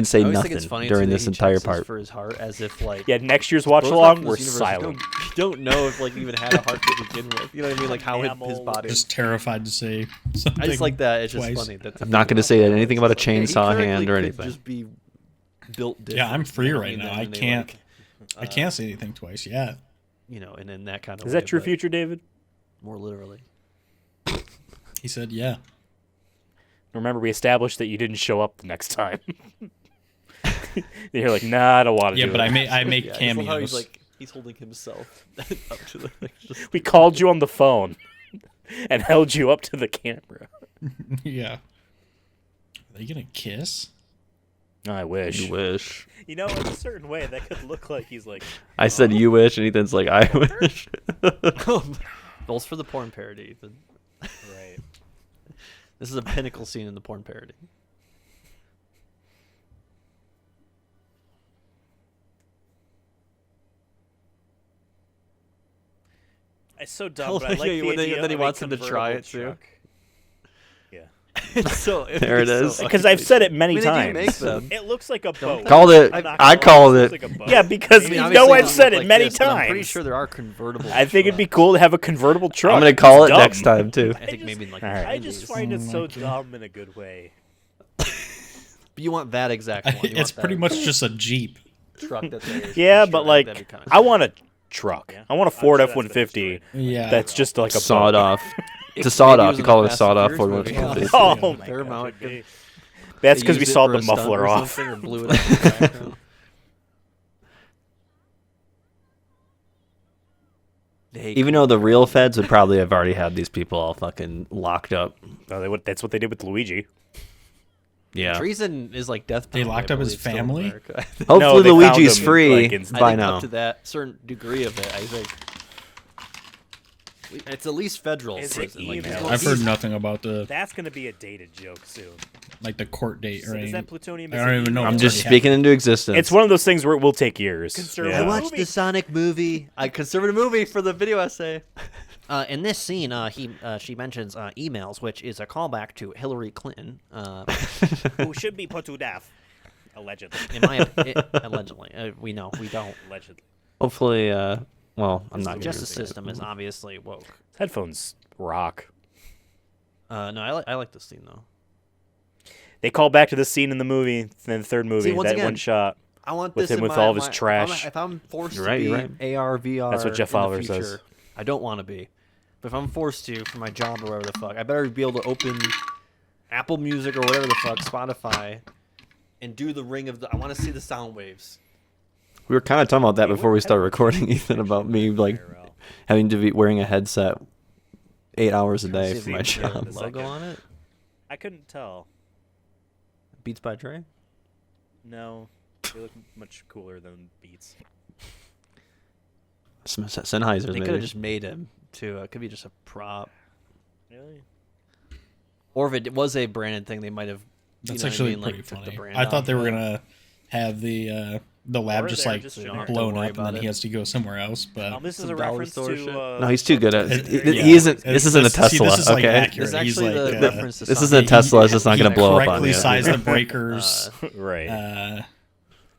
say I always nothing think it's funny during too, that this he entire chases part. for his heart, as if like Yeah, next year's watch both of along, them in we're this universe, silent. You don't know if like he even had a heart to begin with. You know what I mean? Like how his Mammal. body. Just terrified to say something. I just like that. It's just twice. funny. That I'm not going to say anything about a Yeah, he chainsaw theoretically hand or could anything. Just be built different. Yeah, I'm free you know, right and now. then I they, can't. like, I can't say anything twice. Yeah. you know, and in that kind of Is way, that your but future, David? more literally. He said, "Yeah." Remember, we established that you didn't show up the next time. You're like, nah, I don't want to Yeah, do but it. I make Yeah, I just love how cameos. he's like he's holding himself up to the like, just, We called you on the phone and held you up to the camera. Yeah. Are they gonna kiss? I wish. You wish. You know, in a certain way, that could look like he's like. I said you wish, and Ethan's like, I wish. Those for the porn parody. Right. This is a pinnacle scene in the porn parody. It's so dumb, Oh, but I like yeah, the when they- idea then he of a wants him to try convertible it, too. truck. Yeah. It's so There it it's is. so Because I've said it many I mean, they do times. make them. It looks like a boat. Called it. I'm not I gonna lie, called it it. looks like a boat. Yeah, because I mean, you obviously know it I've doesn't said look it like many this, but times. I'm pretty sure there are convertible. I think it'd be trucks. cool to have a convertible truck. I'm gonna call It's it dumb. next time too. I think maybe in like All right. I just 90s. find it Oh so my God. dumb in a good way. But you want that exact one. You It's want pretty that much just a Jeep. truck that's there. Yeah, Sure, but like, that'd be kinda I want a truck. Yeah. I want a I'm Ford sure that's the F-150 Yeah. that's just like a Sawed boat. off. It's a sawed Maybe it off. was You in call the it a Fast sawed and off Furious Ford movie. 150. Oh my Fair God, amount. could be. That's They because we used it sawed for the a stunt muffler or off. something, or blew it up in the background. Even though the real feds would probably have already had these people all fucking locked up. No, that's what they did with Luigi. Yeah. treason is like death They penalty, locked I up his believe, still in family? America. Hopefully No, they found Luigi's him, free like, in- I by think now. up to that certain degree of it, I think. It's at least federal. Is it prison. Like, email? I've heard nothing about That's going to be a dated joke soon. like the court date or Is anything. that plutonium? I don't even know. I'm just speaking into existence. It's one of those things where it will take years. I watched the Sonic movie. Conservative movie for the video essay. In this scene, she mentions emails, which is a callback to Hillary Clinton, who should be put to death, allegedly. Allegedly, we know we don't. Allegedly. Hopefully, well, I'm not. The justice system is obviously woke. Headphones rock. No, I like this scene though. They call back to the scene in the movie, in the third movie, once that again, one shot. I want with this him in with my, all of his my- trash. If I'm forced You're to right, be you're right. AR, VR, That's what Jeff in the Fowler future, says. I don't want to be. But if I'm forced to for my job or whatever the fuck, I better be able to open Apple Music or whatever the fuck, Spotify, and do the ring of the. I want to see the sound waves. We were kind of talking about that before we started recording, Ethan, about me like having to be wearing a headset 8 hours a day for my job. Logo on it. I couldn't tell. Beats by Dre. No, they look much cooler than Beats. Sennheiser's They maybe. could have just made him too. It could be just a prop. Really? Or if it was a branded thing, they might have. That's you know actually what I mean? pretty Like, took the funny. brand I thought off they were of it. gonna have the lab Or just they're like just generic. blown Don't worry up, and then about he it. has to go somewhere else. But This is Some a dollar reference store to. shit. No, he's too good at It- it. yeah. He isn't. This isn't a See, Tesla, this is, like, okay? accurate. It's He's actually like, the reference to This Sonic. isn't a Tesla. It's just not he going to blow up on correctly you. sized the breakers. Right.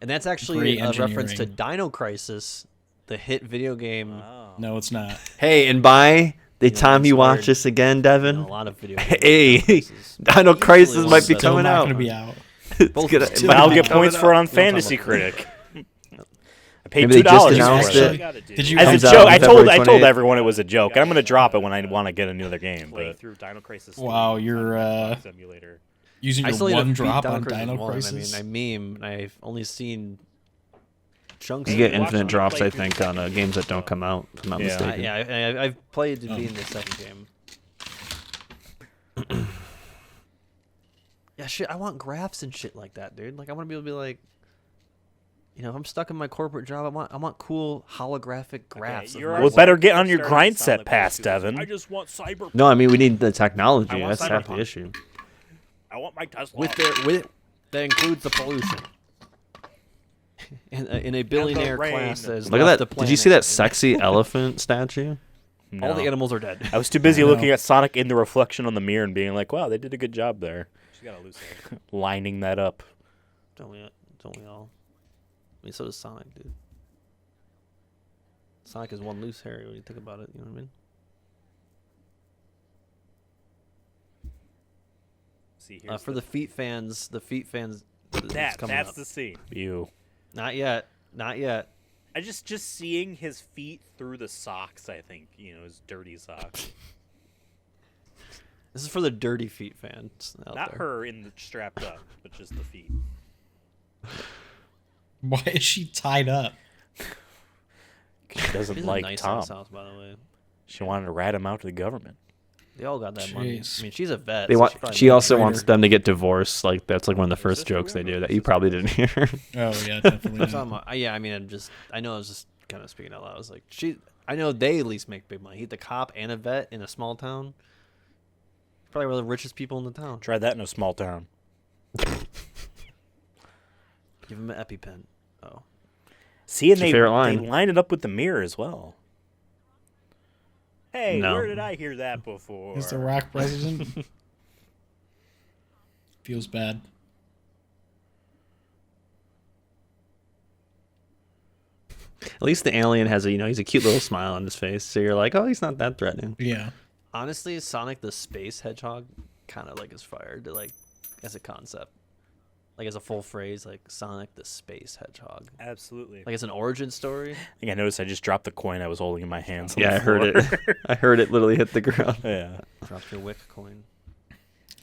And that's actually Great a reference to engineering. Dino Crisis, the hit video game. Oh. No, it's not. Hey, and by the time you watch inspired, this again, You Devin, know, a lot of video games. hey, Dino Crisis. Dino Crisis Usually might be ones that Still coming not out. gonna be out. It's Both gonna- of it them. might I'll be get coming points out. for it on We'll talk about Fantasy that. Critic. I paid Maybe they $2 just announced for it. Did you? As a Comes out joke, on I February told 28th. everyone it was a joke. And I'm gonna drop it when I want to get another game. But through Dino Crisis. Wow, you're Simulator. using I your still need to one beat drop Dino on Crisis Dino 1. Crisis. I mean, I meme, and I've only seen chunks. You of get it. infinite drops, I think, on games that don't come out. If I'm not Yeah. mistaken. Yeah, I've played to be in the second game. Yeah, shit. I want graphs and shit like that, dude. Like, I want to be able to be like, you know, if I'm stuck in my corporate job, I want cool holographic graphs. of my Well, work. better get on your grind set pass, Devin. I just want cyber. No, I mean we need the technology. I want That's half the Cyberpunk. issue. I want my Tesla. with that includes the pollution. In a billionaire rain. class that has Look at left that. the Did you see planet. that sexy elephant statue? All the No. animals are dead. I was too busy I know. looking at Sonic in the reflection on the mirror and being like, "Wow, they did a good job there, She's got a loose head. lining that up." Don't we all? I mean, so does Sonic, dude. Sonic is one loose hair when you think about it. You know what I mean? See, here's For the feet fans, it's that's coming up. the scene. You. Not yet. I just seeing his feet through the socks. I think his dirty socks. This is for the dirty feet fans out Not there. her in the strapped up, but just the feet. Why is she tied up? She doesn't She's like a nice Tom. ass house, by the way. She wanted to rat him out to the government. They all got that money. Jeez. I mean, she's a vet. They so want. probably She made also it wants greater. them to get divorced. Like that's like one of the first jokes they do that you probably didn't hear. Oh yeah, definitely. I'm talking about- yeah, I mean, I know I was just kind of speaking out loud. I was like, I know they at least make big money. He's the cop and a vet in a small town. Probably one of the richest people in the town. Try that in a small town. Give him an EpiPen. Oh. See, and What's your they favorite line? line it up with the mirror as well. Hey, No. where did I hear that before? Is the Rock president? Feels bad. At least the alien has a he's a cute little smile on his face, so you're like, oh, he's not that threatening. Yeah. Honestly, Sonic the Space Hedgehog kind of like is fired to like as a concept. Like as a full phrase, like Sonic the Space Hedgehog. Absolutely. Like it's an origin story. I think I noticed I just dropped the coin I was holding in my hands. on Yeah, the I heard floor. it. I heard it literally hit the ground. Yeah, Drop your wick coin.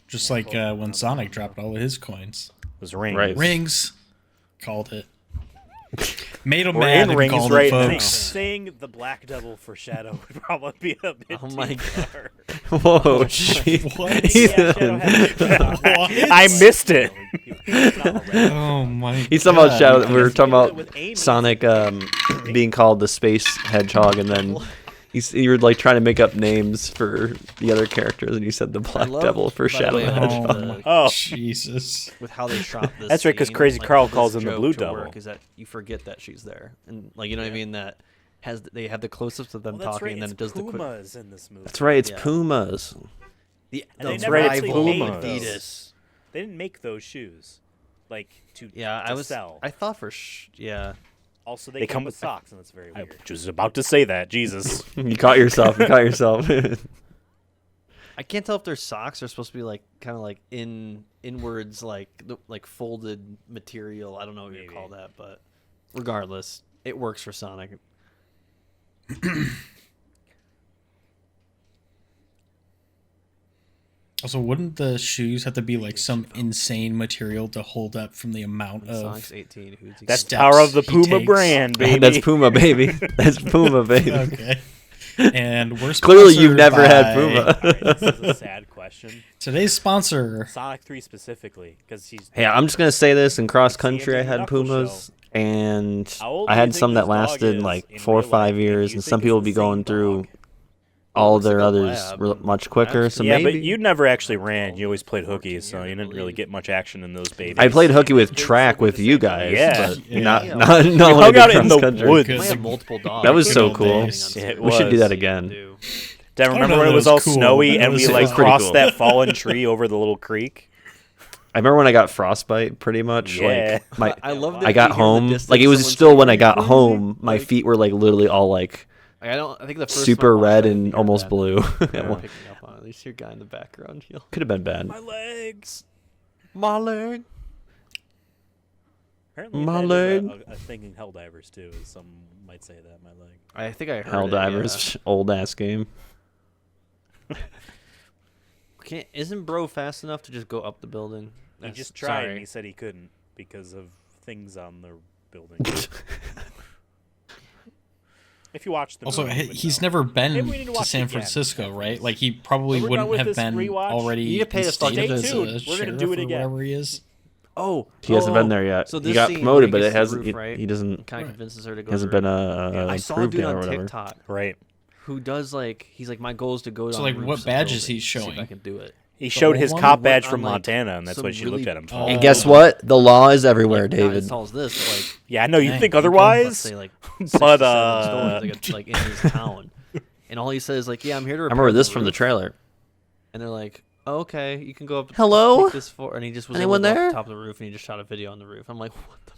Just like when Sonic dropped all of his coins. it was rings. Right. Rings. Called it. Made him We're mad in and rings called right it, now. folks. Saying the Black Devil for Shadow would probably be a bit Oh too my far. Whoa, jeez. What? Yeah, Shadow has What? I missed it. Oh my He's talking about God. Shadow. We were talking With Amy. about Sonic being called the Space Hedgehog, and then You were like trying to make up names for the other characters, and you said the Black Devil for Shadow the Hedgehog. Oh, Jesus! With how they shot this, that's right, because Crazy Carl calls him the Blue Devil. Is that you forget that she's there, and like you know what I mean? That they have the close-ups of them talking, and then it does the Pumas in this movie. That's right, it's Pumas. They never actually made those. They didn't make those shoes, like to sell. I thought Also, they come with socks, and that's very weird. I was just about to say that. Jesus. You caught yourself. I can't tell if their socks are supposed to be like kind of like inwards, like folded material. I don't know what you call that, but regardless, it works for Sonic. Also, wouldn't the shoes have to be like some insane material to hold up from the amount of Sonic's 18? That's power of the Puma brand, baby. That's Puma, baby. That's Puma, baby. Okay. And we're clearly you've never had Puma. Right, this is a sad question. Today's sponsor, Sonic 3 specifically, because he's. Hey, I'm just gonna say this: in cross country, I had Pumas, and I had some that lasted like 4 or 5 years, and some people be going through all their others much quicker. So yeah, maybe. But you never actually ran. You always played hooky, so you didn't really get much action in those babies. I played hooky with track with you guys. Yeah, but not we hung out in the woods. Multiple dogs. That was so cool. Yeah, we should do that again. I remember when it was all snowy and we like crossed cool. that fallen tree over the little creek. I remember when I got frostbite, pretty much. Yeah. Like I love that I got home. Like it was still when I got home, my feet were like literally all like. I think the first super red and almost blue. Picking up on at least your guy in the background. Could have been bad. My legs. My leg. Apparently my that leg. is a thing in Helldivers too. Some might say that my leg. I think I heard Helldivers, old ass game. Isn't bro fast enough to just go up the building? He just tried and he said he couldn't because of things on the building. If you watch the also, movie, he's never been to San Francisco, right? Like he probably wouldn't have been already. You need to pay us instated as tuned. a We're gonna do it again. Whatever he is. Oh, he hasn't been there yet. So he got promoted, but it hasn't. He doesn't. Kind of convinces her to go. Hasn't been I saw a dude on TikTok, right? Who does he's like my goal is to go. So like, what badges he's showing? See if I can do it. He showed his cop badge from Montana, and that's why she looked at him. And guess what? The law is everywhere, David. Tells this, like, yeah, I know you think otherwise, say, like, but like in his town, and all he says like, yeah, I'm here to. I remember this from the trailer. And they're like, oh, okay, you can go up. Hello? This and he just was anyone there? Up the top of the roof, and he just shot a video on the roof. I'm like, what the.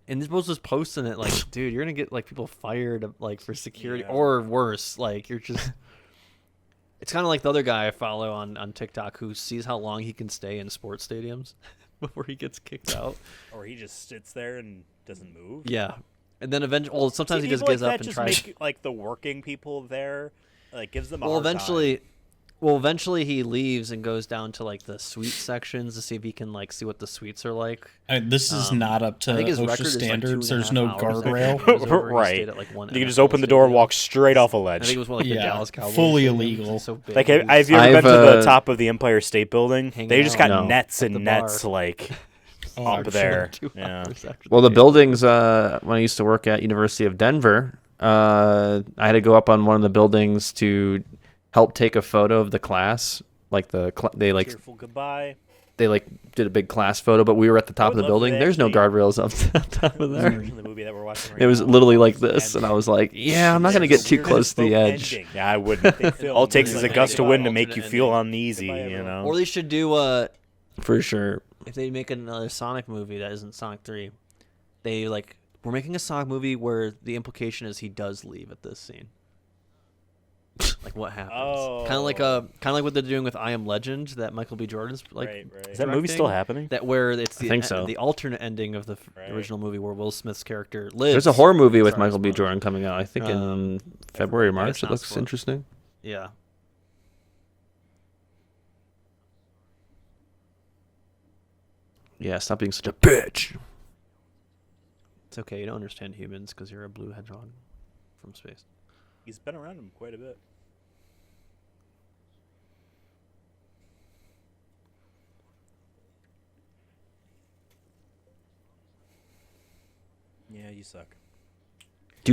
And this was just posting it like, dude, you're gonna get like people fired like for security or worse. Like you're just. It's kind of like the other guy I follow on TikTok who sees how long he can stay in sports stadiums before he gets kicked out. Or he just sits there and doesn't move. Yeah, and then eventually, well, sometimes he just gives up and tries. Make, like the working people there, like gives them. Eventually he leaves and goes down to like the suite sections to see if he can like see what the suites are like. This is not up to OSHA standards. There's no guardrail. Right. You can just open the door and walk straight off a ledge. I think it was more like the Dallas Cowboys. Fully illegal. So like, have you ever been to the top of the Empire State Building? They just got nets and nets like up there. Yeah. Well, the buildings when I used to work at University of Denver, I had to go up on one of the buildings to help take a photo of the class. Like they like Cheerful goodbye. They like did a big class photo, but we were at the top of the building. There's no guardrails up top of there. The movie that we're watching right it was now, literally like this, and I was like, "Yeah, I'm not gonna get too close to the edge." Ending. Yeah, I wouldn't. All it takes is a gust of wind to make you feel uneasy, you know. Or they should do for sure. If they make another Sonic movie that isn't Sonic 3, they like we're making a Sonic movie where the implication is he does leave at this scene. Like what happens? Kind of like what they're doing with I Am Legend that Michael B. Jordan's like. Right. Is that movie still happening? That where it's the alternate ending of the original movie where Will Smith's character lives. There's a horror movie with Michael B. Jordan coming out. I think in February or March. It looks interesting. Yeah. Yeah, stop being such a bitch. It's okay. You don't understand humans because you're a blue hedgehog from space. He's been around him quite a bit. Yeah, you suck.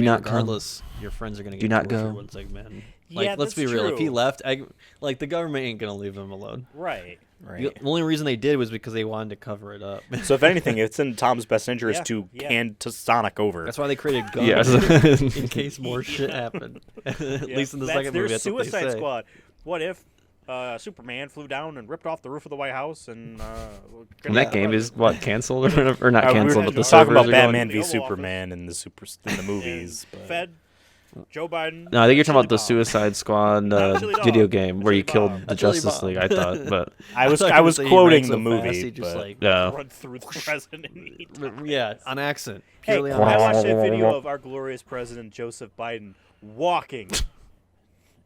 Do not come. regardless, your friends are gonna get Do not tortured go. once Eggman. Yeah, Let's be that's real. If he true. left, like the government ain't gonna leave him alone. Right. The only reason they did was because they wanted to cover it up. So if anything, it's in Tom's best interest to hand to Sonic over. That's why they created guns Yes. in case more shit happened. At least in the That's second their movie, that's what they Suicide say. Squad. What if Superman flew down and ripped off the roof of the White House and And that game is canceled or whatever, or not we were canceled, but the talking servers about are Batman going. v Superman in the movies. But Fed Joe Biden. No, I think you're talking Chili about the bomb. Suicide Squad Chili dog. video game where you Chili killed bomb. the Chili Justice bomb. League. I thought, but I was thought I you was said he quoting ran the so fast, movie. he just, but- like, no. Run through the president. Yeah, on accident. Hey, Purely I on accident. watched a video of our glorious president Joseph Biden walking,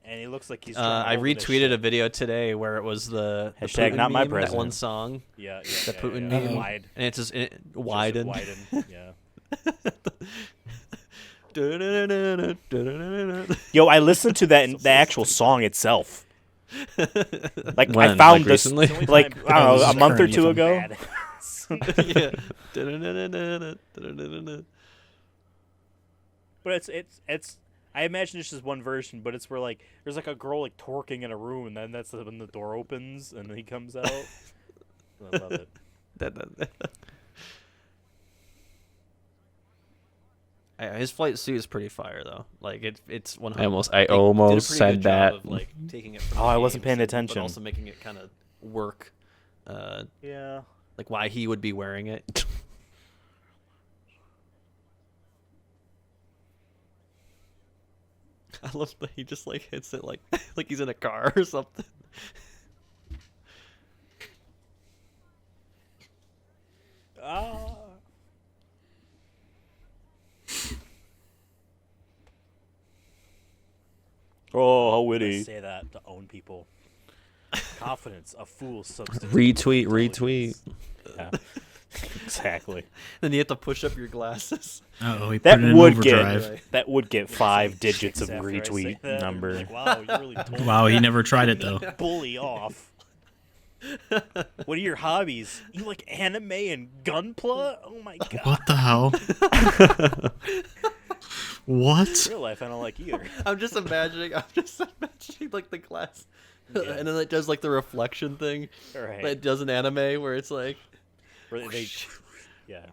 and he looks like he's. I retweeted a video today where it was the Hashtag Putin not my meme, that one president. song, Yeah, the Putin yeah. meme, Wide. and it's just Joseph widened. Widen. Yeah. Yo, I listened to the actual song itself. Like I When? found Like this recently? like I don't know, this a is month or current two Ethan. ago. Yeah. But it's. I imagine it's just one version, but it's where like there's like a girl like twerking in a room, and then that's when the door opens and then he comes out. I love it. His flight suit is pretty fire though. Like it's 100. I almost did a pretty said good that. job of, like, taking it from Oh, the I wasn't games, paying attention. but also making it kind of work. Yeah. Like why he would be wearing it. I love that he just like hits it like like he's in a car or something. Ah. Oh, how I witty. say that to own people. Confidence, a fool's substance. Retweet. Yeah. Exactly. Then you have to push up your glasses. Oh, he That put it in would overdrive. get 5 digits of After I say retweet that, number. Like, wow, you really told Wow, me he never tried it though. to bully off. What are your hobbies? You like anime and gunpla? Oh my god. What the hell? What? In real life, I don't like either. I'm just imagining like the glass, and then it does like the reflection thing. Right. That it does an anime where it's like Where they, yeah.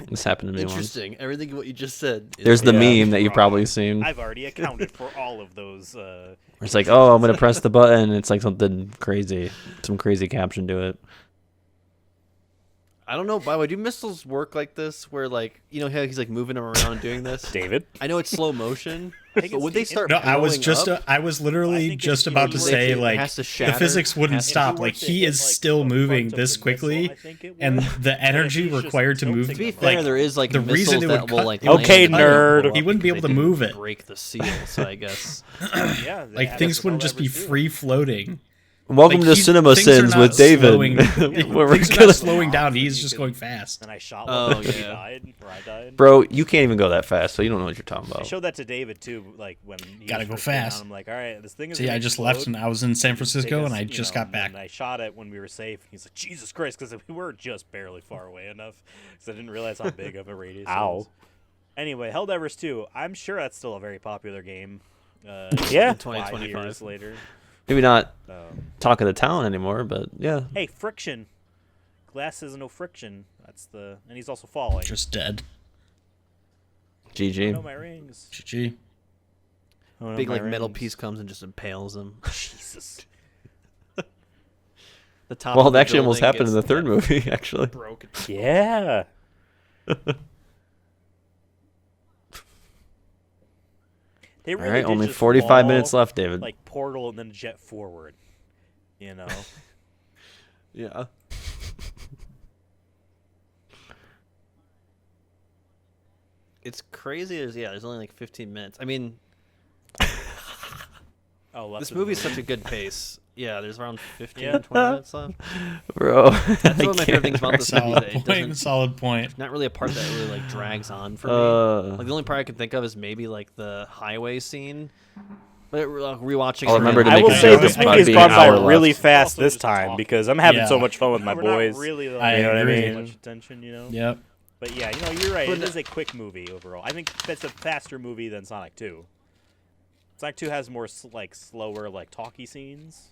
This happened to me once. interesting. Everything what you just said. Is There's the Yeah. meme that you've probably seen. I've already accounted for all of those. It's like, oh, I'm gonna press the button. And it's like something crazy, some crazy caption to it. I don't know. By the way, do missiles work like this? Where like how he's like moving them around and doing this? David? I know it's slow motion, think but it's would they the- start? No, I was blowing just up? I was I literally think just if about you to were say to- it like has to the shatter, physics wouldn't has to- stop. If you Like were to he hit, is like, still the moving front of this the quickly, missile, I think it and would. the energy he's just required to move. tilting To be them fair, like, there is like the reason missiles it would that will cut- like it would Okay, land and nerd. blow up He wouldn't be because able to they move didn't it. break the seal. So I guess Yeah, like things wouldn't just be free floating. Welcome Like, to he- Cinema things are Sins not with David. slowing- Where we're Things are gonna- not slowing down. He's just going fast. And I shot Oh, one. He yeah. died. Or I died. Bro, you can't even go that fast, so you don't know what you're talking I about. showed that to David too. Like when he Gotta was go first getting fast. on, I'm like, all right, this thing is. See, gonna I just left explode. and I was in San Francisco Take and us, I you just know, got back. And I shot it when we were safe. He's like, Jesus Christ, because we were just barely far away enough. Because I didn't realize how big of a radius. it Ow. was. Anyway, Helldivers 2. I'm sure that's still a very popular game. Yeah. 2025. years later. Maybe not Um, talk of the town anymore, but yeah. hey, friction. Glass has no friction. That's the. And he's also falling. Just dead. GG. No, my rings. GG. Oh, no, big my like metal rings. piece comes and just impales him. Jesus. The top. Well, of it the actually almost building happened in the gets, third movie, actually. broken. Yeah. They All really right, did only just 45 fall, minutes left, David. Like portal and then jet forward. You know. Yeah. It's crazy. There's only like 15 minutes. I mean, Oh, left this of the movie's such a good pace. Yeah, there's around 15, Yeah. 20 minutes left. Bro. That's one of my favorite things about this movie. Solid That it point. doesn't, Solid point. not really a part that really like drags on for me. Like the only part I can think of is maybe like the highway scene. But rewatching. I'll it remember to I make will a say joke this about movie has being gone an by hour really left. fast Also this just time talk. because I'm having Yeah. so much fun with my We're boys. not really like, I You know what I agree. mean? much attention, you know. Yep. But yeah, you're right. It is a quick movie overall. I think that's a faster movie than Sonic 2. Sonic 2 has more slower talky scenes.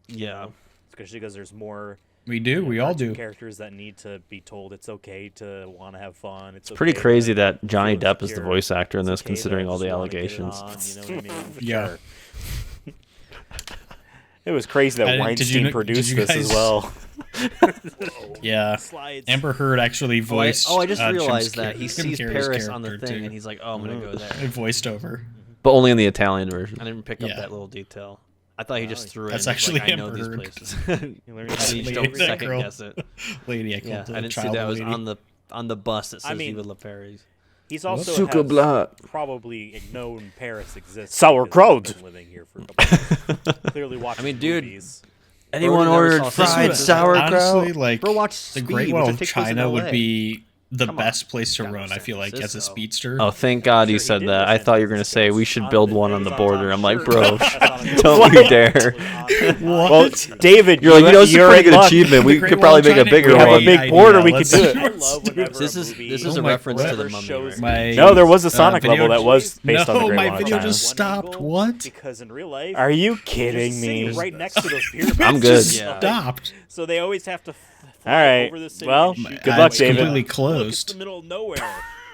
Yeah. Especially because there's more. We all do. Characters that need to be told it's okay to want to have fun. It's pretty okay crazy to that Johnny feel Depp is the secure. voice actor in this, It's okay considering to all the just wanna get it allegations. on, you know what I mean? Yeah. Sure. It was crazy that Weinstein produced this as well. Yeah. Slides. Amber Heard actually voiced. I just realized Jim that he Jim sees Carrey's Paris on the character, thing, too. and he's like, "Oh, I'm gonna go there." He voiced over. But only in the Italian version. I didn't pick up Yeah. that little detail. I thought he just threw it. That's in. actually I know Amber these Heard. places. You learn how I to mean, use don't everything. that second girl. guess it. Lady, I Yeah, called I didn't see that was on the bus that says Viva La Paris. He's also Sucre blanc. probably known Paris exists. Sauerkraut. because he's been living here for a couple years. Clearly watching dude, movies. Anyone Bro, never ordered saw fried this. sauerkraut? Honestly, like Bro, watch the Speed, Great which Wall I of think was in China would LA. be the Come on. best place to Gotta go run. to I feel San like as a Francisco. speedster. Oh, thank God Sure, you he said did that. go I to thought San you were going to say Francisco. we should On build the one on the Amazon border. I'm like, shirt. bro, That's on his don't shirt. you dare. Well, David, You're like, it's a you're pretty in good luck. achievement. We The could Great Wall probably of make a China bigger We have a one. big border. We could Let's do do it. I love whenever This a is movie this is Oh a my reference to whoever the Mummy. shows Right? My No, there was a Sonic video level that was based on the No, Great my Wall of video China. just stopped. What? Because in real life, Are you you're kidding just sitting me? right next to those pyramids. I'm good. Just Yeah. stopped. So they always have to fly All right. over the city. Well, and shoot good guys luck, It's David. completely Look, it's closed. the middle of nowhere.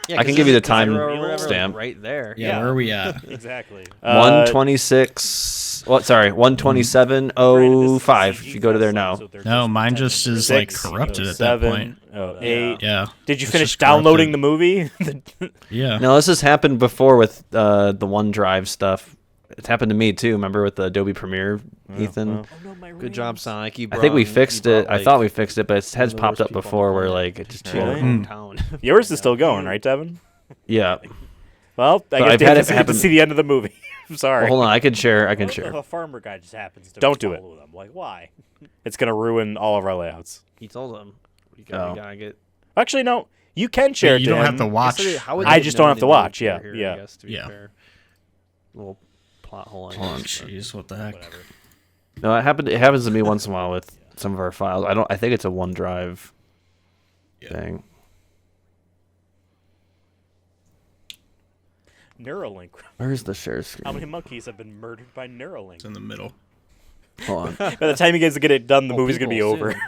Yeah, I can 'cause give you the there's a time zero or whatever, like, stamp. right there. Yeah, where are we at? Exactly. 126. What? Sorry, 127.05. If you go to there now. No, mine just is like corrupted at that point. 8. Yeah. Did you It's finish just downloading corrupted. the movie? Yeah. No, this has happened before with the OneDrive stuff. It's happened to me too. Remember with the Adobe Premiere, Ethan? well. Oh, no, my Good job, rings. Sonic. I think we fixed it. I thought we fixed it, but it has the popped worst up people on the before where planet. like it just Really? chilled. Hometown. Yours is still going, right, Devin? Yeah. Well, I guess I've had David it doesn't get to happen- see the end of the movie. I'm sorry. Well, hold on, I can share. What if share. a farmer guy just happens to Don't do it. follow them? Like, why? It's gonna ruin all of our layouts. He told him. You Oh. gotta get. Actually, no. You can share it. You to don't have him. to watch. How would I they just know don't have they to knew watch, you were yeah, here, yeah. I guess, to be Yeah. fair. Little plot hole. Hold on. Jeez, what the heck? Whatever. No, it happens to me once in a while with some of our files. I think it's a OneDrive thing. Neuralink. Where's the share How screen? many monkeys have been murdered by Neuralink? It's in the middle. Hold on. By the time you guys get it done, the movie's gonna be people over. soon.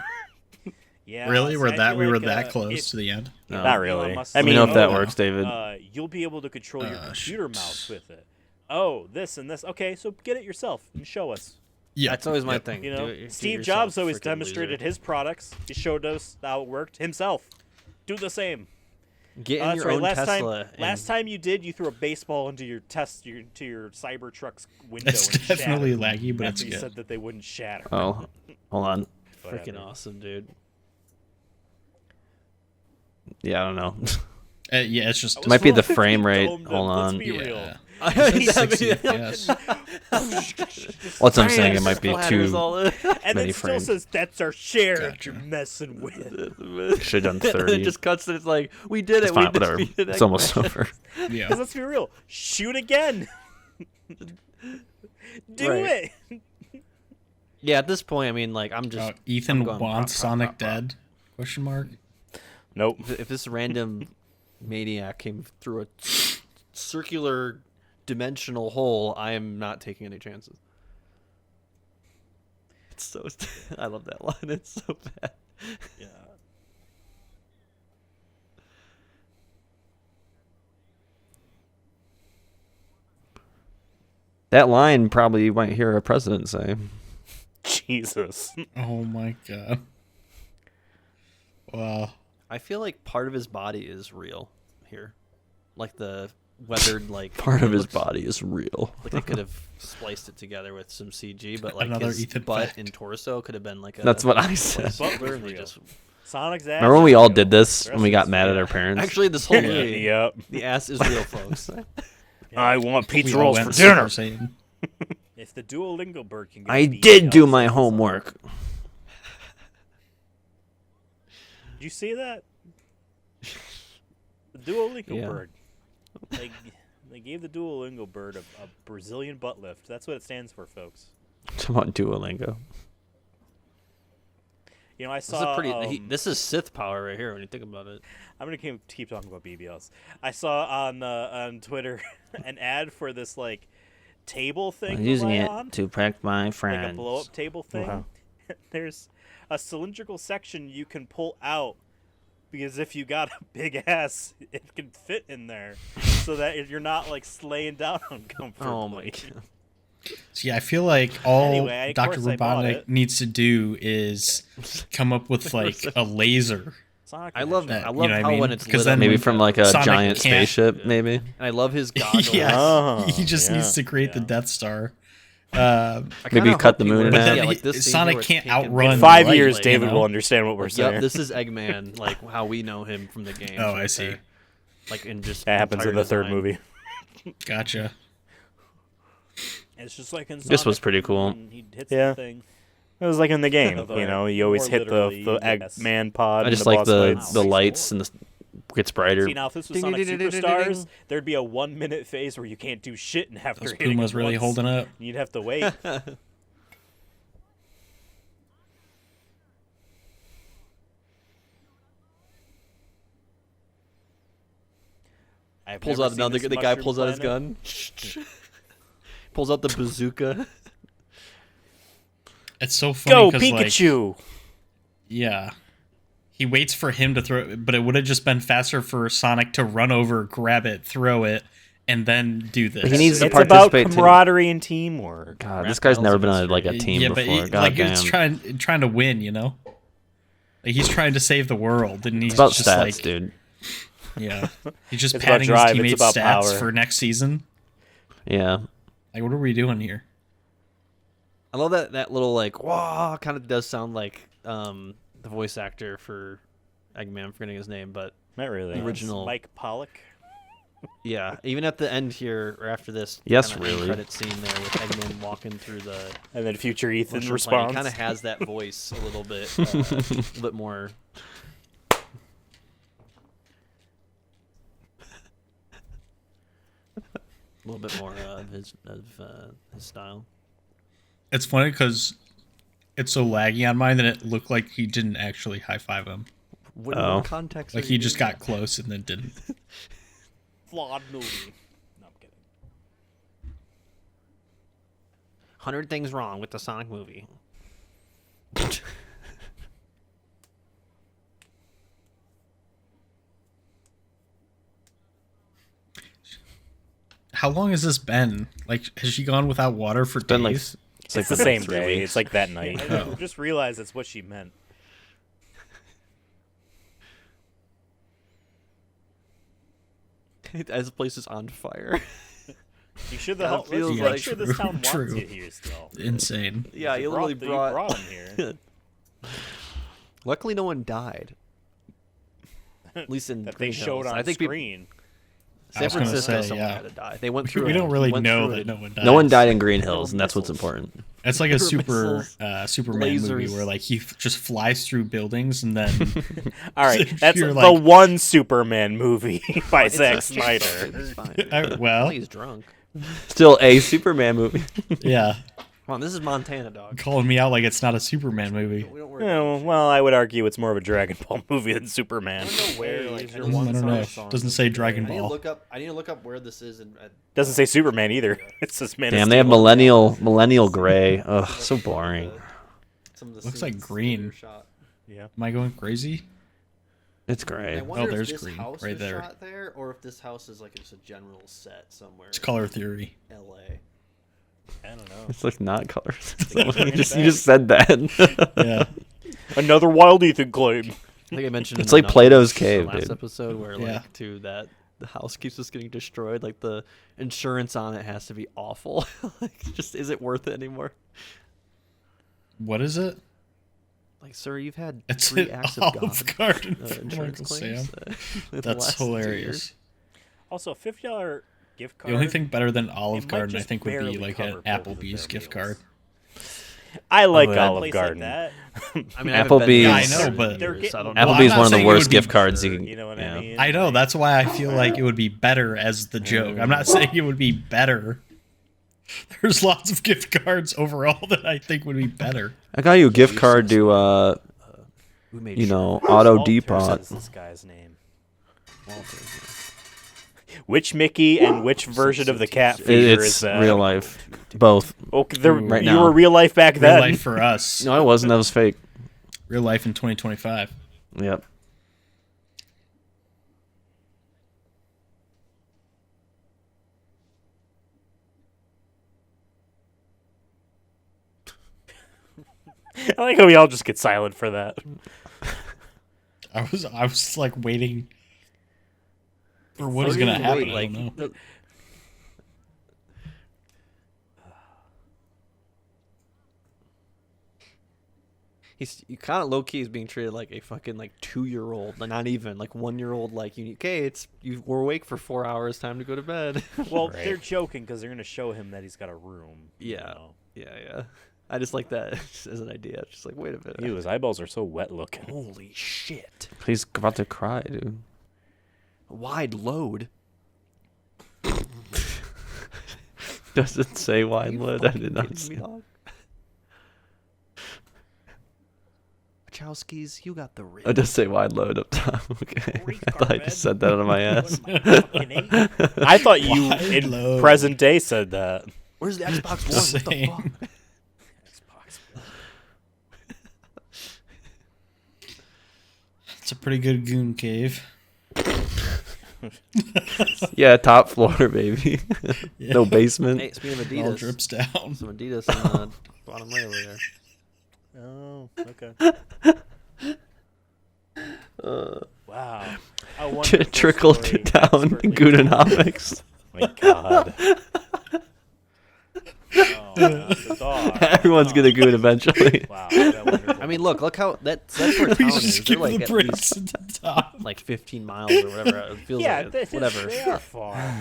Yeah. Really? see, We're I that feel we were like, that if- close to the end? No. Not Elon really. Musk I Let me mean, know if that oh, works, David. You'll be able to control your computer shoot. mouse with it. Oh, this and this. Okay, so get it yourself and show us. Yeah. That's always my Yep. thing. You Do know, it- do it Steve yourself, Jobs always freaking demonstrated loser. his products. He showed us how it worked himself. Do the same. Get in That's your right. own Tesla. Last time you did, you threw a baseball into your to your Cybertruck's window. It's and definitely shattered. laggy, but After it's you good. said that they wouldn't shatter. Oh, hold on. Whatever. freaking awesome, dude. Yeah, I don't know. Yeah, it's just Might be the Well, frame rate. domed him, Hold let's on. be real. yeah. It's 60 FPS. Well, that's what I'm saying. It might be Splatters too. all in. And Many then still frames. says that's our share that Gotcha. you're messing with. Should have done And then 30. it just cuts and it's like, we did It's it. fine, We whatever. defeated It's almost Eggman. over. Yeah. Because let's be real, shoot again. Do Right. it. Yeah, at this point, I mean, like, I'm just. Ethan I'm going wants pop, pop, Sonic pop, pop. dead? Question mark. Nope. If this random maniac came through a circular dimensional hole, I am not taking any chances. It's so. I love that line. It's so bad. Yeah. That line probably you might hear a president say. Jesus. Oh my god. Wow. I feel like part of his body is real here, like the weathered like Part of it his looks body is real. Like they could have spliced it together with some CG, but like Another his Ethan butt fact. and torso could have been like a. That's what I said. Butler's and they real. just- Sonic's ass. Remember when we is all real. did this The when we rest got is mad at real. our parents? Actually, this whole movie, Yep. the ass is real, folks. I want pizza We all rolls went for Super dinner. Saiyan. If the Duolingo bird can get I beat did up, do my so- homework. Did you see that? The Duolingo Yeah. bird. They gave the Duolingo bird a Brazilian butt lift. That's what it stands for, folks. Come on, Duolingo. You know, I saw. This is Sith power right here when you think about it. I'm gonna keep talking about BBLs. I saw on Twitter an ad for this like table thing. I'm using it to prank my friends. Like a blow up table thing. Wow. There's a cylindrical section you can pull out because if you got a big ass, it can fit in there, so that you're not like slaying down uncomfortably. Oh my god. See, I feel like all Dr. Robotnik needs to do is come up with like a laser. I love that. I love how when it's lit up. Maybe from like a giant spaceship, maybe. And I love his goggles. Yeah, he just needs to create the Death Star. Maybe cut the moon in half. Yeah, like Sonic can't outrun. In 5 years, David will understand what we're saying. Yep, this is Eggman, like how we know him from the game. Oh, I see. Like in just that happens in the third movie. Gotcha. It's just like in Sonic. This was pretty cool. He hits the thing. It was like in the game, you know. You always hit the Eggman pod. I just like the lights and the gets brighter. See, now if this was Sonic Superstars, there'd be a 1 minute phase where you can't do shit and after Those hitting Puma's really holding up. You'd have to wait. Pulls out another. The guy pulls out his gun. Pulls out the bazooka. It's so funny. Go Pikachu! Like, yeah, he waits for him to throw it, but it would have just been faster for Sonic to run over, grab it, throw it, and then do this. He needs to it's about participate camaraderie and teamwork. God, this guy's never been on like a team before. It's trying to win, you know. Like he's trying to save the world, and he's about just stats, like, dude. Yeah, he's just padding his teammates' stats for next season. Yeah. Like, what are we doing here? I love that little like wah kind of does sound like the voice actor for Eggman. I'm forgetting his name, but not really. The original Mike Pollock. Yeah, even at the end here or after this, yes, really. Credit scene there with Eggman walking through the and then future Ethan responds. Kind of has that voice a little bit more. A little bit more of his style. It's funny because it's so laggy on mine that it looked like he didn't actually high five him. What context? Like he just got close and then didn't. Flawed movie. No, I'm kidding. 100 Things Wrong with the Sonic movie. How long has this been? Like, has she gone without water for days? It's like the same day. It's like that night. I just realized that's what she meant. As the place is on fire. You should let's make sure this town wants you here still. Insane. Yeah, you literally brought him here. Luckily, no one died. At least in that Green they showed Hills. on I think screen. San Francisco, someone had to die. They went through. We don't really know that no one died. No one died in Green Hills, and that's what's important. It's like a Superman movie where like he just flies through buildings and then. All right, that's the one Superman movie by Zack Snyder. Well, he's drunk. Still a Superman movie. Yeah. Come on, this is Montana, dog. Calling me out like it's not a Superman movie. Well, I would argue it's more of a Dragon Ball movie than Superman. I don't know where. Like, I don't know. Doesn't say Dragon Ball. I need to look up where this is. Doesn't say Superman either. It says Man. Damn, they have millennial gray. Ugh, so boring. Looks like green. Yeah. Am I going crazy? It's gray. Oh, there's green right there. Shot there, or if this house is like it's a general set somewhere. It's color theory. L.A. I don't know. It's like not colors. you just said that. Yeah. Another wild Ethan claim. I think I mentioned it's like Plato's cave, last dude. episode where like the house keeps just getting destroyed. Like the insurance on it has to be awful. Like, just is it worth it anymore? What is it? Like, sir, you've had it's 3 acts of Olive Garden insurance claims. That's hilarious. Also, $50 gift card. The only thing better than Olive Garden, I think, would be like an Applebee's gift card. I like Olive Garden. Like I mean, Applebee's. Yeah, I know, but Applebee's one of the worst gift cards you can. You know what I mean? I know. That's why I feel like it would be better as the joke. I'm not saying it would be better. There's lots of gift cards overall that I think would be better. I got you a gift card to We made you sure. know, Auto Walter Depot. is this guy's name. Walter, Which Mickey and which version of the cat feeder is It's that? real life. Both. Oh, Right you now. were real life back Real then. life for us. No, it wasn't. That was fake. Real life in 2025. Yep. I like how we all just get silent for that. I was like waiting for what is gonna happen. I don't know. You kind of low key is being treated like a fucking like 2-year-old, not even like 1-year-old. Like okay, we're awake for 4 hours, time to go to bed. Well, they're joking because they're gonna show him that he's got a room. Yeah. You know? Yeah. I just like that just as an idea. Just like, wait a minute. Ew, his eyeballs are so wet looking. Holy shit! He's about to cry, dude. Wide load. Doesn't say wide load. I did not see. Wachowskis, you got the ring. It does say wide load up top. Okay. Great I thought I Carmen. just said that out of my ass. I thought you Wide in load. present day said that. Where's the Xbox One? What the Same. fuck? Xbox. It's a pretty good goon cave. Yeah, top floor, baby. No basement. Hey, speaking of It all Adidas, drips down. some Adidas in the bottom right over there. Oh, okay. Wow. A wonderful Trickled story, down expertly Goononomics. told. My God. Oh, the dog. Everyone's gonna goon eventually. Wow. That wonderful. I mean, look how that's where We town just is. skip They're like the at bricks least at the top. like 15 miles or whatever. It feels yeah, like whatever. They are far.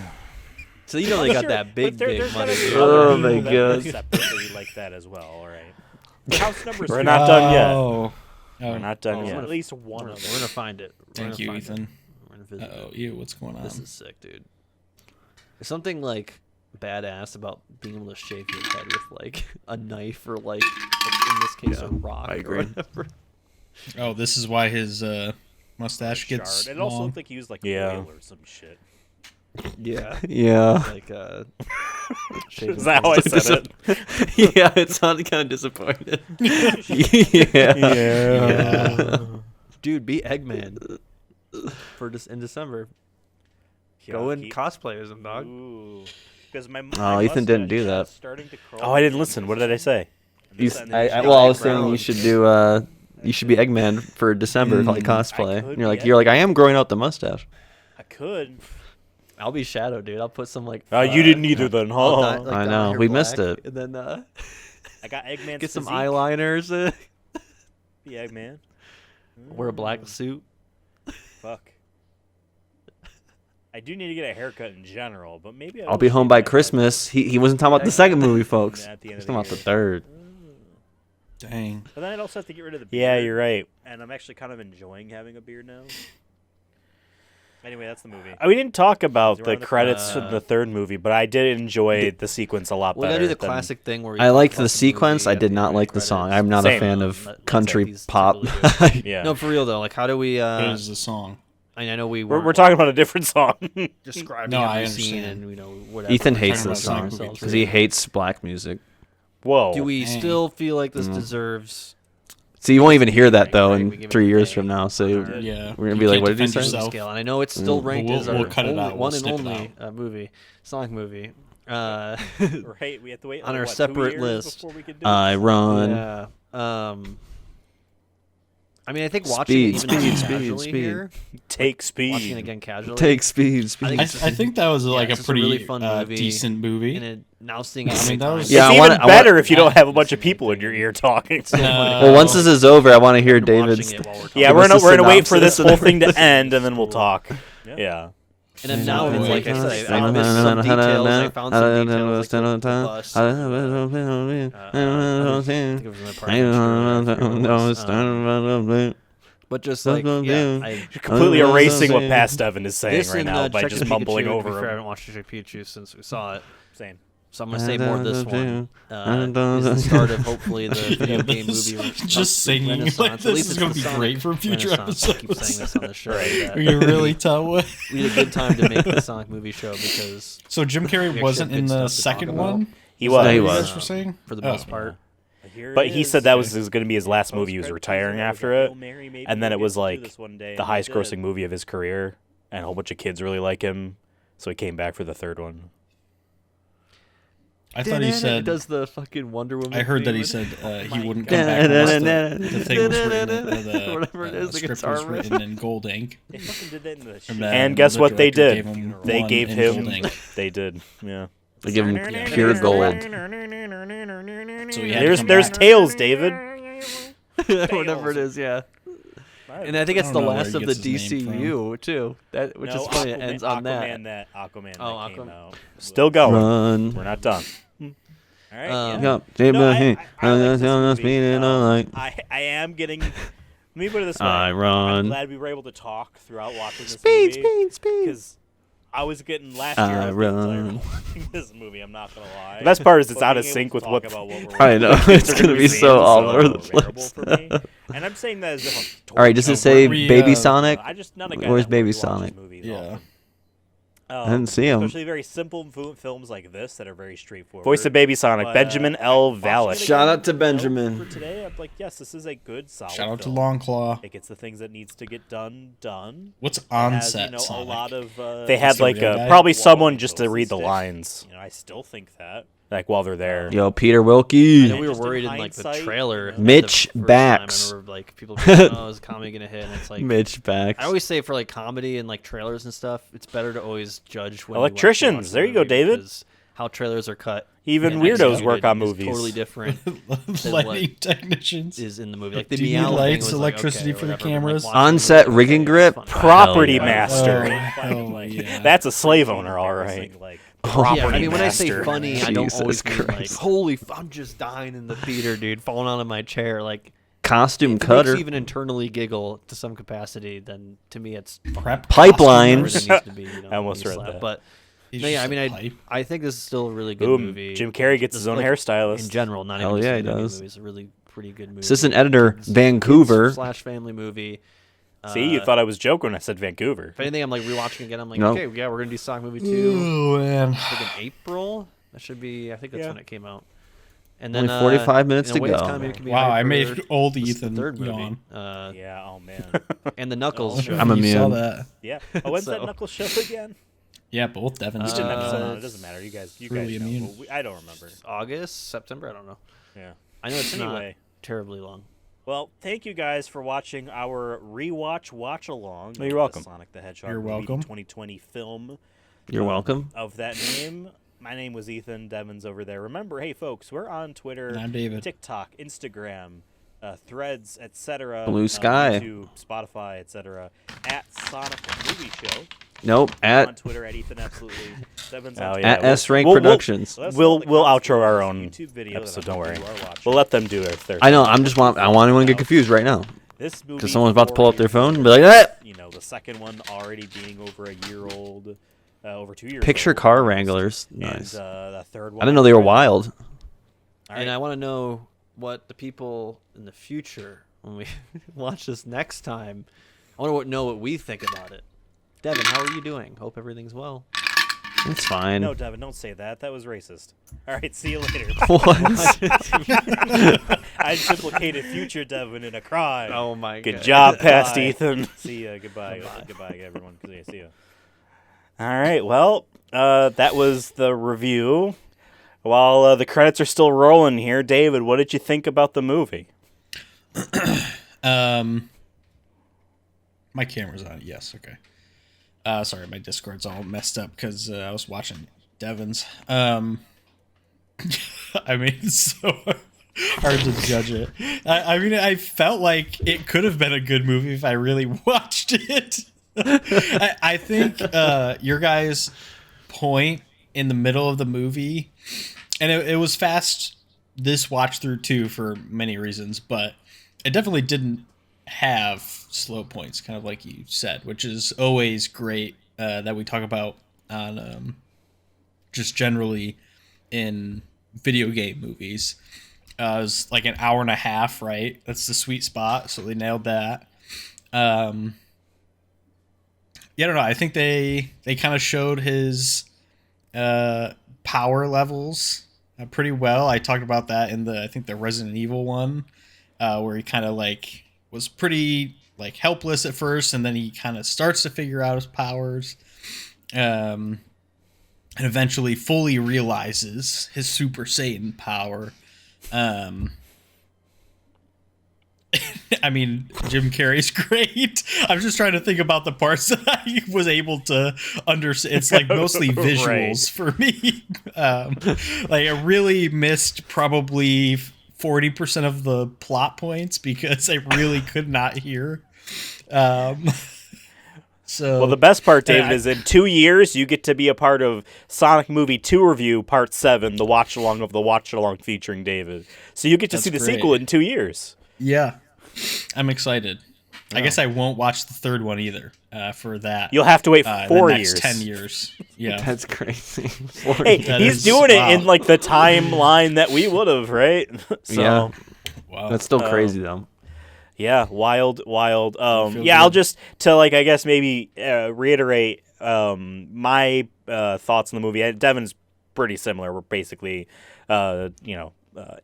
So you know they got Sure, that big, but there- big there's money. gotta be Oh other my people that live God. separately like that as well. All right. House number We're three. not done yet. Oh. We're not done There's yet. at least one We're of gonna find it. We're Thank gonna you, find it. Ethan. We're gonna visit Oh, it. ew, what's going on? This is sick, dude. There's something like badass about being able to shave your head with like a knife or like in this case a rock I or agree. whatever. Oh, this is why his mustache gets shard. It also long. looked like he used like Yeah. oil or some shit. Yeah. Yeah. Like Is that how I said it? Yeah, it sounded kind of disappointed. Yeah. dude, be Eggman for in December. Go and Keep- cosplay as him, dog. Ooh. Because my Oh, Ethan didn't mustache do is that. starting to curl. Oh, I didn't listen. What did I say? You, And I, then I, you well, I should was get saying you brown. should do. You should be Eggman for December, like cosplay. could And you're be like, I am growing out the mustache. I could. I'll be Shadow, dude. I'll put some like. You didn't either then, I'll huh? dye- like, I dye my know. hair We missed black, it. And then I got Eggman's get some physique. eyeliners. Be Eggman. Wear a black suit. Fuck. I do need to get a haircut in general, but maybe I'll be home by Christmas. He wasn't talking about the second movie, folks. At the end He's of talking the about the year. third. Dang. But then I'd also have to get rid of the beard. Yeah, you're right. And I'm actually kind of enjoying having a beard now. Anyway, that's the movie. We didn't talk about Is it the around the credits from the third movie, but I did enjoy the sequence a lot We better. gotta do the than- classic thing where I liked cut the sequence. movie I at did the not end like the credits. song. I'm not a Same. fan of That's country like these pop. typically do. Yeah. No, for real though. Like, how do we? What is the song? I know we We're weren't talking about a different song. describing No, I every scene understand. and whatever. Ethan We're hates talking this about song ourselves. because he hates black music. Whoa. Do we Dang. still feel like Mm. this deserves? So you won't even hear that though Right, we in give it 3 an years A from now. So on our- Yeah. We're gonna You be like, can't what did he defend say? yourself. Scale, and I know it's still ranked We'll- as we'll our cut it only, out. We'll one and snip it only movie, Sonic movie. Right, we have to wait On like, our what, 2 separate years list. before we could do I it? run. Yeah. I mean, I think watching Speed, it even speed, casually speed. here, Take speed. watching it again casually, Take speed, I speed. think I, it's just- I think that was like it's a just a pretty really fun movie, decent movie. and it, now seeing it, I so mean, many that was- times- Yeah, it's I even wanna- better if you don't have a It's bunch of the same people in your thing. ear talking. Well, once this is over, I want to hear I've been watching David's. it while we're Yeah, Give we're us gonna a we're gonna wait for this synopsis whole thing to and end, and then we'll talk. Yeah. Yeah. And then now Oh, it's like I boy. said, I missed some details. I found some details like the bus. I think it was in the apartment. But just like, yeah, I, You're completely erasing what past Evan is saying this right and now by Detective just mumbling Pikachu, to be over fair, I him. haven't watched Detective Pikachu since we saw it. Same. So I'm gonna say more of this one. Is the start of hopefully the video game movie. Just singing like this is gonna be great for future episodes. I keep saying this on the show. We can really tell what we had a good time to make the Sonic movie show because. So Jim Carrey wasn't in the second one. He was. He You was. guys were saying For the most part. But he said that was going to be his last movie. He was retiring after it, and then it was like the highest-grossing movie of his career, and a whole bunch of kids really like him, so he came back for the third one. I thought he said. Does the fucking Wonder Woman? I heard that he theme? said he wouldn't come back unless the thing was written, or the Whatever it is, the script guitar was written in gold ink. They fucking did that in the And, shit. And guess what they did? They gave him. Gold ink. They did. Yeah. They give him pure gold. So he had to come There's back. Tails, David. Whatever it is, yeah. And I think it's I the don't know where last he of the gets his name DCU too. That which is funny. It ends on that. Aquaman that came Aquaman. out. Still going. Run. We're not done. All right. Um, yeah. Yup. No, I like this movie. Speed it all like. I am getting. Let me put it this way. I run. I'm glad we were able to talk throughout watching this movie. Speed. Because I was getting last year. I was getting tired run. of watching this movie. I'm not gonna lie. The best part is it's But out of being sync able with to what. talk about what we're I know. watching It's gonna be so all over the place. for me. And I'm saying that as if I'm All right, does it So say we, Baby uh, Sonic? I just not a guy Where's that Baby watches Sonic? movies Yeah. often. I didn't see him. Especially very simple films like this that are very straightforward. Voice of Baby Sonic, But, Benjamin L. watching it Valek. again, Shout out to you know, Benjamin. For today, I'm like, yes, this is a good, solid Shout out to film. Longclaw. It gets the things that needs to get done. What's It on has, set? you know, Sonic? a lot of. They had the like real guy? probably someone quality just to goes read the stick. lines, You know, I still think that. like while they're there. Yo, Peter I know Wilkie. we were Just in worried in like the hindsight, trailer. you know, Mitch the first Bax. Time, I remember like people going, "Oh, is comedy gonna hit?" And it's like Mitch Bax. I always say for like comedy and like trailers and stuff, it's better to always judge when Electricians, you watch the there you go, movie David. because How trailers are cut. Even and weirdos executed work on is movies. Totally different than Lighting what technicians. is in the movie. Like the Do you need meow thing lights, was electricity like, okay, for the whatever, but, cameras? Like, watching On-set the movie, rigging okay, grip? it's fun. Property Hell yeah. master. Oh, yeah. That's a slave owner, all right. Like, Property Yeah, I mean, when I say master. funny, I don't Jesus always mean like, Christ. holy, I'm just dying in the theater, dude, falling out of my chair. Like, Costume if it cutter. makes even internally giggle to some capacity, then to me it's fun. Prep Pipeline. Whatever it needs to be, you know, I almost you read slap. that. But He's no, yeah, I just mean, a pipe. I think this is still a really good Boom. movie. Jim Carrey gets his Just, own like, hairstylist. in general, not Hell even yeah, just he a movie does. movie. It's a really pretty good movie. Assistant editor, Kids- Vancouver. kids / family movie. See, you thought I was joking when I said Vancouver. If anything, I'm like rewatching again. I'm like, No. okay, yeah, we're gonna do Sonic movie 2. Oh man. I think in April. That should be. I think that's Yeah. when it came out. And then Only 45 minutes in a to way, it's go. kinda maybe could be Wow, I hype made for old the Ethan third movie. yawn. yeah, oh man. And the Knuckles show. I'm You saw immune. that? Yeah. Oh, when's that So- Knuckles show again? Yeah, both Devins We didn't have did. someone on. It doesn't matter. You guys really know. immune. Well, I don't remember. August, September. I don't know. Yeah. I know it's not Anyway. terribly long. Well, thank you guys for watching our rewatch watch along. Oh, you're welcome. Sonic the Hedgehog You're movie, welcome. 2020 film You're welcome. of that name. My name was Ethan. Devin's over there. Remember, hey folks, we're on Twitter, And I'm David. TikTok, Instagram, Threads, etc. Bluesky. YouTube, Spotify, etc. At Sonic Movie Show. Nope. on At Twitter at Ethan Absolutely. Devin's Oh, on yeah. at S Rank We'll- Productions. Let us know We'll in the we'll comments outro below our this own YouTube video that episode. I'm Don't sure worry. you are watching. We'll let them do it if they're. I know. I want anyone to get confused right now This movie because someone's about to pull up their already- phone and be like, "That You know, the second one already being over a year old, over 2 years. picture old, car almost. wranglers." And Nice. the third one. I didn't know they were wild. All right. And I want to know what the people in the future, when we watch this next time, I want to know what we think about it. Devin, how are you doing? Hope everything's well. It's fine. No, Devin, don't say that. That was racist. All right, see you later. What? I just implicated future Devin in a crime. Oh my Good god. job, past Bye. Ethan. See ya. Goodbye. Goodbye, everyone. See ya. All right. Well, that was the review. While the credits are still rolling here, David, what did you think about the movie? My camera's on. Yes. Okay. Sorry, my Discord's all messed up because I was watching Devon's. I mean, it's so hard to judge it. I mean, I felt like it could have been a good movie if I really watched it. I think your guys' point in the middle of the movie, and it was fast this watch through too for many reasons, but it definitely didn't have slow points, kind of like you said, which is always great that we talk about on just generally in video game movies. It was like an hour and a half, right? That's the sweet spot. So they nailed that. Yeah, I don't know. I think they kind of showed his power levels pretty well. I talked about that in I think the Resident Evil one, where he kind of like was pretty like helpless at first, and then he kind of starts to figure out his powers, and eventually fully realizes his Super Saiyan power. I mean, Jim Carrey's great. I'm just trying to think about the parts that I was able to understand. It's like mostly visuals for me. Like I really missed probably 40% of the plot points because I really could not hear. So, well, the best part, David, is in 2 years you get to be a part of Sonic Movie 2 Review Part 7, the watch along of the watch along featuring David. So you get to see the sequel in 2 years. Yeah, I'm excied. I guess I won't watch the third one either. For that, you'll have to wait 4 years. 10 years. Yeah, That's crazy. Hey, he's doing it in like the timeline that we would have, right? So, yeah, wow, that's still crazy though. Yeah, wild. Yeah, good. I'll just to like I guess maybe reiterate my thoughts on the movie. Devin's pretty similar. We're basically,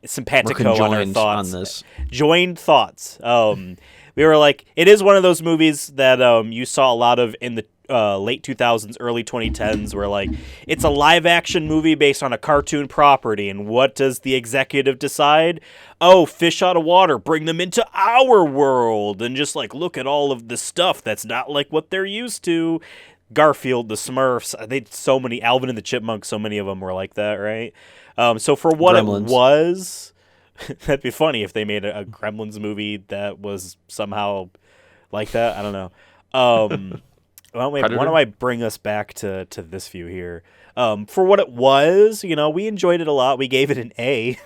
simpatico on our thoughts. On this. Joined thoughts. We were like, it is one of those movies that you saw a lot of in the late 2000s, early 2010s, where like it's a live action movie based on a cartoon property, and what does the executive decide? Oh, fish out of water, bring them into our world, and just like look at all of the stuff that's not like what they're used to. Garfield, the Smurfs, I think so many, Alvin and the Chipmunks, so many of them were like that, right? So for what Gremlins. it was, that'd be funny if they made a Gremlins movie that was somehow like that. I don't know. Why don't I bring us back to this view here? For what it was, we enjoyed it a lot. We gave it an A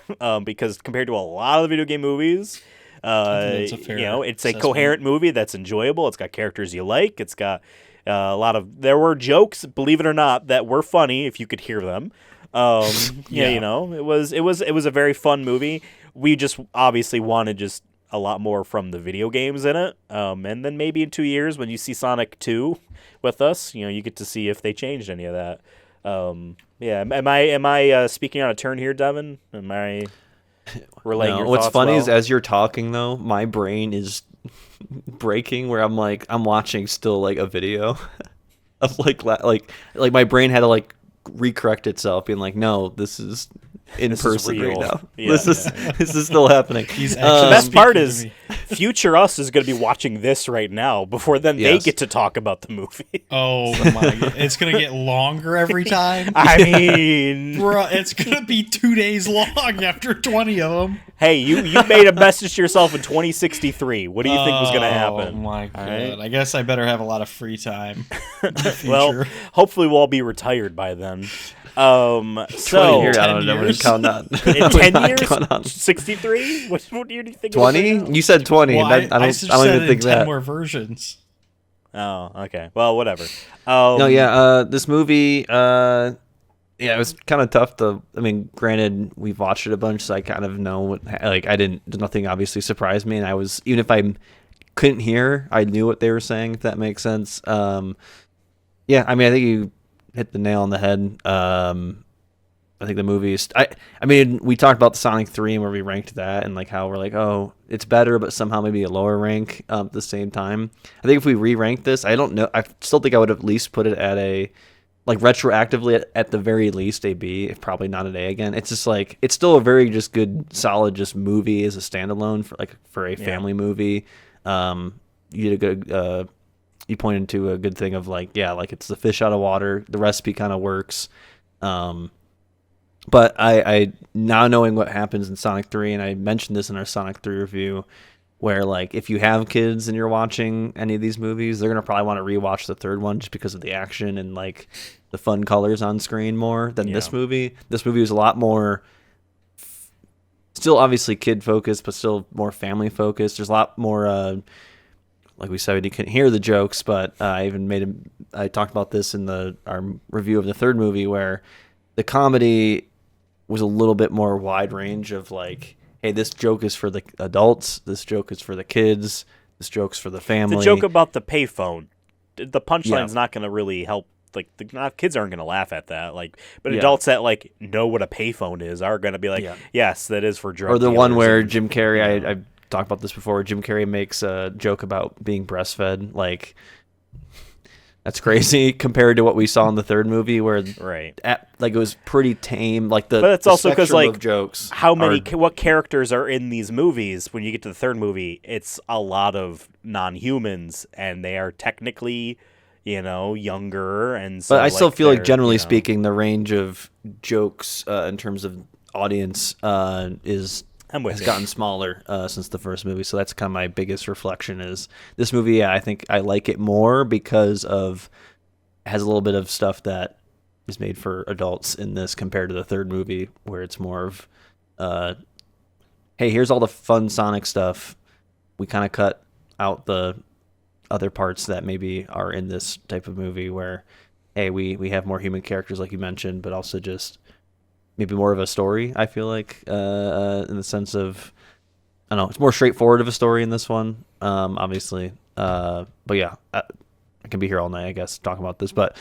because compared to a lot of the video game movies, it's a coherent movie that's enjoyable. It's got characters you like. It's got there were jokes, believe it or not, that were funny if you could hear them. It was a very fun movie. We just obviously wanted just a lot more from the video games in it. And then maybe in 2 years when you see Sonic 2 with us, you get to see if they changed any of that. Am I speaking on a turn here, Devin? Am I relaying your thoughts? What's funny well? is as you're talking though, my brain is breaking where I'm watching still like a video of like my brain had to like recorrect itself, being like, no, this is in person right now. Yeah, this is still happening. He's The actually best part speaking is to me. future us is going to be watching this right now before then they Yes. get to talk about the movie. Oh my god, it's gonna get longer every time. I mean, Bruh, it's gonna be 2 days long after 20 of them. hey, you made a message to yourself in 2063. What do you think was going to happen? Oh my god! right. I guess I better have a lot of free time. In the Well, future. hopefully we'll all be retired by then. So So here, I 10 don't know. years? Count on. in 10 Not years, count on. 63. What do you think? it was right 20? now? You said 20. Well, and I just don't said even it think in 10 that. more versions. Oh, okay. Well, whatever. This movie, it was kind of tough to. I mean, granted, we've watched it a bunch, so I kind of know what. Like, nothing obviously surprised me, and I was even if I couldn't hear, I knew what they were saying. If that makes sense. I think you hit the nail on the head. I think the movie is. I mean, we talked about the Sonic 3 and where we ranked that, and like how we're like, oh, it's better, but somehow maybe a lower rank at the same time. I think if we re-ranked this, I don't know. I still think I would at least put it at a, like retroactively at the very least a B, if probably not an A again. It's just like it's still a very just good, solid just movie as a standalone for a family movie. You did a good. You pointed to a good thing of like it's the fish out of water. The recipe kind of works. But I now knowing what happens in Sonic 3, and I mentioned this in our Sonic 3 review, where like if you have kids and you're watching any of these movies, they're gonna probably want to rewatch the third one just because of the action and like the fun colors on screen more than this movie. This movie was a lot more, still obviously kid focused, but still more family focused. There's a lot more. Like we said, you couldn't hear the jokes, but I talked about this in our review of the third movie, where the comedy was a little bit more wide range of like, hey, this joke is for the adults, this joke is for the kids, this joke's for the family. The joke about the payphone, the punchline's Yeah. not going to really help. Like kids aren't going to laugh at that. Like, but Yeah. adults that like know what a payphone is are going to be like, Yeah. yes, that is for drug. Or the one dealers where and- Jim Carrey, I talked about this before. Jim Carrey makes a joke about being breastfed. Like, that's crazy compared to what we saw in the third movie, where right. like it was pretty tame. Like But it's also 'cause, spectrum like, of jokes. How many? are- What characters are in these movies? When you get to the third movie, it's a lot of non-humans, and they are technically, younger. And so, But I still feel like, they're, generally speaking, the range of jokes in terms of audience I'm with has you. gotten smaller since the first movie. So that's kind of my biggest reflection is this movie. Yeah, I think I like it more because it has a little bit of stuff that is made for adults in this compared to the third movie, where it's more of, hey, here's all the fun Sonic stuff. We kind of cut out the other parts that maybe are in this type of movie where, hey, we have more human characters like you mentioned, but also just maybe more of a story, I feel like, in the sense of, I don't know, it's more straightforward of a story in this one, obviously. But yeah, I can be here all night, I guess, talking about this. But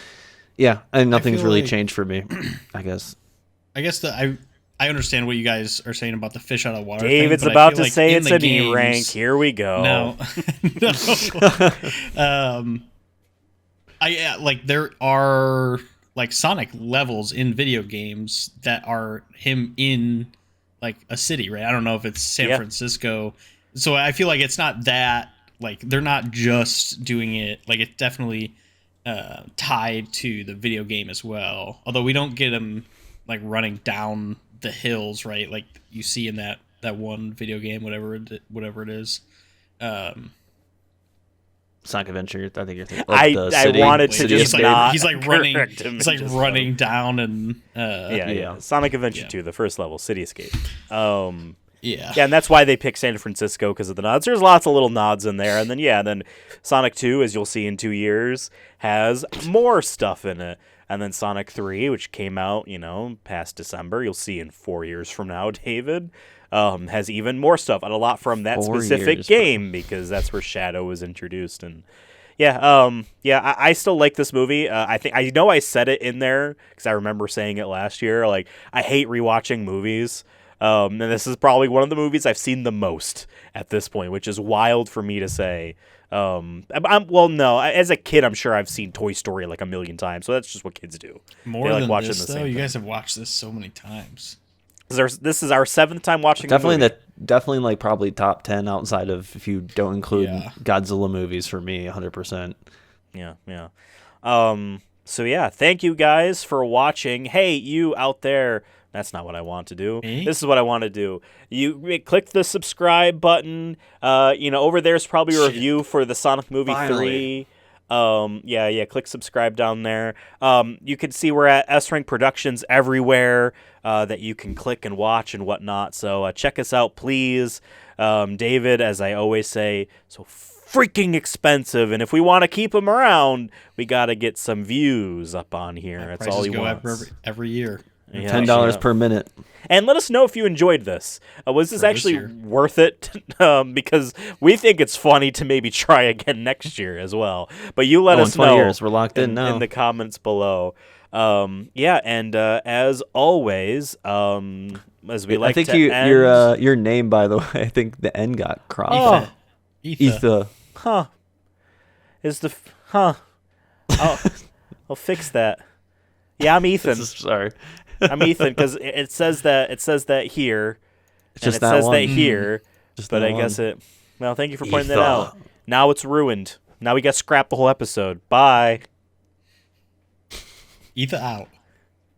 yeah, and nothing's feel really like- changed for me, I guess. I guess I understand what you guys are saying about the fish out of water. David's thing, but I about feel to like say in it's the an E rank. games- Here we go. No, no. Like there are like Sonic levels in video games that are him in like a city, right? I don't know if it's San Yeah. Francisco. So I feel like it's not that like they're not just doing it. Like it's definitely tied to the video game as well. Although we don't get him like running down the hills, right? Like you see in that one video game, whatever it is. Sonic Adventure, I think you're thinking. I wanted to City just Escape. not he's like running. correct him He's and like just running down and Yeah. Yeah. Sonic Adventure Yeah. 2, the first level, City Escape. yeah. Yeah, and that's why they picked San Francisco, because of the nods. There's lots of little nods in there. And then Sonic 2, as you'll see in 2 years, has more stuff in it. And then Sonic 3, which came out, past December, you'll see in 4 years from now, David, has even more stuff. And a lot from that 4 specific years, bro. game, because that's where Shadow was introduced. And I still like this movie. I know I said it in there, because I remember saying it last year. Like, I hate rewatching movies. And this is probably one of the movies I've seen the most at this point, which is wild for me to say. As a kid, I'm sure I've seen Toy Story like a million times, so that's just what kids do. More They like than watching this, the though. same You thing. guys have watched this so many times. This is our 7th time watching Definitely the movie. definitely like probably top 10 outside of, if you don't include Yeah. Godzilla movies, for me, 100%. Yeah. So yeah, thank you guys for watching. Hey, you out there. That's not what I want to do. Me? This is what I want to do. You click the subscribe button. Over there's probably a review for the Sonic movie Finally. 3. Click subscribe down there. You can see we're at S-Rank Productions everywhere that you can click and watch and whatnot. So check us out, please. David, as I always say, so freaking expensive, and if we want to keep him around, we got to get some views up on here. That's all he Prices go up wants. every year. Yeah, $10 yeah. per minute. And let us know if you enjoyed this. Was this For this actually year. worth it? Because we think it's funny to maybe try again next year as well. But you let In us 20 know. years, we're locked in now. In the comments below. As always, as we like I think to end. your name, by the way, I think the N got crossed. Oh. Etha. Etha. I'll fix that. Yeah, I'm Ethan. Sorry. I'm Ethan because it says that here. It's just and it that says one. that here. Just But that I guess one. it. Well, thank you for pointing that Etha. out. Now it's ruined. Now we got to scrap the whole episode. Bye. Etha out.